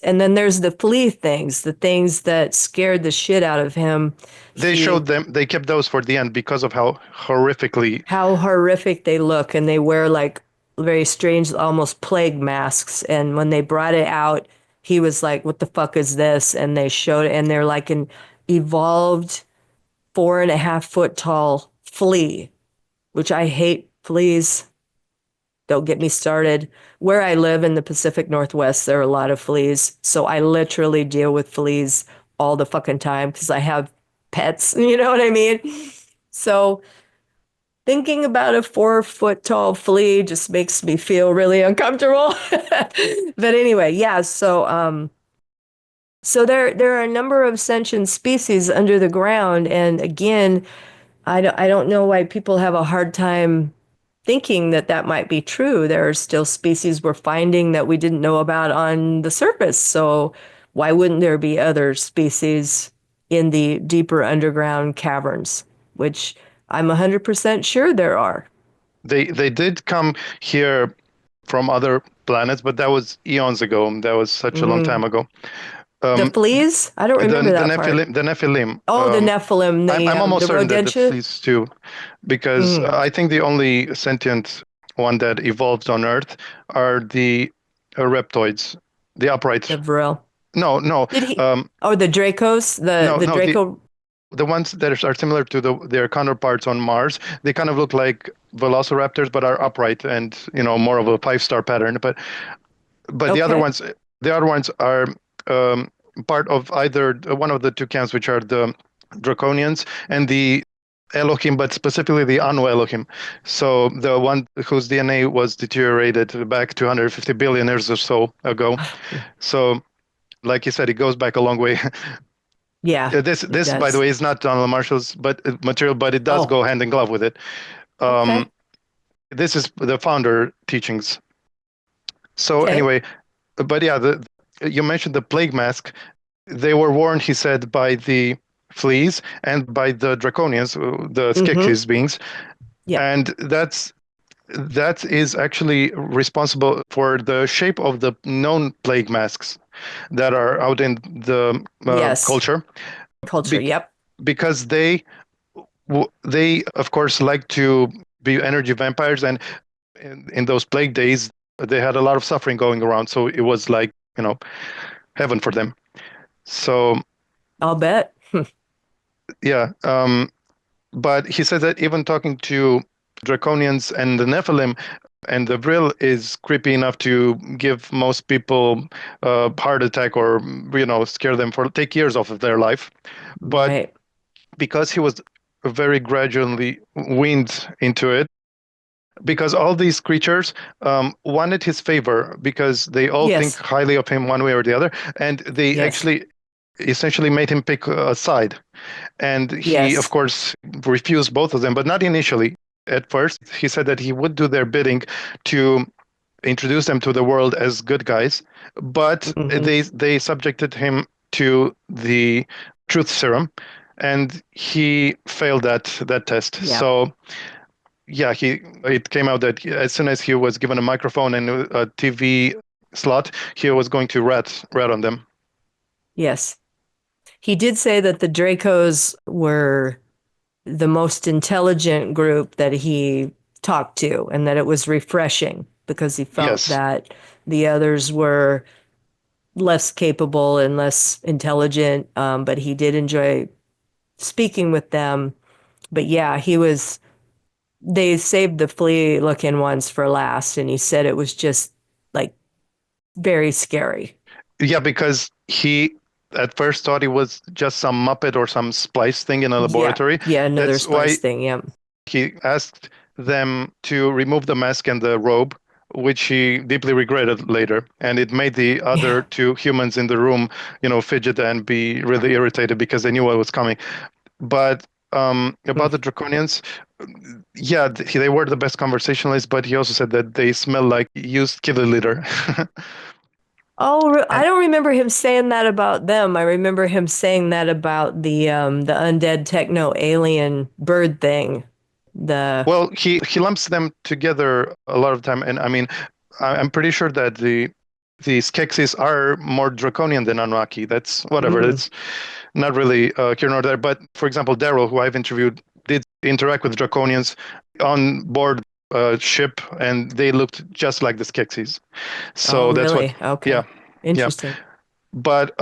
And then there's the flea things, the things that scared the shit out of him. they showed them. They kept those for the end because of how horrifically. How horrific they look, and they wear like very strange, almost plague masks. And when they brought it out, he was like, "What the fuck is this?" And they showed it, and they're like an evolved 4.5 foot tall flea, which I hate fleas. Don't get me started. Where I live in the Pacific Northwest, there are a lot of fleas. So I literally deal with fleas all the fucking time because I have pets. You know what I mean? So thinking about a 4 foot tall flea just makes me feel really uncomfortable. But anyway, yeah. So there are a number of sentient species under the ground, and again, I don't know why people have a hard time thinking that that might be true. There are still species we're finding that we didn't know about on the surface. So why wouldn't there be other species in the deeper underground caverns, which I'm 100% sure there are. They did come here from other planets, but that was eons ago. That was such a long time ago. The fleas? I don't remember the that Nephilim, part. the Nephilim. Oh, the Nephilim, I'm almost the certain that the rodentia? fleas too, because I think the only sentient one that evolved on Earth are the reptoids, the upright. The Vril. No. Did he? The Dracos? The No, Draco. the ones that are similar to their counterparts on Mars. They kind of look like velociraptors, but are upright and more of a 5-star pattern. But Okay. the other ones are part of either one of the two camps, which are the Draconians and the Elohim, but specifically the Anu Elohim. So the one whose DNA was deteriorated back 250 billion years or so ago. So, like you said, it goes back a long way. Yeah. This by the way, is not Donald Marshall's material, but it does go hand in glove with it. Okay. This is the founder teachings. So anyway, but yeah, you mentioned the plague mask. They were worn, he said, by the fleas and by the draconians, the Skeksis beings. Yeah. And that is actually responsible for the shape of the known plague masks that are out in the culture. Yep. Because they of course like to be energy vampires, and in those plague days they had a lot of suffering going around, so it was like heaven for them. So I'll bet. Yeah, but he said that even talking to draconians and the Nephilim and the Vril is creepy enough to give most people a heart attack or scare them take years off of their life. But because he was very gradually weaned into it, because all these creatures wanted his favor, because they all think highly of him one way or the other, and they actually essentially made him pick a side. And he, of course, refused both of them, but not initially. At first, he said that he would do their bidding to introduce them to the world as good guys, but they subjected him to the truth serum, and he failed that test. Yeah. So yeah, it came out that as soon as he was given a microphone and a TV slot, he was going to rat on them. Yes. He did say that the Dracos were the most intelligent group that he talked to, and that it was refreshing because he felt Yes. that the others were less capable and less intelligent, but he did enjoy speaking with them. But yeah, they saved the flea looking ones for last, and he said it was just like very scary. Yeah, because he at first thought it was just some Muppet or some splice thing in a laboratory. Yeah, another That's splice why thing, yeah. he asked them to remove the mask and the robe, which he deeply regretted later. And it made the other two humans in the room, fidget and be really irritated because they knew what was coming. But about the Draconians, yeah, they were the best conversationalists, but he also said that they smell like used killer litter. Oh, I don't remember him saying that about them. I remember him saying that about the undead techno alien bird thing. Well, he lumps them together a lot of time, and I mean, I'm pretty sure that the Skeksis are more draconian than Anunnaki. That's whatever. It's not really here nor there. But for example, Daryl, who I've interviewed, did interact with draconians on board a ship, and they looked just like the Skeksis. So that's really? what. Okay. Yeah. Interesting. Yeah. But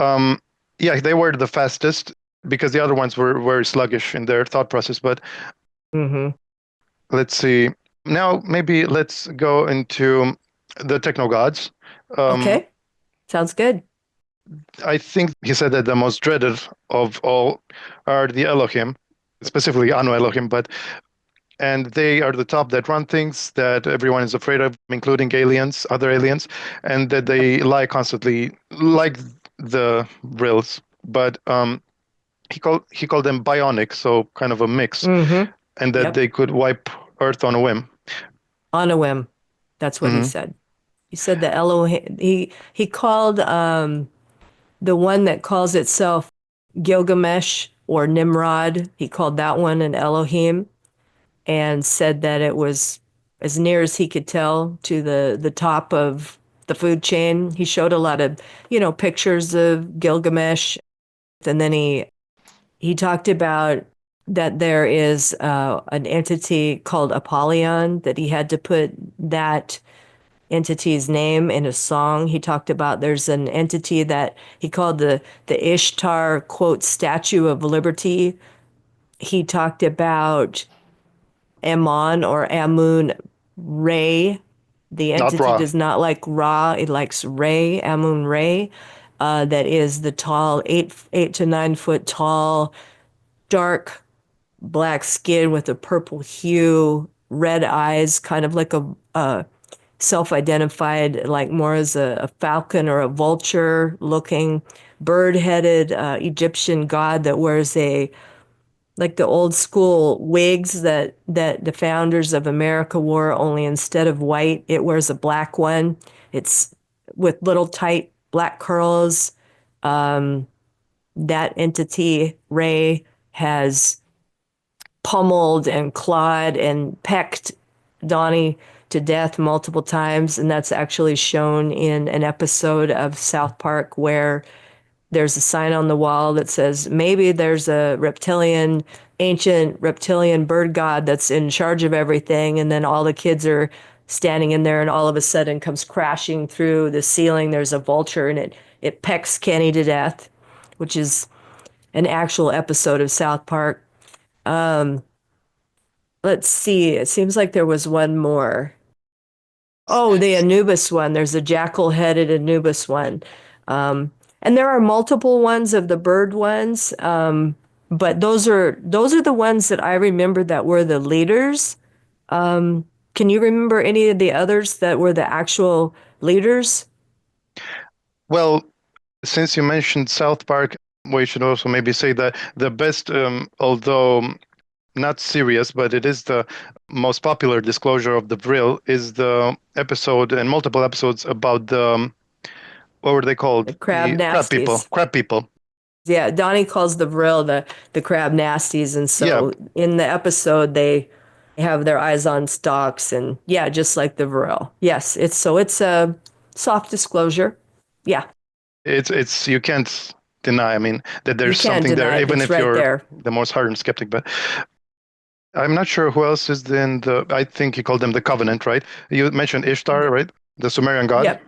yeah, they were the fastest because the other ones were very sluggish in their thought process. But let's see. Now maybe let's go into the techno gods. Okay. Sounds good. I think he said that the most dreaded of all are the Elohim, specifically Anu Elohim, and they are the top that run things that everyone is afraid of, including aliens, other aliens, and that they lie constantly, like the Vrils. But he called them bionic, so kind of a mix, and that they could wipe Earth on a whim. On a whim, that's what he said. He said the Elohim. He called the one that calls itself Gilgamesh or Nimrod. He called that one an Elohim, and said that it was as near as he could tell to the top of the food chain. He showed a lot of pictures of Gilgamesh, and then he talked about that there is an entity called Apollyon, that he had to put that entity's name in a song. He talked about there's an entity that he called the Ishtar, quote, Statue of Liberty. He talked about Ammon or Amun Re. The entity does not like Ra, it likes Re, Amun Re. That is the tall, 8 to 9 foot tall, dark black skin with a purple hue, red eyes, kind of like a self-identified, like more as a falcon or a vulture looking, bird-headed Egyptian god that wears like the old school wigs that the founders of America wore, only instead of white, it wears a black one. It's with little tight black curls. That entity, Ray, has pummeled and clawed and pecked Donnie to death multiple times, and that's actually shown in an episode of South Park where there's a sign on the wall that says maybe there's a ancient reptilian bird god that's in charge of everything, and then all the kids are standing in there, and all of a sudden comes crashing through the ceiling. There's a vulture, and it pecks Kenny to death, which is an actual episode of South Park. Let's see. It seems like there was one more. Oh, the Anubis one. There's a jackal-headed Anubis one. And there are multiple ones of the bird ones. But those are the ones that I remember that were the leaders. Can you remember any of the others that were the actual leaders? Well, since you mentioned South Park, we should also maybe say that the best, although not serious, but it is the most popular disclosure of the Vril, is the episode and multiple episodes about the, what were they called? The crab nasties. Crab people. Yeah, Donnie calls the Vril the crab nasties, and Yeah, so in the episode they have their eyes on stalks, and yeah, just like the Vril. Yes, it's a soft disclosure. Yeah, it's you can't deny. I mean that you there's can't something there, deny it. even It's if right you're there. the most hardened skeptic. But I'm not sure who else is in the. I think you called them the Covenant, right? You mentioned Ishtar, right? The Sumerian god. Yep.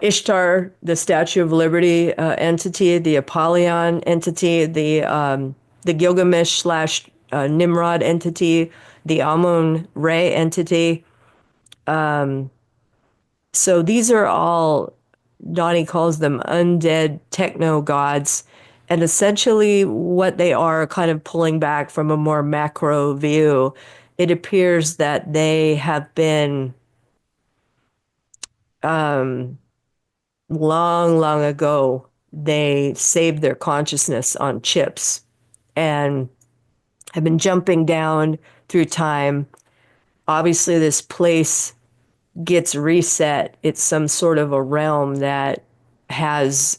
Ishtar, the Statue of Liberty entity, the Apollyon entity, the Gilgamesh slash Nimrod entity, the Amun Re entity. So these are all, Donnie calls them undead techno gods. And essentially, what they are, kind of pulling back from a more macro view, it appears that they have been long, long ago, they saved their consciousness on chips and have been jumping down through time. Obviously, this place gets reset. It's some sort of a realm that has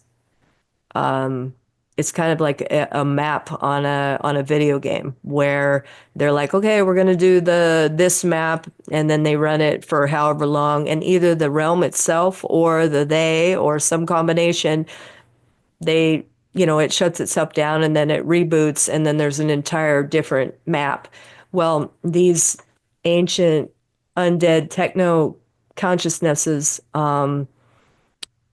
it's kind of like a map on a video game where they're like, okay, we're gonna do this map, and then they run it for however long, and either the realm itself or they or some combination, they it shuts itself down and then it reboots, and then there's an entire different map. Well, these ancient undead techno consciousnesses,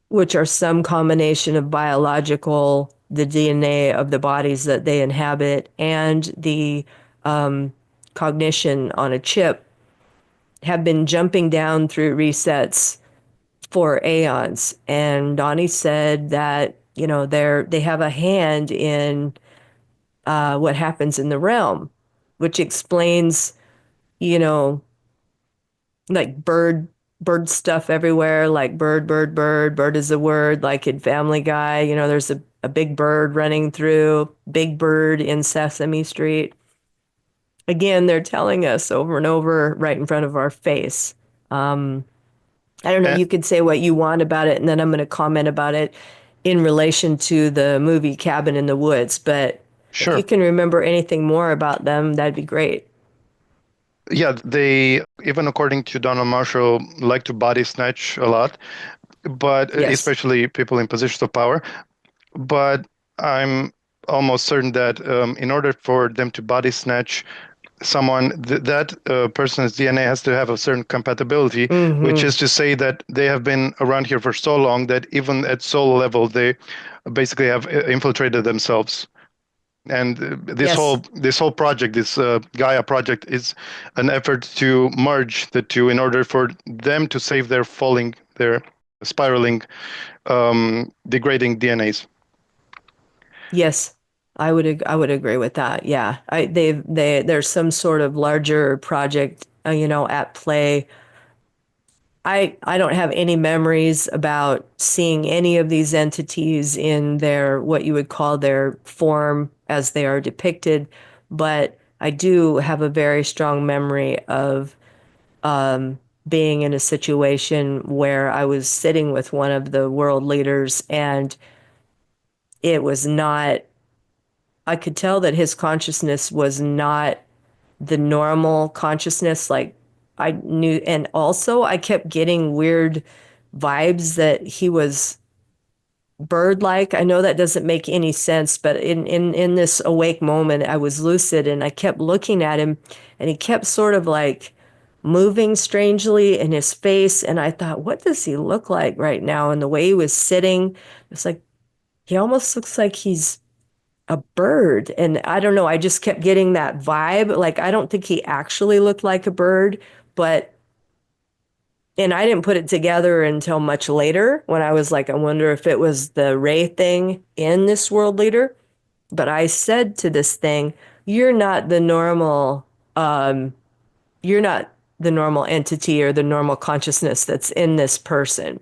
which are some combination of biological, the DNA of the bodies that they inhabit, and the cognition on a chip, have been jumping down through resets for aeons. And Donnie said that, they have a hand in what happens in the realm, which explains, you know, like bird stuff everywhere, like bird is a word, like in Family Guy, there's a big bird running through, big bird in Sesame Street. Again, they're telling us over and over right in front of our face. I don't know, And you could say what you want about it, and then I'm going to comment about it in relation to the movie Cabin in the Woods. But if you sure, can remember anything more about them, that'd be great. yeah, they even according to Donald Marshall like to body snatch a lot, but Yes. especially people in positions of power. But I'm almost certain that in order for them to body snatch someone, that person's DNA has to have a certain compatibility, which Mm-hmm. is to say that they have been around here for so long that even at soul level, they basically have infiltrated themselves. And Yes. this whole project, this Gaia project, is an effort to merge the two in order for them to save their spiraling, degrading DNAs. Yes, I would agree with that. Yeah, there's some sort of larger project, at play. I don't have any memories about seeing any of these entities in their what you would call their form as they are depicted, but I do have a very strong memory of being in a situation where I was sitting with one of the world leaders, and it was not I could tell that his consciousness was not the normal consciousness. Like I knew, and also I kept getting weird vibes that he was bird-like. I know that doesn't make any sense, but in this awake moment, I was lucid and I kept looking at him, and he kept sort of like moving strangely in his face. And I thought, what does he look like right now? And the way he was sitting, it's like he almost looks like he's a bird. And I don't know, I just kept getting that vibe. Like, I don't think he actually looked like a bird, but, and I didn't put it together until much later when I was like, I wonder if it was the Ray thing in this world leader. But I said to this thing, you're not the normal, you're not the normal entity or the normal consciousness that's in this person.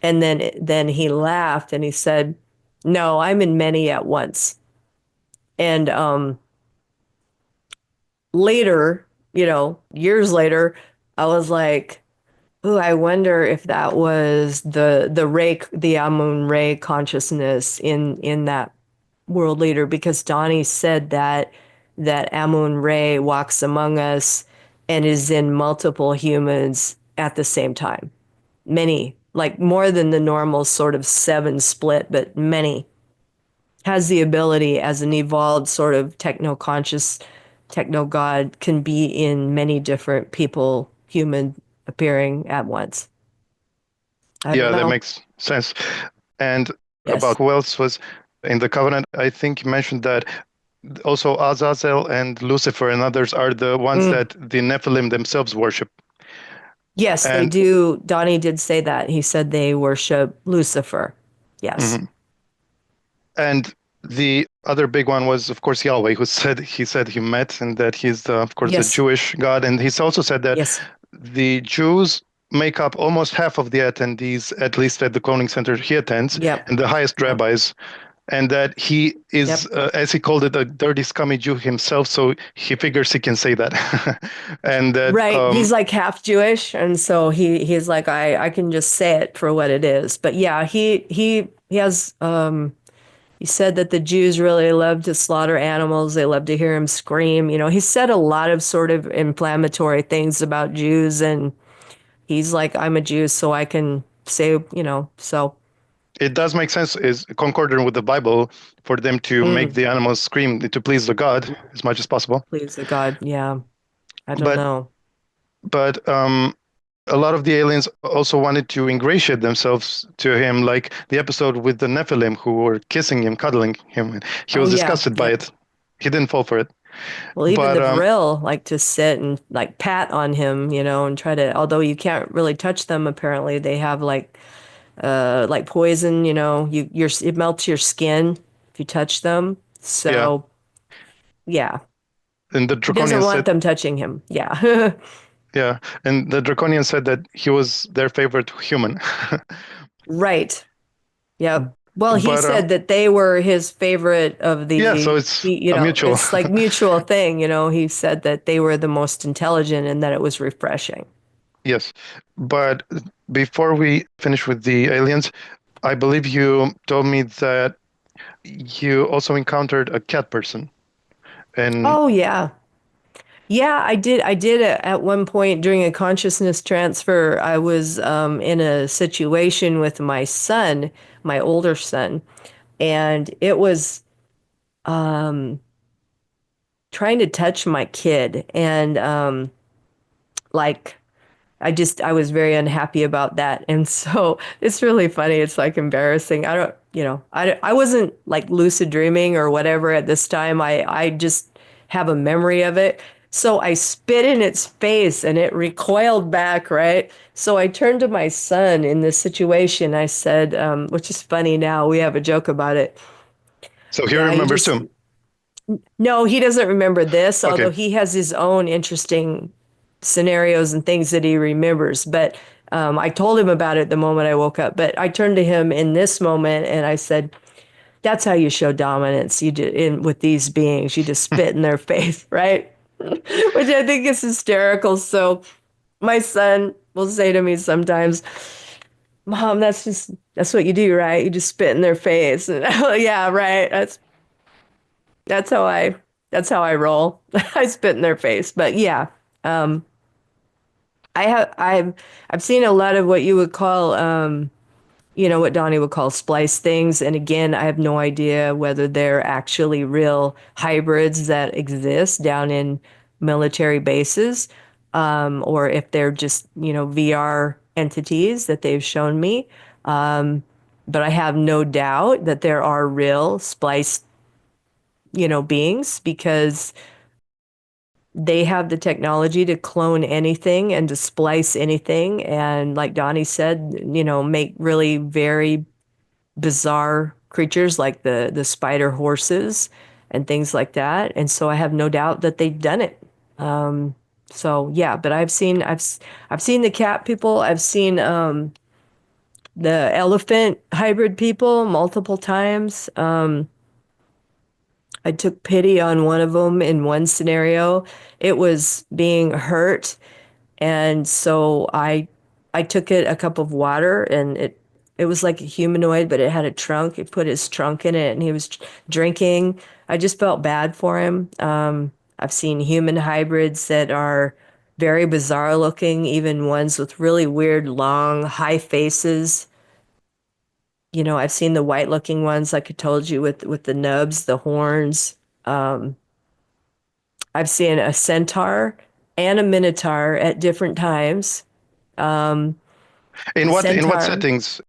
And then he laughed and he said, no, I'm in many at once. And later, years later, I was like, "Ooh, I wonder if that was the Ray, the Amun Ray consciousness in that." world leader, because Donnie said that Amun-Re walks among us and is in multiple humans at the same time. Many, like more than the normal sort of 7 split, but many. Has the ability as an evolved sort of techno-conscious techno-god can be in many different people, human appearing at once. I don't Yeah, that know. makes sense. And Yes. about who else was in the Covenant, I think you mentioned that also Azazel and Lucifer and others are the ones Mm. that the Nephilim themselves worship. Yes, they And do. Donnie did say that. He said they worship Lucifer. Yes. mhm. And the other big one was, of course, Yahweh, who said he met, and that he's of course, the Yes. Jewish God. And he's also said that Yes. the Jews make up almost half of the attendees, at least at the cloning center he attends, Yep. and the highest Yep. rabbis. And that he is, Yep. as he called it, a dirty, scummy Jew himself. So he figures he can say that, and that Right. He's like half Jewish, and so he's like, I can just say it for what it is. But yeah, he has he said that the Jews really love to slaughter animals. They love to hear him scream. You know, he said a lot of sort of inflammatory things about Jews, and he's like, I'm a Jew, so I can say, you know, so it does make sense, is concordant with the Bible, for them to make the animals scream to please the God as much as possible. please the God. Yeah. I don't But know. but a lot of the aliens also wanted to ingratiate themselves to him, like the episode with the Nephilim who were kissing him, cuddling him. He Oh was yeah. disgusted by Yep. it. He didn't fall for it. Well, even But the Vril like to sit and like pat on him, you know, and try to, although you can't really touch them, apparently they have like poison, you know, it melts your skin if you touch them. yeah, So yeah, and the he doesn't Draconians want said, them touching him. Yeah. yeah, and the Draconians said that he was their favorite human. Right. Yep. Well, he But said that they were his favorite of yeah, so the, it's you a know, mutual. it's like mutual thing, you know. He said that they were the most intelligent and that it was refreshing. Yes, but before we finish with the aliens, I believe you told me that you also encountered a cat person. And Oh yeah. Yeah, I did. I did at one point during a consciousness transfer. I was in a situation with my son, my older son, and it was trying to touch my kid. And like, I was very unhappy about that. And so it's really funny. It's like embarrassing. I don't, you know, I wasn't like lucid dreaming or whatever at this time. I just have a memory of it. So I spit in its face and it recoiled back, right? So I turned to my son in this situation. I said, which is funny now, we have a joke about it. so he Yeah, you remembers just, too. no, he doesn't remember this, Okay. although he has his own interesting scenarios and things that he remembers. But I told him about it the moment I woke up. But I turned to him in this moment and I said, "That's how you show dominance. You do in with these beings. You just spit in their face, right?" Which I think is hysterical. So my son will say to me sometimes, "Mom, that's what you do, right? You just spit in their face." And I'm like, yeah, right. That's how I that's how I roll. I spit in their face. But yeah, um, I've seen a lot of what you would call you know what Donnie would call splice things. And again, I have no idea whether they're actually real hybrids that exist down in military bases, or if they're just, you know, VR entities that they've shown me. But I have no doubt that there are real splice, you know, beings because they have the technology to clone anything and to splice anything. And like Donnie said, you know, make really very bizarre creatures like the spider horses and things like that. And so I have no doubt that they've done it. So yeah, but I've seen the cat people. I've seen the elephant hybrid people multiple times. I took pity on one of them in one scenario. It was being hurt, and so I took it a cup of water, and It was like a humanoid, but it had a trunk. He put his trunk in it and he was drinking. I just felt bad for him. I've seen human hybrids that are very bizarre looking, even ones with really weird, long, high faces. I've seen the white looking ones, like I told you, with the nubs, the horns. I've seen a centaur and a minotaur at different times. In The what centaur, settings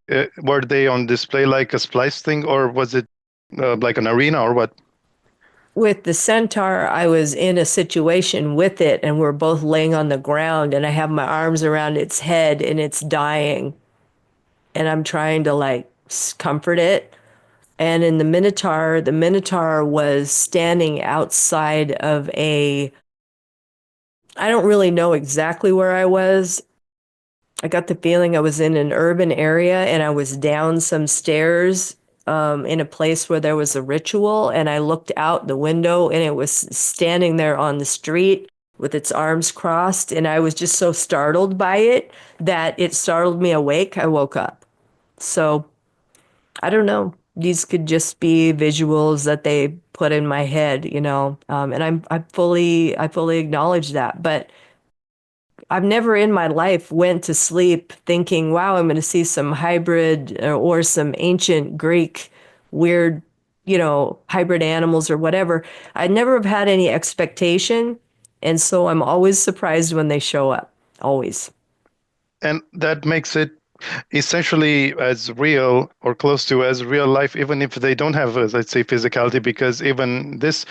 were they on display, like a splice thing, or was it like an arena, or what? with the centaur, I was in a situation with it, and we're both laying on the ground, and I have my arms around its head, and it's dying, and I'm trying to like comfort it. And in the Minotaur was standing outside of I don't really know exactly where I was. I got the feeling I was in an urban area and I was down some stairs in a place where there was a ritual. And I looked out the window and it was standing there on the street with its arms crossed. And I was just so startled by it that it startled me awake. I woke up. So I don't know. These could just be visuals that they put in my head, and I fully acknowledge that. But I've never in my life went to sleep thinking, wow, I'm going to see some hybrid or some ancient Greek weird, hybrid animals or whatever. I never have had any expectation. And so I'm always surprised when they show up. Always. And that makes it essentially as real or close to as real life, even if they don't have, let's say, physicality, because even this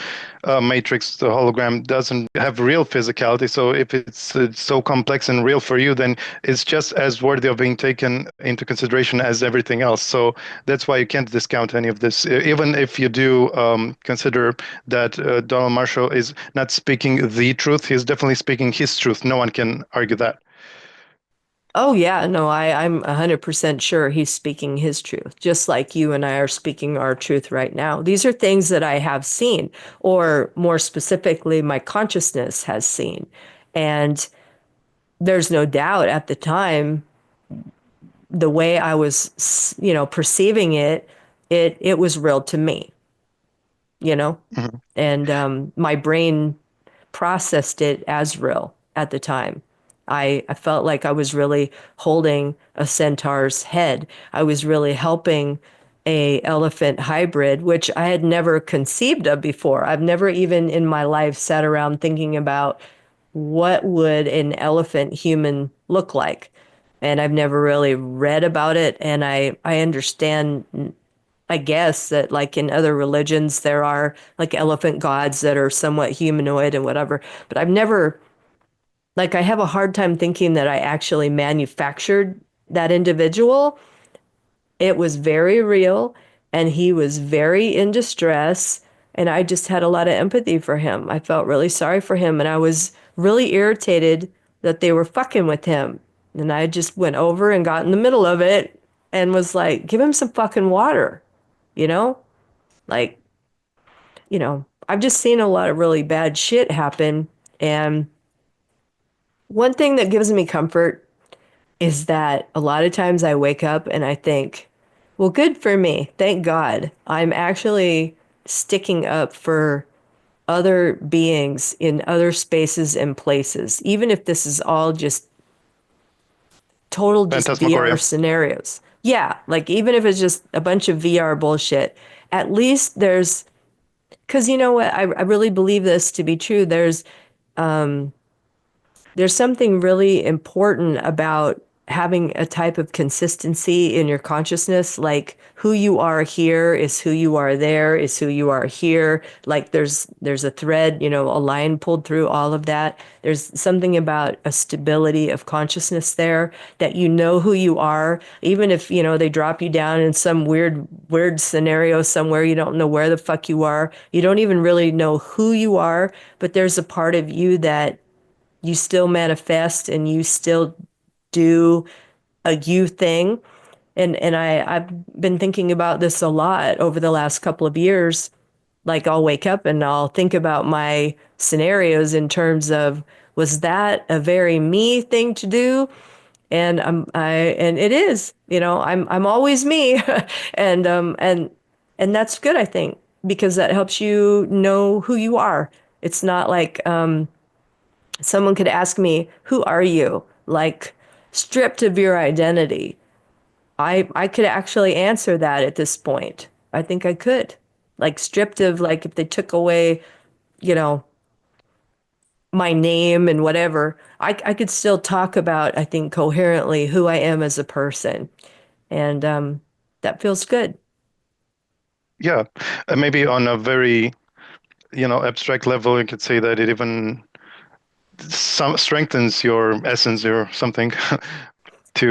matrix, the hologram, doesn't have real physicality. So if it's so complex and real for you, then it's just as worthy of being taken into consideration as everything else. So that's why you can't discount any of this, even if you do consider that Donald Marshall is not speaking the truth. He's definitely speaking his truth. No one can argue that. Oh yeah, no, I'm 100% sure he's speaking his truth, just like you and I are speaking our truth right now. These are things that I have seen, or more specifically, my consciousness has seen. And there's no doubt at the time, the way I was, perceiving it was real to me, you know? Mhm. And my brain processed it as real at the time. I felt like I was really holding a centaur's head. I was really helping a elephant hybrid, which I had never conceived of before. I've never even in my life sat around thinking about what would an elephant human look like. And I've never really read about it. And I understand, I guess, that like in other religions, there are like elephant gods that are somewhat humanoid and whatever. But I've never, like, I have a hard time thinking that I actually manufactured that individual. It was very real and he was very in distress. And I just had a lot of empathy for him. I felt really sorry for him. And I was really irritated that they were fucking with him. And I just went over and got in the middle of it and was like, give him some fucking water, you know? Like, I've just seen a lot of really bad shit happen. And one thing that gives me comfort is that a lot of times I wake up and I think, well, good for me. Thank God. I'm actually sticking up for other beings in other spaces and places, even if this is all just total just VR Phantasmagoria. scenarios. Yeah, like even if it's just a bunch of VR bullshit, at least because you know what? I really believe this to be true. There's something really important about having a type of consistency in your consciousness, like who you are here is who you are there is who you are here. Like there's a thread, a line pulled through all of that. There's something about a stability of consciousness there that you know who you are, even if, they drop you down in some weird scenario somewhere, you don't know where the fuck you are. You don't even really know who you are, but there's a part of you that you still manifest and you still do a you thing. And I've been thinking about this a lot over the last couple of years. Like I'll wake up and I'll think about my scenarios in terms of, was that a very me thing to do? And and it is, I'm always me. and and that's good, I think, because that helps you know who you are. It's not like someone could ask me, "Who are you?" Like, stripped of your identity. I could actually answer that at this point. I think I could. Like, stripped of, like, if they took away, you know, my name and whatever, I could still talk about, I think, coherently who I am as a person. And that feels good. Yeah, maybe on a very, abstract level, you could say that it even strengthens your essence or something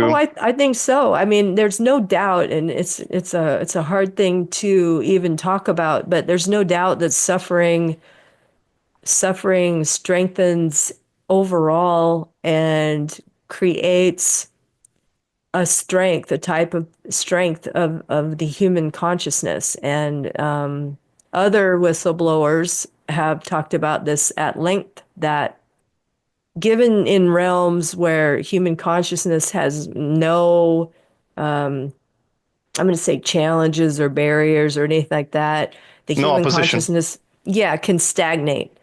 Oh, to, I think so. I mean, there's no doubt, and it's a hard thing to even talk about, but there's no doubt that suffering strengthens overall and creates a type of strength of the human consciousness. And other whistleblowers have talked about this at length, that given in realms where human consciousness has no, I'm going to say, challenges or barriers or anything like that, the no human opposition. consciousness, yeah, can stagnate.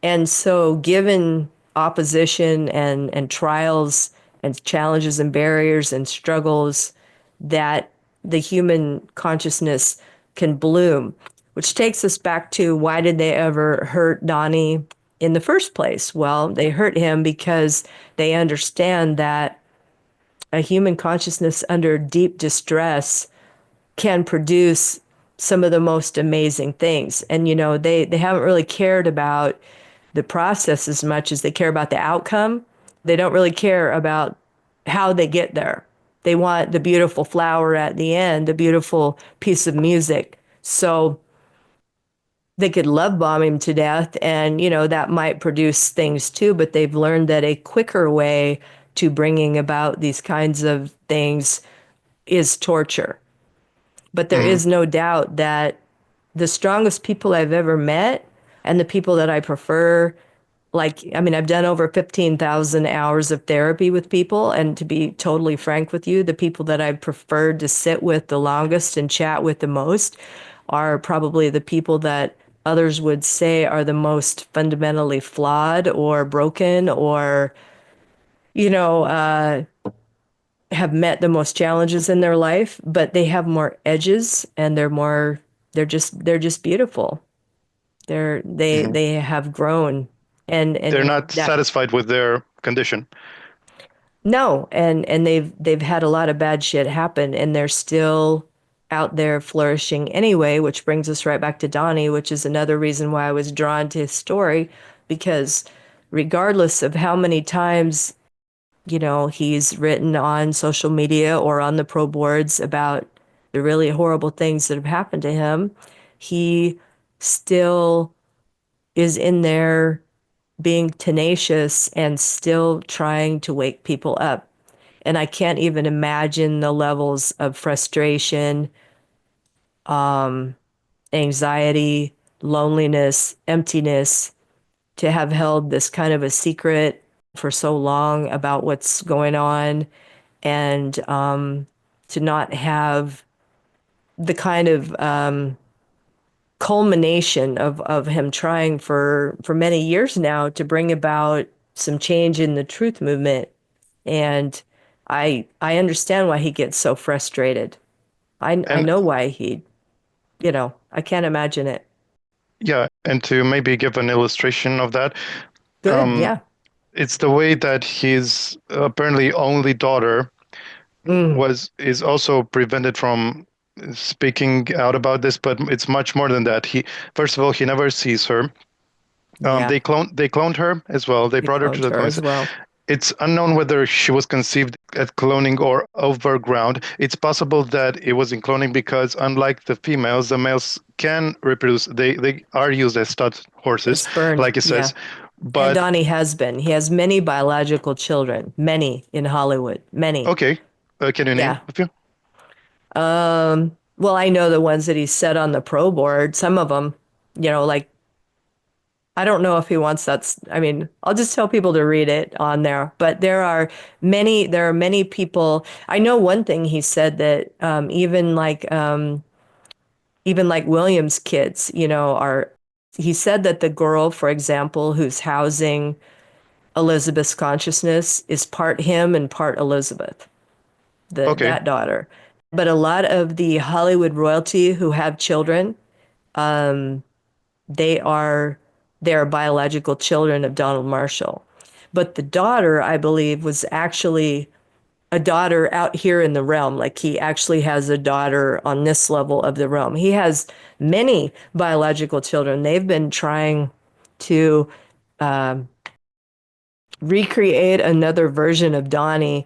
And so, given opposition and trials and challenges and barriers and struggles, that the human consciousness can bloom, which takes us back to, why did they ever hurt Donnie in the first place? Well, they hurt him because they understand that a human consciousness under deep distress can produce some of the most amazing things. And, they haven't really cared about the process as much as they care about the outcome. They don't really care about how they get there. They want the beautiful flower at the end, the beautiful piece of music. So they could love bomb him to death, and, that might produce things too, but they've learned that a quicker way to bringing about these kinds of things is torture. But there Mhm. is no doubt that the strongest people I've ever met and the people that I prefer, like, I mean, I've done over 15,000 hours of therapy with people. And to be totally frank with you, the people that I've preferred to sit with the longest and chat with the most are probably the people that others would say are the most fundamentally flawed or broken, or, you know, uh, have met the most challenges in their life, but they have more edges, and they're just beautiful. Mhm. They have grown, They're and not that, satisfied with their condition. no, and they've had a lot of bad shit happen, and they're still out there flourishing anyway, which brings us right back to Donnie, which is another reason why I was drawn to his story, because regardless of how many times, he's written on social media or on the ProBoards about the really horrible things that have happened to him, he still is in there being tenacious and still trying to wake people up. And I can't even imagine the levels of frustration, anxiety, loneliness, emptiness, to have held this kind of a secret for so long about what's going on, and to not have the kind of culmination of him trying for many years now to bring about some change in the truth movement. And I understand why he gets so frustrated. I And know why I can't imagine it. yeah, and to maybe give an illustration of that, Good, um, yeah. it's the way that his apparently only daughter Mm, is also prevented from speaking out about this, but it's much more than that. First of all, he never sees her. yeah, They cloned her as well. They he brought her to cloned the her cloning. as well. It's unknown whether she was conceived at cloning or overground. It's possible that it was in cloning because, unlike the females, the males can reproduce. They are used as stud They're horses, spurned, like it yeah. says. And But Donnie has been. He has many biological children, many in Hollywood, many. okay, can you name Yeah. a few? Well, I know the ones that he set on the Pro Board. Some of them, like I don't know if he wants that. I mean, I'll just tell people to read it on there. But there are many people. I know one thing he said that even like William's kids, are. He said that the girl, for example, who's housing Elizabeth's consciousness is part him and part Elizabeth, Okay. that daughter. But a lot of the Hollywood royalty who have children, they are biological children of Donald Marshall. But the daughter, I believe, was actually a daughter out here in the realm. Like he actually has a daughter on this level of the realm. He has many biological children. They've been trying to recreate another version of Donnie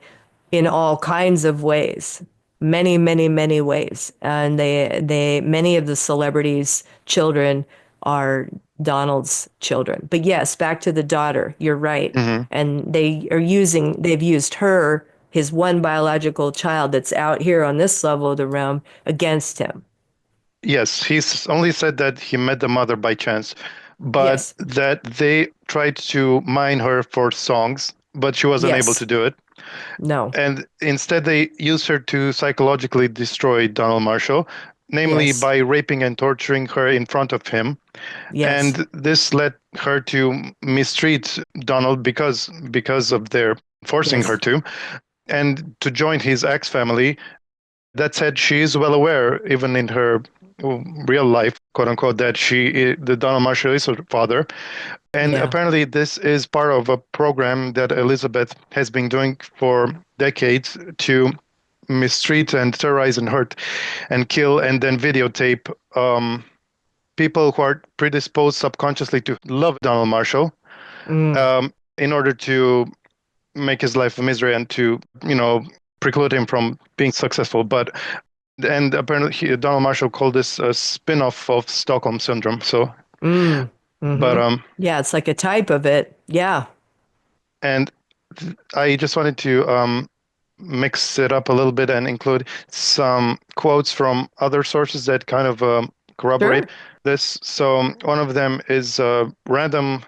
in all kinds of ways, many, many, many ways. And many of the celebrities' children are Donald's children. But yes, back to the daughter, you're right. Hmm. And they've used her, his one biological child that's out here on this level of the realm, against him. Yes, he's only said that he met the mother by chance, but Yes, that they tried to mine her for songs, but she wasn't able to yes, do it. no, And instead, they used her to psychologically destroy Donald Marshall, namely yes, by raping and torturing her in front of him. yes, And this led her to mistreat Donald because of their forcing her yes, to, and to join his ex family. That said, she is well aware, even in her real life, quote unquote, that the Donald Marshall is her father. And yeah. apparently, this is part of a program that Elizabeth has been doing for decades to mistreat and terrorize and hurt and kill and then videotape people who are predisposed subconsciously to love Donald Marshall, Mm, in order to make his life a misery and to, preclude him from being successful. And apparently Donald Marshall called this a spin-off of Stockholm Syndrome. So, mm, but mm-hmm. Yeah, it's like a type of it. Yeah, and I just wanted to mix it up a little bit and include some quotes from other sources that kind of corroborate sure. this. So one of them is a random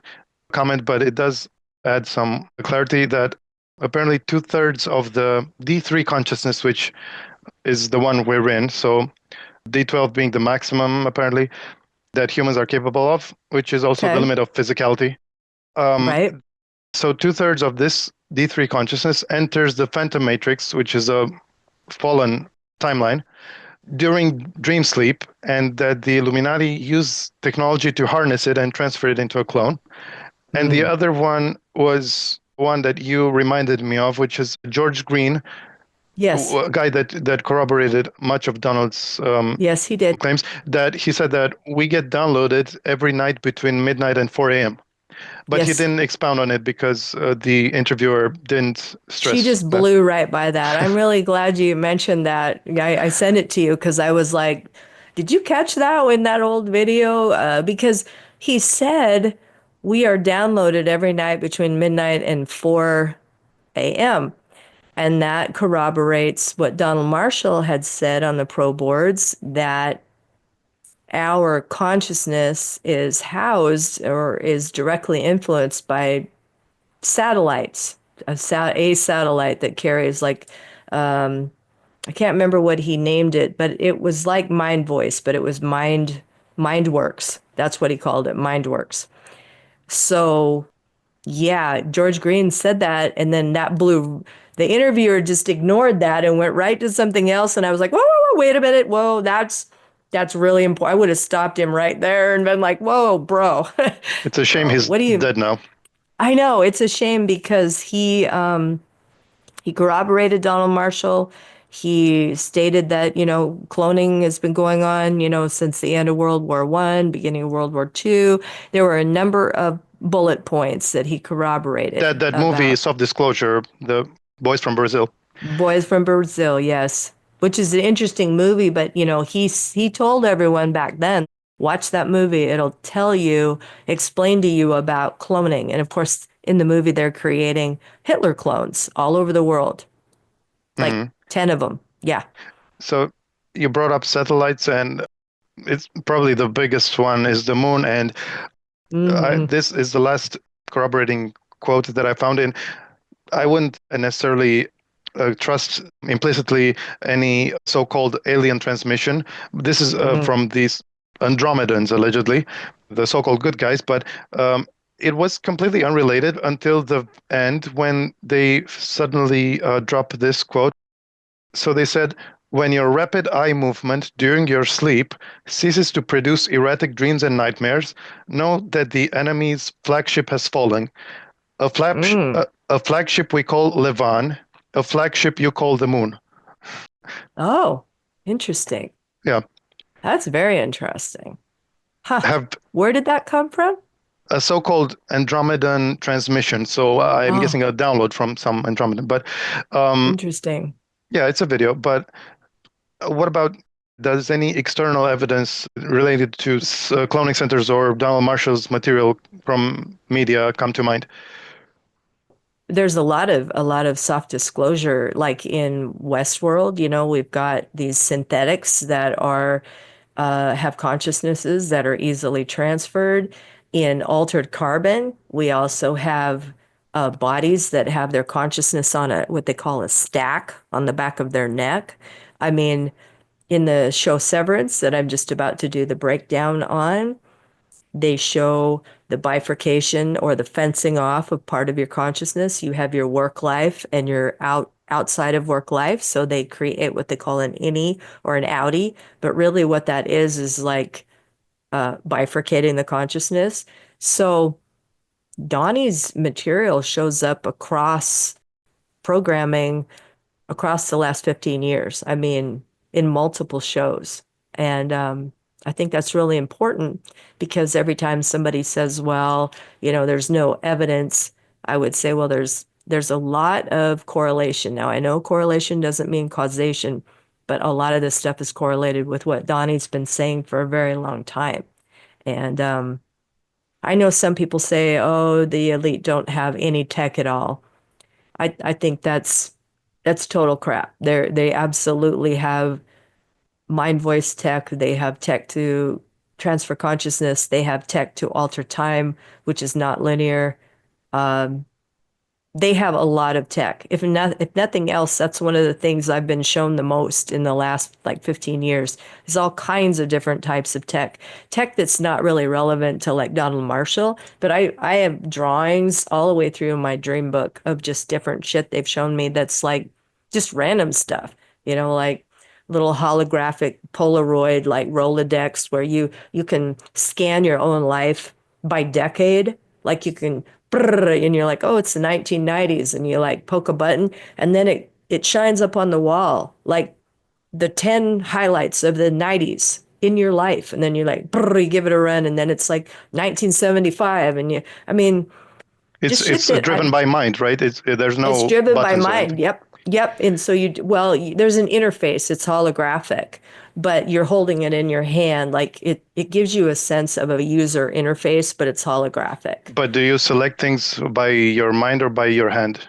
comment, but it does add some clarity that apparently two-thirds of the D3 consciousness, which is the one we're in, so D12 being the maximum apparently that humans are capable of, which is also the Okay. limit of physicality. Um, Right. so two-thirds of this D3 consciousness enters the phantom matrix, which is a fallen timeline, during dream sleep, and that the Illuminati use technology to harness it and transfer it into a clone. And the Mm. other one was one that you reminded me of, which is George Green, Yes. a guy that corroborated much of Donald's Yes, he did. claims, that he said that we get downloaded every night between midnight and 4 a.m. But he Yes. didn't expound on it because the interviewer didn't She stress just that. blew right by that. I'm really glad you mentioned that. I sent it to you because I was like, did you catch that in that old video? Because he said we are downloaded every night between midnight and 4 a.m. And that corroborates what Donald Marshall had said on the ProBoards, that our consciousness is housed or is directly influenced by satellites, a satellite that carries like, I can't remember what he named it, but it was like Mind Voice, but it was MindWorks. That's what he called it, MindWorks. So yeah, George Green said that, and then that blew. The interviewer just ignored that and went right to something else, and I was like, whoa, whoa, whoa, wait a minute, whoa, that's really important. I would have stopped him right there and been like, whoa, bro, It's a shame he's what do you? dead now. I know it's a shame because he corroborated Donald Marshall. He stated that, cloning has been going on, since the end of World War One, beginning of World War Two. There were a number of bullet points that he corroborated That movie, about. Soft Disclosure, the boys from Brazil. Boys from Brazil, yes, which is an interesting movie, but he told everyone back then, watch that movie. It'll tell you, explain to you about cloning. And of course, in the movie, they're creating Hitler clones all over the world, like Hmm. 10 of them. Yeah. So you brought up satellites, and it's probably the biggest one is the moon. And Hmm. This is the last corroborating quote that I found in. I wouldn't necessarily trust implicitly any so-called alien transmission. This is Hmm. from these Andromedans, allegedly, the so-called good guys, but it was completely unrelated until the end when they suddenly dropped this quote. So they said, when your rapid eye movement during your sleep ceases to produce erratic dreams and nightmares, know that the enemy's flagship has fallen. Mm. A flagship we call Levan, a flagship you call the moon. Oh, interesting. Yeah, That's very interesting. Huh. have Where did that come from? a so-called Andromedan transmission. So I'm Oh, guessing a download from some Andromedan. But um, interesting. yeah, it's a video. But what about, does any external evidence related to cloning centers or Donald Marshall's material from media come to mind? There's a lot of soft disclosure, like in Westworld, we've got these synthetics that are have consciousnesses that are easily transferred. In Altered Carbon, we also have bodies that have their consciousness on a what they call a stack on the back of their neck. I mean, in the show Severance that I'm just about to do the breakdown on, they show the bifurcation or the fencing off of part of your consciousness. You have your work life and your outside of work life. So they create what they call an innie or an outie. But really what that is like bifurcating the consciousness. So Donnie's material shows up across programming across the last 15 years. I mean, in multiple shows. And I think that's really important because every time somebody says, well, there's no evidence, I would say, well, there's a lot of correlation. Now, I know correlation doesn't mean causation, but a lot of this stuff is correlated with what Donnie's been saying for a very long time. And I know some people say, oh, the elite don't have any tech at all. I think that's total crap. They absolutely have mind voice tech. They have tech to transfer consciousness. They have tech to alter time, which is not linear. Um, they have a lot of tech. If nothing else, that's one of the things I've been shown the most in the last like 15 years. There's all kinds of different types of tech that's not really relevant to like Donald Marshall, but I have drawings all the way through in my dream book of just different shit they've shown me that's like just random stuff, like little holographic Polaroid like Rolodex where you can scan your own life by decade. Like you can and you're like, oh, it's the 1990s, and you like poke a button, and then it shines up on the wall like the 10 highlights of the 90s in your life, and then you're like, you give it a run, and then it's like 1975, and I mean, It's just shit it's that driven by mind, right? There's it's no driven by buttons or mind. anything. Yep, yep. And so there's an interface. It's holographic, but you're holding it in your hand, like it gives you a sense of a user interface, but it's holographic. But do you select things by your mind or by your hand?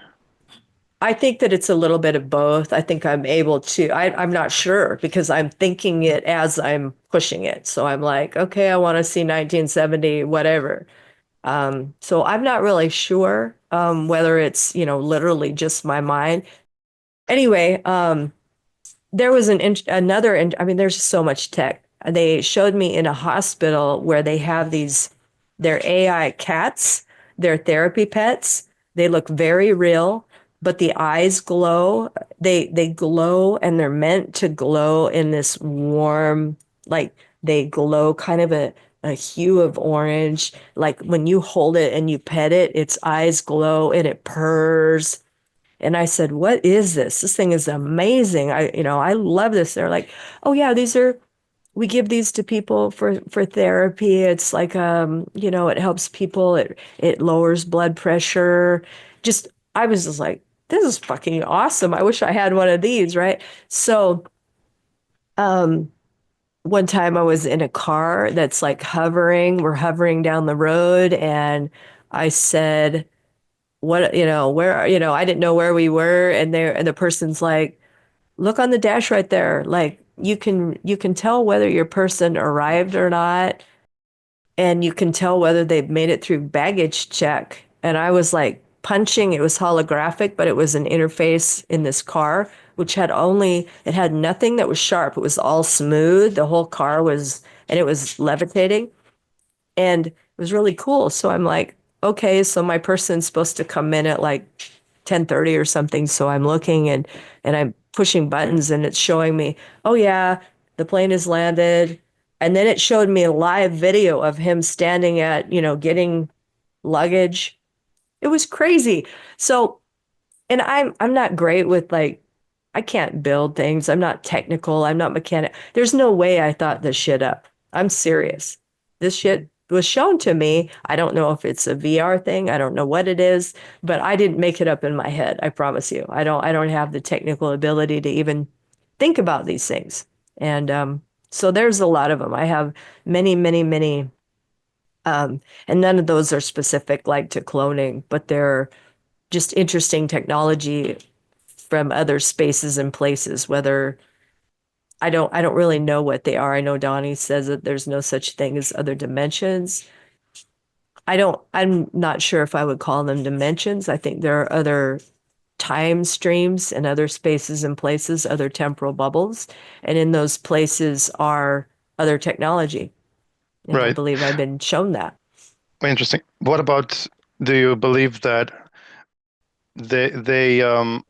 I think that it's a little bit of both. I think I'm able to, I'm not sure because I'm thinking it as I'm pushing it. So I'm like, okay, I want to see 1970, whatever. So I'm not really sure whether it's, literally just my mind. Anyway, there was I mean, there's so much tech. They showed me in a hospital where they have their AI cats, their therapy pets. They look very real, but the eyes glow. They glow and they're meant to glow in this warm, like they glow kind of a hue of orange. Like when you hold it and you pet it, its eyes glow and it purrs. And I said, "What is this? This thing is amazing. I love this." They're like, "Oh yeah, we give these to people for therapy. It's like it helps people. It lowers blood pressure." Just I was just like, "This is fucking awesome. I wish I had one of these, right?" So, um one time I was in a car that's like hovering. We're hovering down the road and I said, what, where, I didn't know where we were. And the person's like, look on the dash right there. Like you can tell whether your person arrived or not and you can tell whether they've made it through baggage check. And I was like punching, it was holographic, but it was an interface in this car, which it had nothing that was sharp. It was all smooth. The whole car was, and it was levitating. And it was really cool. So I'm like, okay, so my person's supposed to come in at like 10:30 or something. So I'm looking and I'm pushing buttons and it's showing me, oh yeah, the plane has landed. And then it showed me a live video of him standing at, getting luggage. It was crazy. So, and I'm not great with like, I can't build things. I'm not technical. I'm not mechanic. There's no way I thought this shit up. I'm serious. This shit was shown to me. I don't know if it's a VR thing. I don't know what it is, but I didn't make it up in my head. I promise you. I don't have the technical ability to even think about these things. And so there's a lot of them. I have many, many, many, and none of those are specific like to cloning, but they're just interesting technology from other spaces and places, whether I don't really know what they are. I know Donnie says that there's no such thing as other dimensions. I'm not sure if I would call them dimensions. I think there are other time streams and other spaces and places, other temporal bubbles. And in those places are other technology. And I Right. believe I've been shown that. Interesting. What about, do you believe that they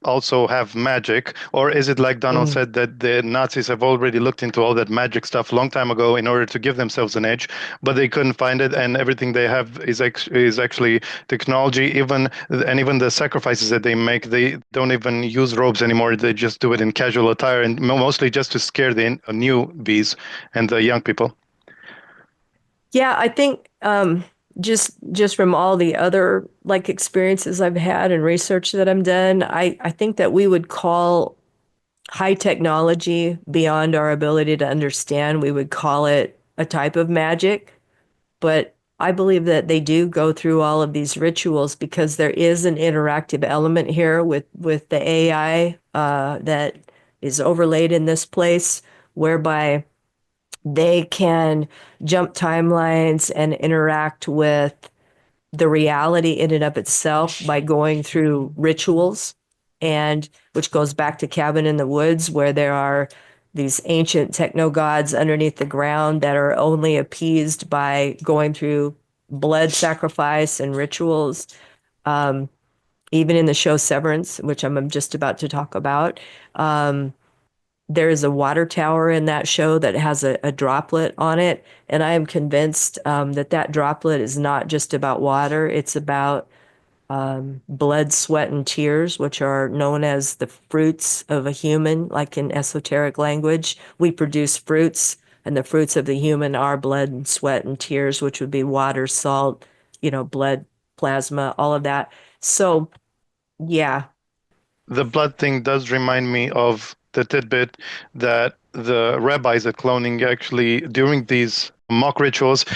also have magic, or is it like Donald Mm. said that the Nazis have already looked into all that magic stuff a long time ago in order to give themselves an edge, but they couldn't find it, and everything they have is actually technology. Even the sacrifices that they make, they don't even use robes anymore. They just do it in casual attire, and mostly just to scare the newbies and the young people. Yeah, I think just from all the other like experiences I've had and research that I've done, I think that we would call high technology beyond our ability to understand. We would call it a type of magic, but I believe that they do go through all of these rituals because there is an interactive element here with the AI that is overlaid in this place, whereby they can jump timelines and interact with the reality in and of itself by going through rituals, and which goes back to Cabin in the Woods, where there are these ancient techno gods underneath the ground that are only appeased by going through blood sacrifice and rituals. Um, Even in the show Severance, which I'm just about to talk about, there is a water tower in that show that has a droplet on it. And I am convinced that droplet is not just about water, it's about blood, sweat, and tears, which are known as the fruits of a human, like in esoteric language. We produce fruits, and the fruits of the human are blood and sweat and tears, which would be water, salt, blood, plasma, all of that. So, yeah. The blood thing does remind me of the tidbit that the rabbis at cloning actually, during these mock rituals,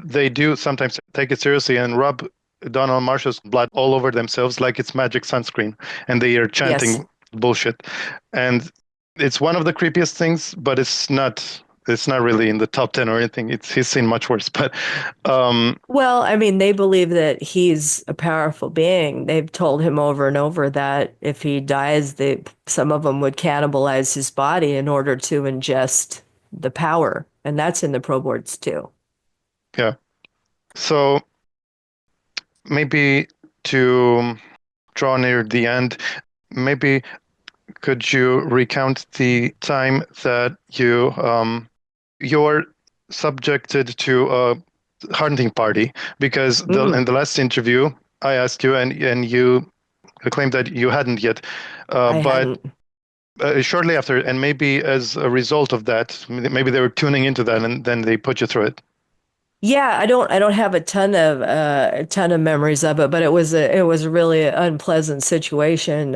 they do sometimes take it seriously and rub Donald Marshall's blood all over themselves like it's magic sunscreen, and they are Yes. chanting bullshit. And it's one of the creepiest things, but it's not. It's not really in the top 10 or anything. He's seen much worse, but Well, I mean, they believe that he's a powerful being. They've told him over and over that if he dies, some of them would cannibalize his body in order to ingest the power. And that's in the ProBoards too. yeah. So maybe to draw near the end, maybe could you recount the time that you're subjected to a hunting party? Because in the last interview, I asked you, and you claimed that you hadn't yet, I but hadn't. shortly after, and maybe as a result of that, maybe they were tuning into that, and then they put you through it. Yeah, I don't have a ton of memories of it, but it was a really unpleasant situation.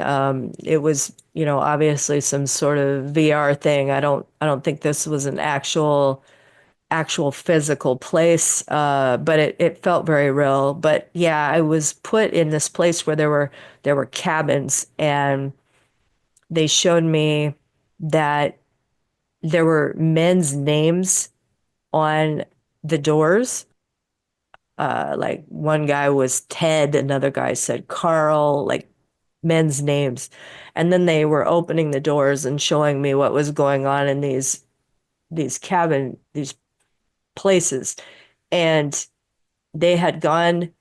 It was, obviously some sort of VR thing. I don't think this was an actual physical place, but it felt very real. But yeah, I was put in this place where there were cabins, and they showed me that there were men's names on the doors, Like one guy was Ted, another guy said Carl, like men's names. And then they were opening the doors and showing me what was going on in these places. And they had gone,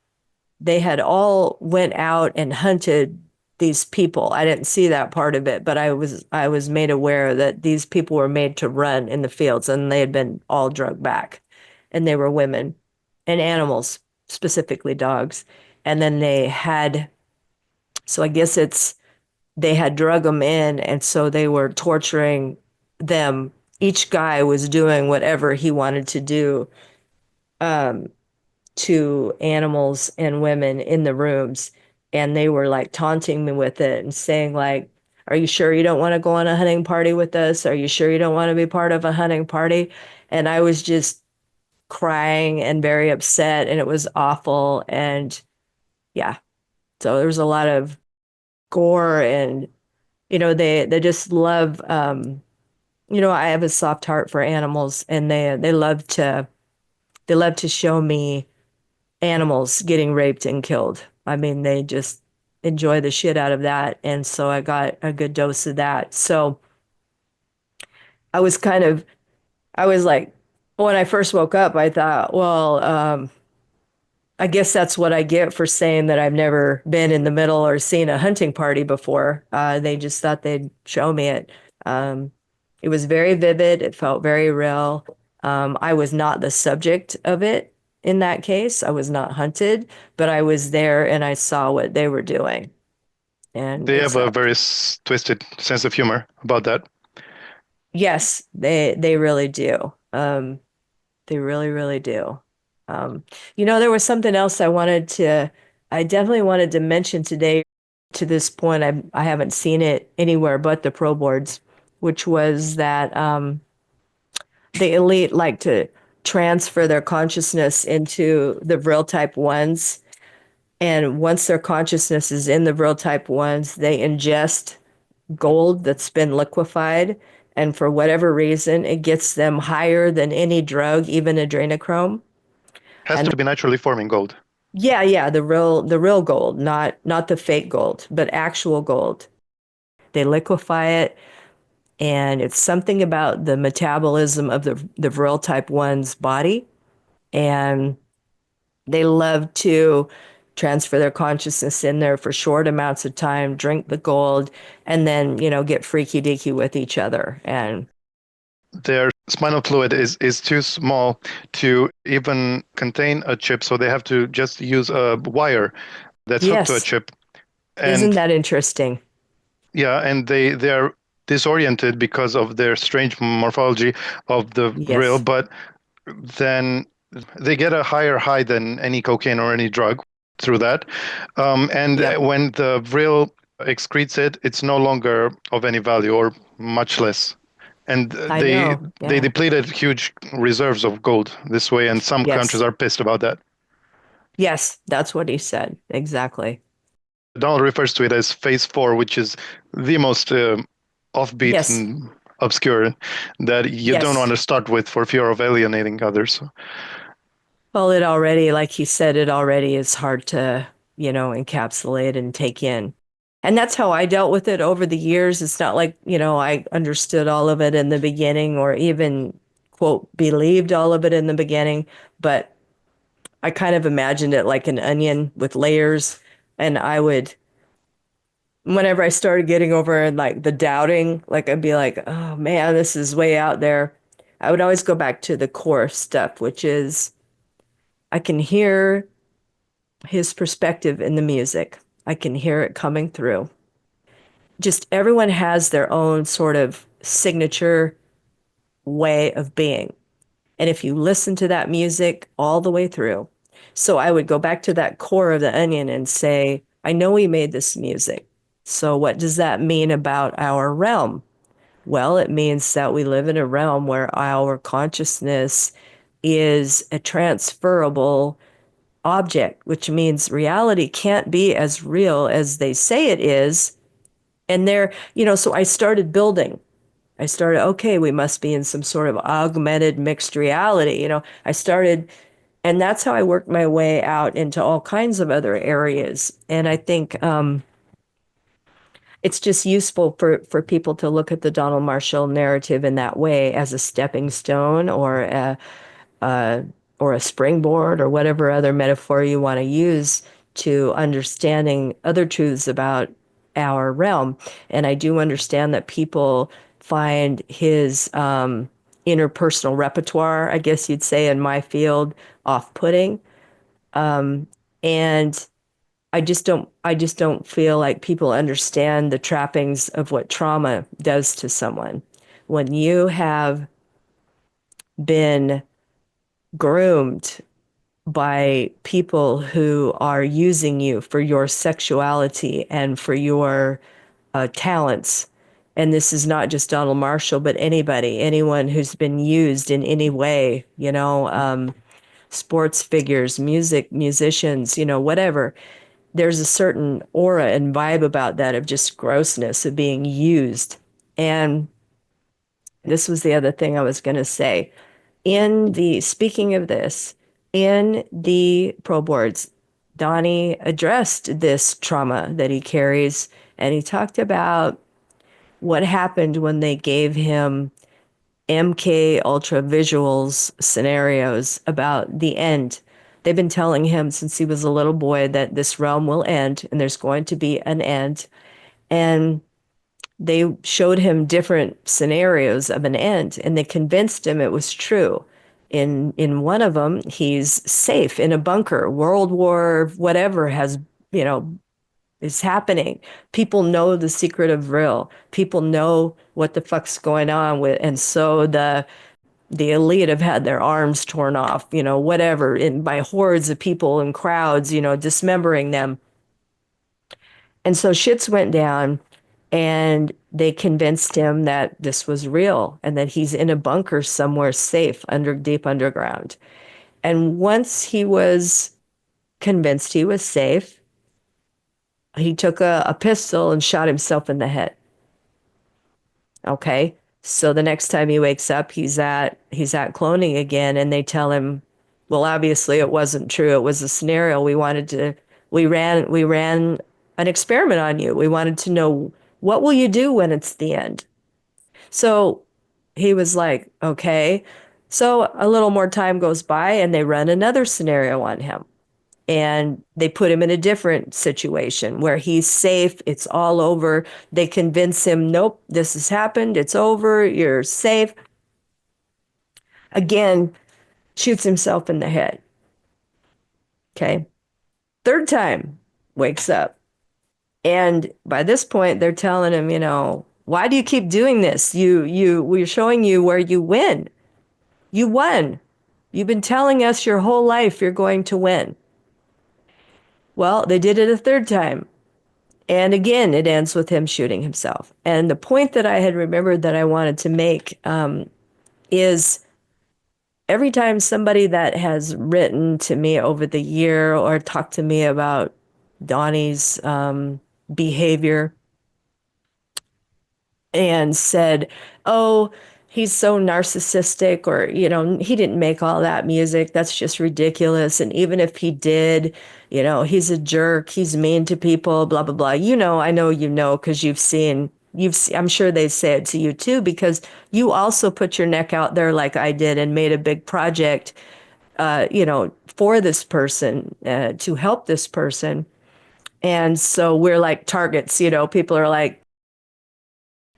they had all went out and hunted these people. I didn't see that part of it, but I was made aware that these people were made to run in the fields and they had been all drugged back. And they were women and animals, specifically dogs. And then so I guess they had drug them in, and so they were torturing them. Each guy was doing whatever he wanted to do um, to animals and women in the rooms. And they were like taunting me with it and saying like, are you sure you don't want to go on a hunting party with us? Are you sure you don't want to be part of a hunting party? And I was just crying and very upset, and it was awful. And yeah, so there was a lot of gore, and they just love I have a soft heart for animals, and they love to show me animals getting raped and killed. I mean, they just enjoy the shit out of that. And so I got a good dose of that. So I was kind of, I was like, when I first woke up, I thought, well, I guess that's what I get for saying that I've never been in the middle or seen a hunting party before. They just thought they'd show me it. Um, it was very vivid. It felt very real. I was not the subject of it in that case. I was not hunted, but I was there and I saw what they were doing. And They it's have a very twisted sense of humor about that. yes, they really do. They really, really do. There was something else I definitely wanted to mention today. To this point, I haven't seen it anywhere but the ProBoards, which was that the elite like to transfer their consciousness into the Vril type ones. And once their consciousness is in the Vril type ones, they ingest gold that's been liquefied. And for whatever reason, it gets them higher than any drug, even adrenochrome. Has And to be naturally forming gold. yeah, the real gold, not the fake gold, but actual gold. They liquefy it, and it's something about the metabolism of the Vril type 1's body, and they love to transfer their consciousness in there for short amounts of time, drink the gold, and then, get freaky deaky with each other. And their spinal fluid is too small to even contain a chip, so they have to just use a wire that's hooked to a yes, chip. isn't And that interesting? yeah, and they are disoriented because of their strange morphology of the Vril, Yes. but then they get a higher high than any cocaine or any drug through that. And Yep. when the Vril excretes it, it's no longer of any value or much less. And I they know. they Yeah. depleted huge reserves of gold this way, and some countries Yes. are pissed about that. Yes, that's what he said. Exactly. Donald refers to it as phase 4, which is the most offbeat Yes. and obscure that you don't want Yes. to start with for fear of alienating others. Well, it already, like he said, it already is hard to, encapsulate and take in. And that's how I dealt with it over the years. It's not like, I understood all of it in the beginning or even, quote, believed all of it in the beginning, but I kind of imagined it like an onion with layers. And whenever I started getting over like the doubting, like I'd be like, oh man, this is way out there. I would always go back to the core stuff, which is I can hear his perspective in the music. I can hear it coming through. Just everyone has their own sort of signature way of being. And if you listen to that music all the way through, so I would go back to that core of the onion and say, I know we made this music. So what does that mean about our realm? Well, it means that we live in a realm where our consciousness is a transferable object, which means reality can't be as real as they say it is. And so I started building. I started, okay, we must be in some sort of augmented mixed reality. I started And that's how I worked my way out into all kinds of other areas. And I think it's just useful for people to look at the Donald Marshall narrative in that way as a stepping stone uh, or a springboard or whatever other metaphor you want to use to understanding other truths about our realm. And I do understand that people find his interpersonal repertoire, I guess you'd say in my field, off-putting. And I just don't feel like people understand the trappings of what trauma does to someone. When you have been groomed by people who are using you for your sexuality and for your talents. And this is not just Donald Marshall, but anyone who's been used in any way, sports figures, musicians, whatever. There's a certain aura and vibe about that of just grossness of being used. And this was the other thing I was going to say. Speaking of this, in the ProBoards, Donnie addressed this trauma that he carries, and he talked about what happened when they gave him MK Ultra visuals scenarios about the end. They've been telling him since he was a little boy that this realm will end and there's going to be an end. And they showed him different scenarios of an end, and they convinced him it was true. In one of them, he's safe in a bunker. World War whatever is happening. People know the secret of Vril. People know what the fuck's going on with, and so the elite have had their arms torn off, whatever, by hordes of people and crowds, dismembering them. And so shits went down, and they convinced him that this was real and that he's in a bunker somewhere safe deep underground. And once he was convinced he was safe, he took a pistol and shot himself in the head. Okay. So the next time he wakes up, he's at cloning again, and they tell him, well, obviously it wasn't true. It was a scenario. We ran an experiment on you. We wanted to know, what will you do when it's the end? So he was like, okay. So a little more time goes by, and they run another scenario on him. And they put him in a different situation where he's safe. It's all over. They convince him, nope, this has happened. It's over. You're safe. Again, shoots himself in the head. Okay. Third time, wakes up. And by this point, they're telling him, why do you keep doing this? We're showing you where you win. You won. You've been telling us your whole life you're going to win. Well, they did it a third time. And again, it ends with him shooting himself. And the point that I had remembered that I wanted to make is every time somebody that has written to me over the year or talked to me about Donnie's behavior and said, oh, he's so narcissistic, or, he didn't make all that music. That's just ridiculous. And even if he did, he's a jerk. He's mean to people, blah, blah, blah. I know, because I'm sure they say it to you too, because you also put your neck out there like I did and made a big project, for this person, to help this person. And so we're like targets, people are like,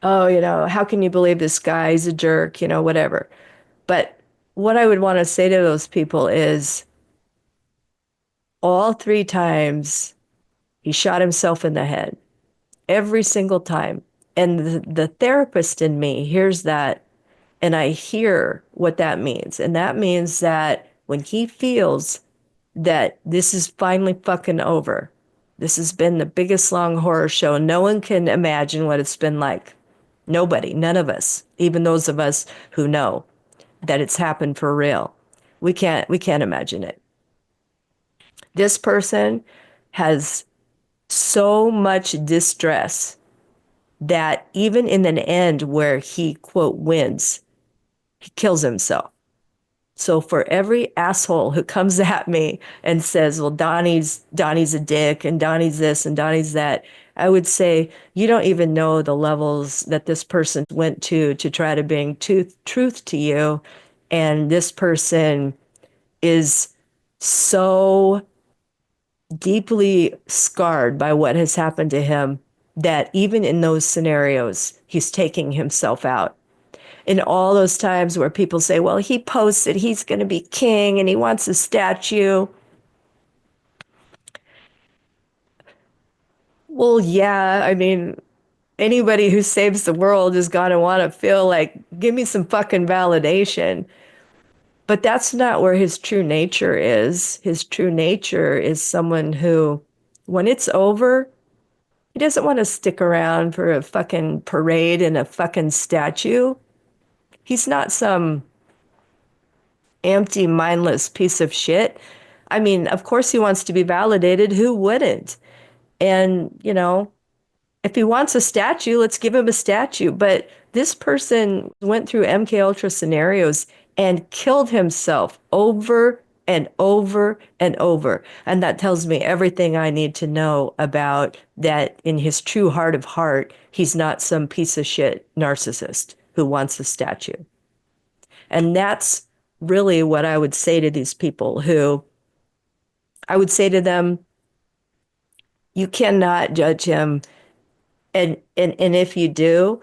oh, how can you believe this guy? He's a jerk, whatever. But what I would want to say to those people is all three times he shot himself in the head, every single time. And the therapist in me hears that, and I hear what that means. And that means that when he feels that this is finally fucking over, this has been the biggest long horror show. No one can imagine what it's been like. Nobody, none of us, even those of us who know that it's happened for real. We can't imagine it. This person has so much distress that even in an end where he, quote, wins, he kills himself. So for every asshole who comes at me and says, well, Donnie's a dick and Donnie's this and Donnie's that, I would say, you don't even know the levels that this person went to try to bring truth to you. And this person is so deeply scarred by what has happened to him that even in those scenarios, he's taking himself out. In all those times where people say, well, he posted he's going to be king and he wants a statue. Well, yeah, I mean, anybody who saves the world is going to want to feel like, give me some fucking validation. But that's not where his true nature is. His true nature is someone who, when it's over, he doesn't want to stick around for a fucking parade and a fucking statue. He's not some empty, mindless piece of shit. I mean, of course he wants to be validated. Who wouldn't? And, you know, if he wants a statue, let's give him a statue. But this person went through MK Ultra scenarios and killed himself over and over and over. And that tells me everything I need to know about that in his true heart of heart, he's not some piece of shit narcissist who wants a statue. And that's really what I would say to these people who I would say to them, you cannot judge him. And if you do,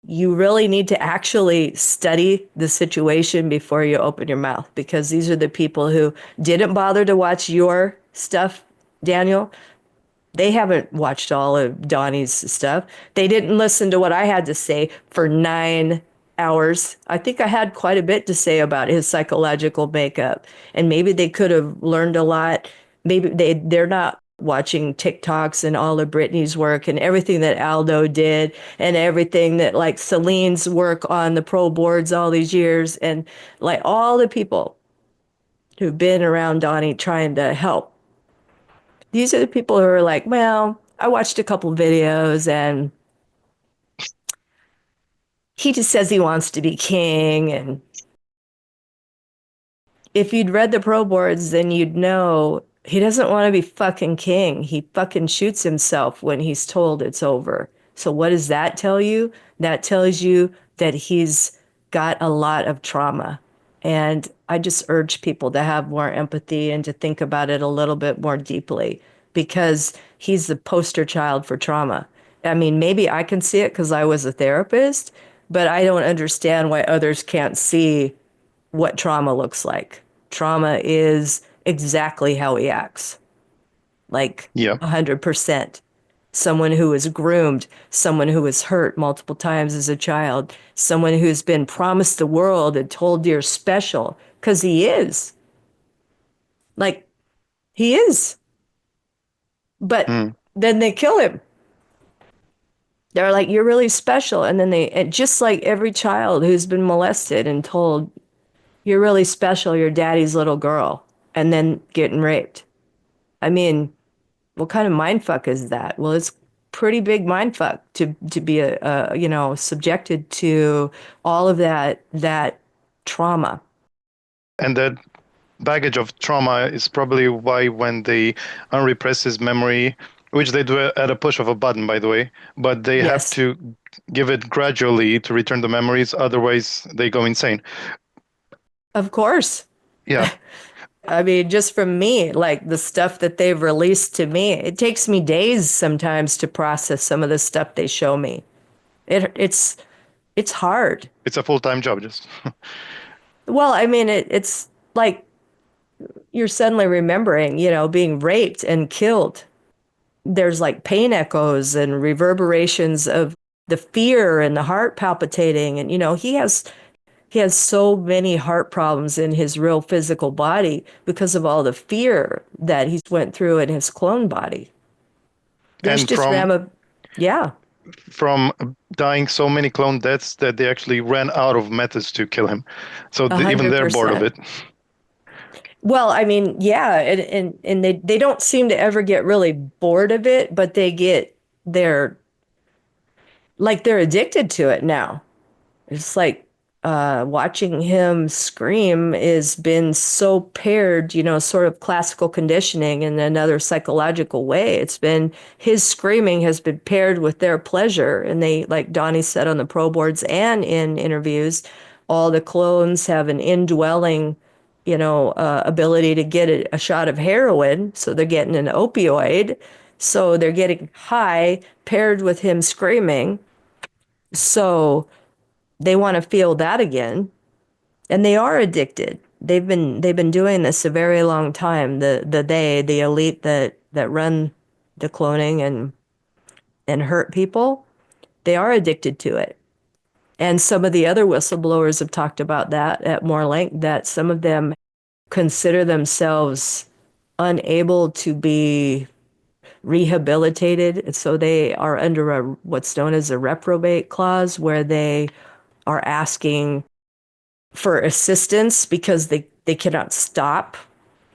you really need to actually study the situation before you open your mouth, because these are the people who didn't bother to watch your stuff, Daniel. They haven't watched all of Donnie's stuff. They didn't listen to what I had to say for 9 hours. I think I had quite a bit to say about his psychological makeup, and maybe they could have learned a lot. Maybe they're not watching TikToks and all of Brittany's work and everything that Aldo did and everything that like Celine's work on the ProBoards all these years, and like all the people who've been around Donnie trying to help. These are the people who are like, well, I watched a couple videos and he just says he wants to be king. And if you'd read the ProBoards, then you'd know he doesn't want to be fucking king. He fucking shoots himself when he's told it's over. So what does that tell you? That tells you that he's got a lot of trauma. And I just urge people to have more empathy and to think about it a little bit more deeply, because he's the poster child for trauma. I mean, maybe I can see it because I was a therapist, but I don't understand why others can't see what trauma looks like. Trauma is exactly how he acts, like Yeah. 100%. Someone who is groomed, someone who was hurt multiple times as a child, someone who's been promised the world and told you're special, because he is. Like, he is. But then they kill him. They're like, you're really special. And then and just like every child who's been molested and told, you're really special, you're daddy's little girl, and then getting raped. I mean, what kind of mindfuck is that? Well, it's pretty big mindfuck to be subjected to all of that trauma. And that baggage of trauma is probably why when they unrepress his memory, which they do at a push of a button, by the way, but they have Yes. to give it gradually to return the memories, otherwise they go insane. Of course. Yeah. I mean, just from me, like the stuff that they've released to me, it takes me days sometimes to process some of the stuff they show me. It's hard. It's a full-time job, just. Well, I mean, it's like you're suddenly remembering, being raped and killed. There's like pain echoes and reverberations of the fear and the heart palpitating. And, he has so many heart problems in his real physical body because of all the fear that he's went through in his clone body. There's And just from dying so many clone deaths that they actually ran out of methods to kill him. So even they're bored of it. Well, I mean, yeah, and they don't seem to ever get really bored of it, but they're addicted to it now. It's like watching him scream has been so paired, sort of classical conditioning in another psychological way. It's been his screaming has been paired with their pleasure. And they, like Donnie said on the ProBoards and in interviews, all the clones have an indwelling, ability to get a shot of heroin. So they're getting an opioid. So they're getting high paired with him screaming. So they want to feel that again, and they are addicted. They've been doing this a very long time. The elite that run the cloning and hurt people, they are addicted to it. And some of the other whistleblowers have talked about that at more length, that some of them consider themselves unable to be rehabilitated. So they are under what's known as a reprobate clause, where they are asking for assistance because they cannot stop.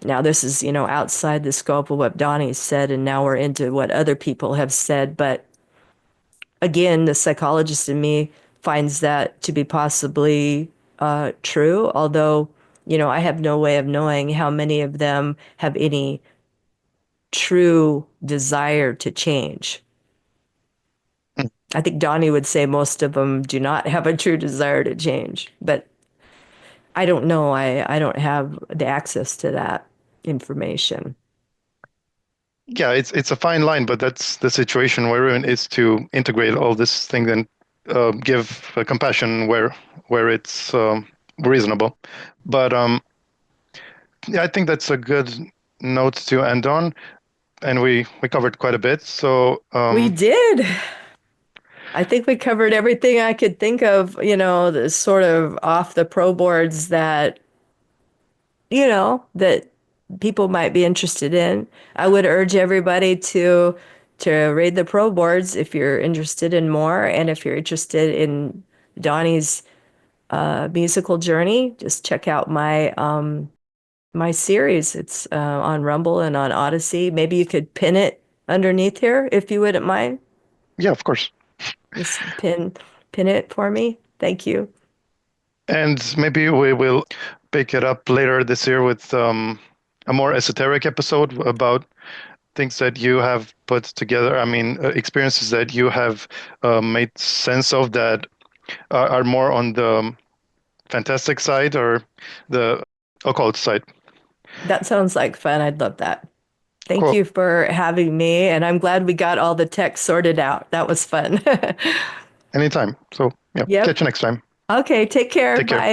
Now, this is, outside the scope of what Donnie said, and now we're into what other people have said. But again, the psychologist in me finds that to be possibly true, although, I have no way of knowing how many of them have any true desire to change. I think Donnie would say most of them do not have a true desire to change, but I don't know. I don't have the access to that information. Yeah, it's a fine line, but that's the situation we're in, is to integrate all this thing and give compassion where it's reasonable. But yeah, I think that's a good note to end on, and we covered quite a bit. So We did. I think we covered everything I could think of, the sort of off the pro boards that, that people might be interested in. I would urge everybody to read the pro boards if you're interested in more, and if you're interested in Donnie's musical journey, just check out my series. It's on Rumble and on Odyssey. Maybe you could pin it underneath here if you wouldn't mind. yeah, of course. Just pin it for me. Thank you. And maybe we will pick it up later this year with a more esoteric episode about things that you have put together. I mean, experiences that you have made sense of that are more on the fantastic side or the occult side. That sounds like fun. I'd love that. Thank Cool. you for having me, and I'm glad we got all the tech sorted out. That was fun. Anytime. So yeah, Yep. catch you next time. Okay, take care. Take care. Bye.